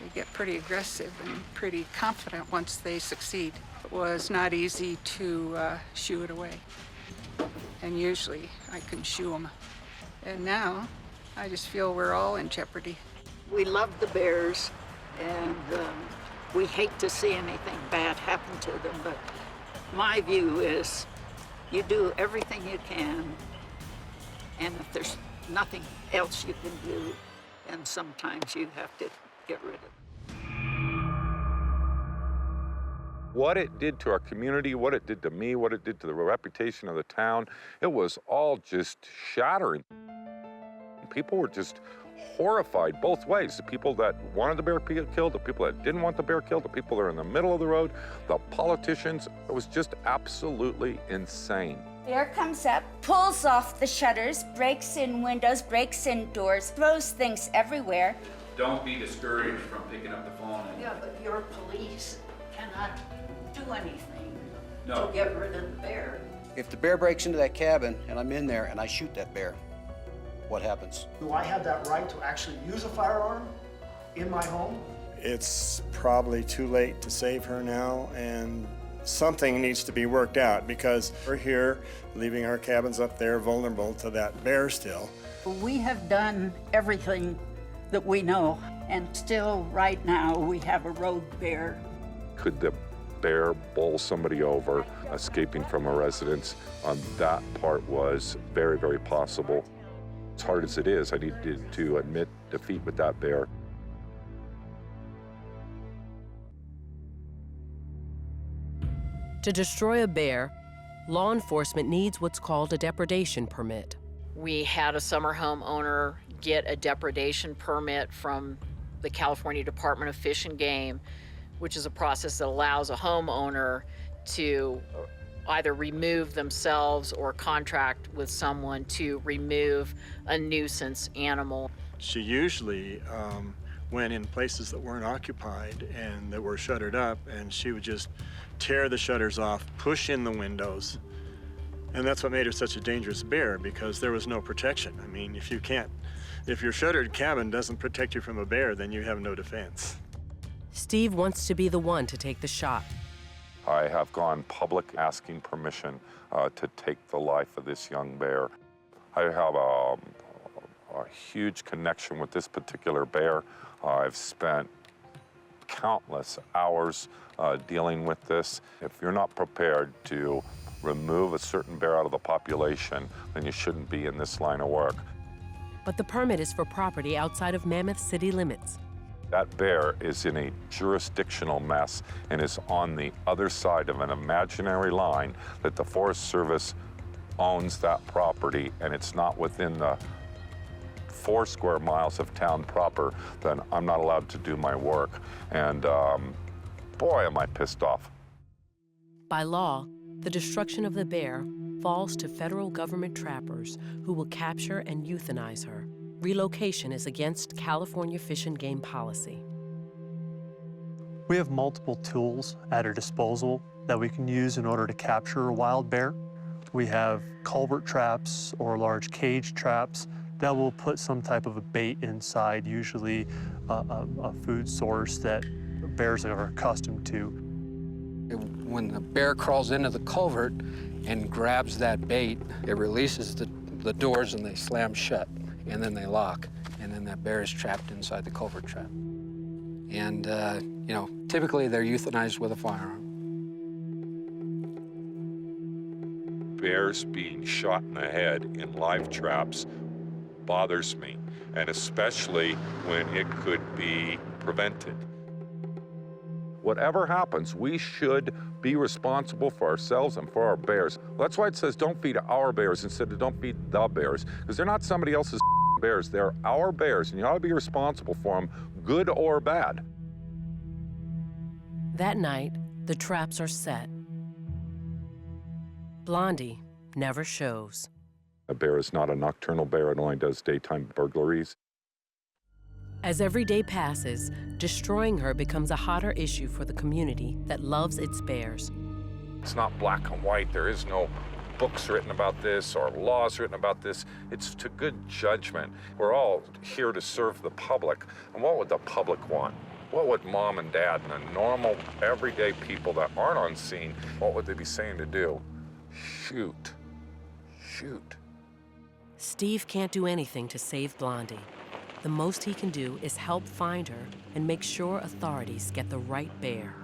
They get pretty aggressive and pretty confident once they succeed. It was not easy to shoo it away. And usually I can shoo them. And now I just feel we're all in jeopardy. We love the bears, and we hate to see anything bad happen to them, but my view is you do everything you can, and if there's nothing else you can do, then sometimes you have to get rid of it. What it did to our community, what it did to me, what it did to the reputation of the town, it was all just shattering. People were just horrified both ways. The people that wanted the bear killed, the people that didn't want the bear killed, the people that are in the middle of the road, the politicians. It was just absolutely insane. Bear comes up, pulls off the shutters, breaks in windows, breaks in doors, throws things everywhere. Don't be discouraged from picking up the phone. Yeah, but your police cannot do anything No. to get rid of the bear. If the bear breaks into that cabin and I'm in there and I shoot that bear, what happens? Do I have that right to actually use a firearm in my home? It's probably too late to save her now, and something needs to be worked out because we're here leaving our cabins up there vulnerable to that bear still. We have done everything that we know, and still right now we have a road bear. Could the bear bowl somebody over, escaping from a residence? That part was very, very possible. As hard as it is, I needed to admit defeat with that bear. To destroy a bear, law enforcement needs what's called a depredation permit. We had a summer home owner get a depredation permit from the California Department of Fish and Game, which is a process that allows a homeowner to either remove themselves or contract with someone to remove a nuisance animal. She usually went in places that weren't occupied and that were shuttered up, and she would just tear the shutters off, push in the windows. And that's what made her such a dangerous bear, because there was no protection. I mean, if your shuttered cabin doesn't protect you from a bear, then you have no defense. Steve wants to be the one to take the shot. I have gone public asking permission to take the life of this young bear. I have a huge connection with this particular bear. I've spent countless hours dealing with this. If you're not prepared to remove a certain bear out of the population, then you shouldn't be in this line of work. But the permit is for property outside of Mammoth city limits. That bear is in a jurisdictional mess and is on the other side of an imaginary line that the Forest Service owns that property, and it's not within the 4 square miles of town proper, then I'm not allowed to do my work. And boy, am I pissed off. By law, the destruction of the bear falls to federal government trappers who will capture and euthanize her. Relocation is against California Fish and Game policy. We have multiple tools at our disposal that we can use in order to capture a wild bear. We have culvert traps or large cage traps that will put some type of a bait inside, usually a food source that bears are accustomed to. When the bear crawls into the culvert and grabs that bait, it releases the doors and they slam shut, and then they lock, and then that bear is trapped inside the culvert trap. And, you know, typically they're euthanized with a firearm. Bears being shot in the head in live traps bothers me, and especially when it could be prevented. Whatever happens, we should be responsible for ourselves and for our bears. That's why it says don't feed our bears instead of don't feed the bears, because they're not somebody else's bears. They're our bears, and you ought to be responsible for them, good or bad. That night, the traps are set. Blondie never shows. A bear is not a nocturnal bear. It only does daytime burglaries. As every day passes, destroying her becomes a hotter issue for the community that loves its bears. It's not black and white. There is no books written about this or laws written about this. It's to good judgment. We're all here to serve the public. And what would the public want? What would mom and dad and the normal, everyday people that aren't on scene, what would they be saying to do? Shoot. Shoot. Steve can't do anything to save Blondie. The most he can do is help find her and make sure authorities get the right bear.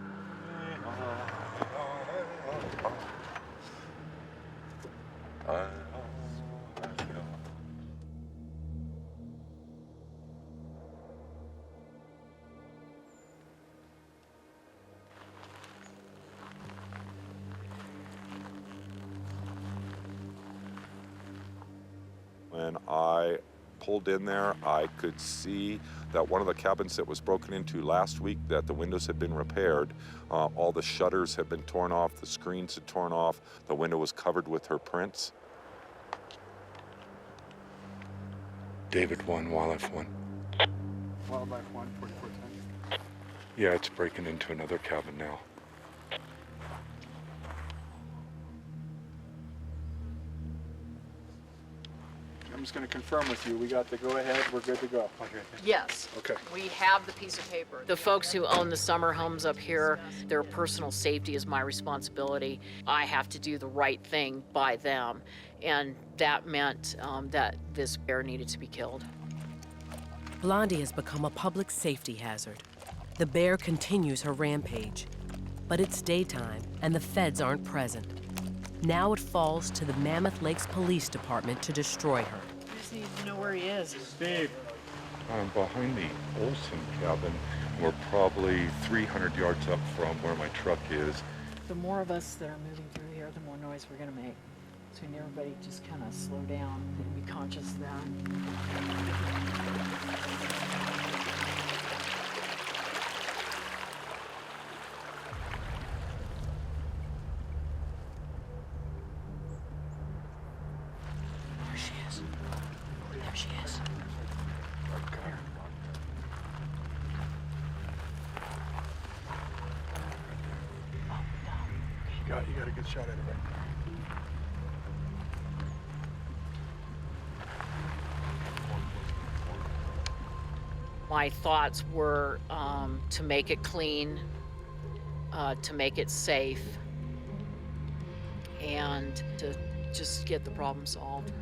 When I pulled in there, I could see that one of the cabins that was broken into last week, that the windows had been repaired. All the shutters had been torn off, the screens had torn off, the window was covered with her prints. David 1, Wildlife 1. Wildlife 1, 4410. Yeah, it's breaking into another cabin now. I'm just going to confirm with you. We got the go-ahead. We're good to go. Yes. Okay. We have the piece of paper. The folks who own the summer homes up here, their personal safety is my responsibility. I have to do the right thing by them. And that meant that this bear needed to be killed. Blondie has become a public safety hazard. The bear continues her rampage. But it's daytime, and the feds aren't present. Now it falls to the Mammoth Lakes Police Department to destroy her. I just need to know where he is. Steve. I'm behind the Olson cabin. We're probably 300 yards up from where my truck is. The more of us that are moving through here, the more noise we're going to make. So we need everybody just kind of slow down and be conscious of that. You got a good shot at it, right? My thoughts were to make it clean, to make it safe, and to just get the problem solved.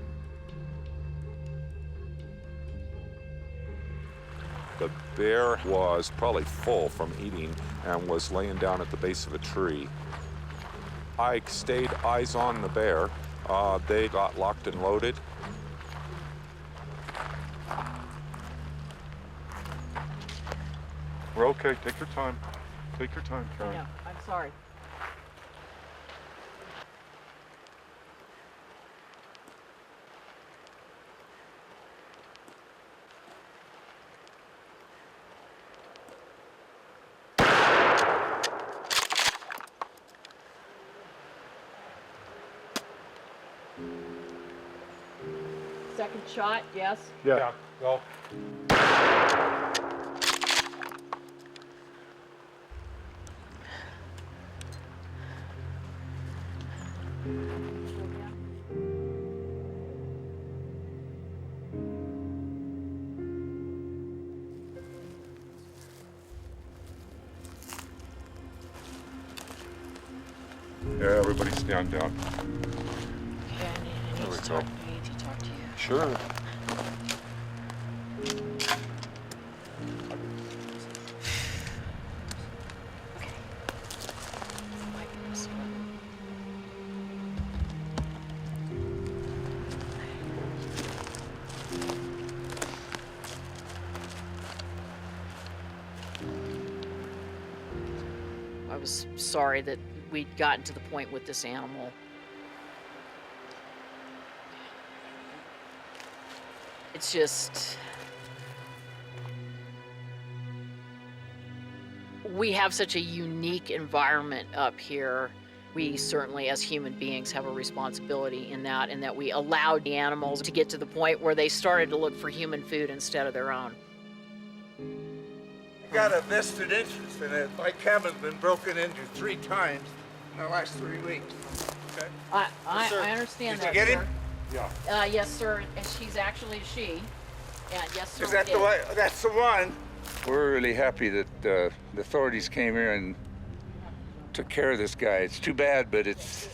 The bear was probably full from eating and was laying down at the base of a tree. I stayed eyes on the bear. They got locked and loaded. We're okay. Take your time. Take your time, Karen. Yeah, I'm sorry. Second shot, yes? Yeah. Go. Yeah, everybody stand down. Okay, I need to talk to you. Sure. I was sorry that we'd gotten to the point with this animal. It's just, we have such a unique environment up here. We certainly, as human beings, have a responsibility in that, and that we allowed the animals to get to the point where they started to look for human food instead of their own. I got a vested interest in it. My cabin's been broken into 3 times in the last 3 weeks. Okay? I understand that, Did you get sir. him? Yeah. Yes, sir, and she's actually a she. And yes, sir. Is that the one? That's the one. We're really happy that the authorities came here and took care of this guy. It's too bad, but it's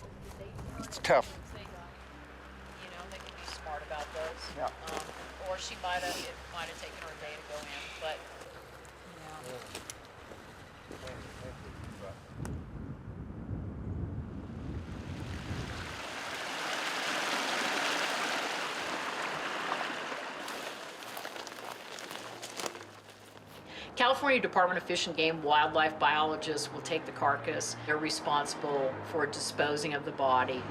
tough. You know, they can be smart about those. Yeah. Or it might have taken her a day to go in, but, you know. California Department of Fish and Game wildlife biologists will take the carcass. They're responsible for disposing of the body.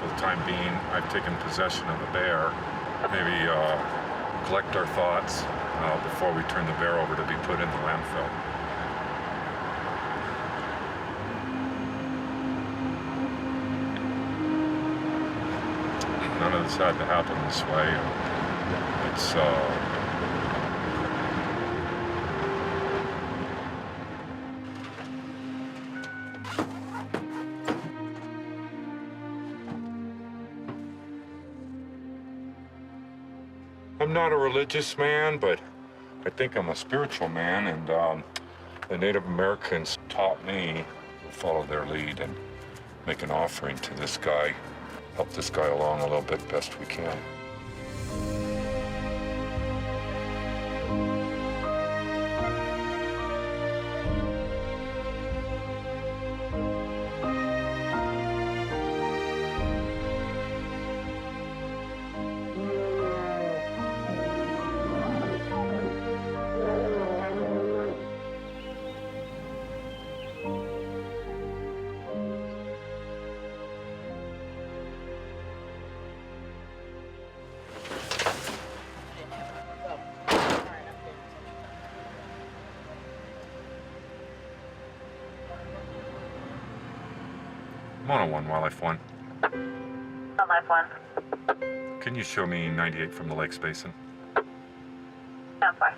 For the time being, I've taken possession of the bear. Maybe collect our thoughts before we turn the bear over to be put in the landfill. None of this had to happen this way. It's I'm not a religious man, but I think I'm a spiritual man, and the Native Americans taught me to follow their lead and make an offering to this guy, help this guy along a little bit best we can. Mono 1, Wildlife 1. Wildlife 1. Can you show me 98 from the Lakes Basin? 10-5.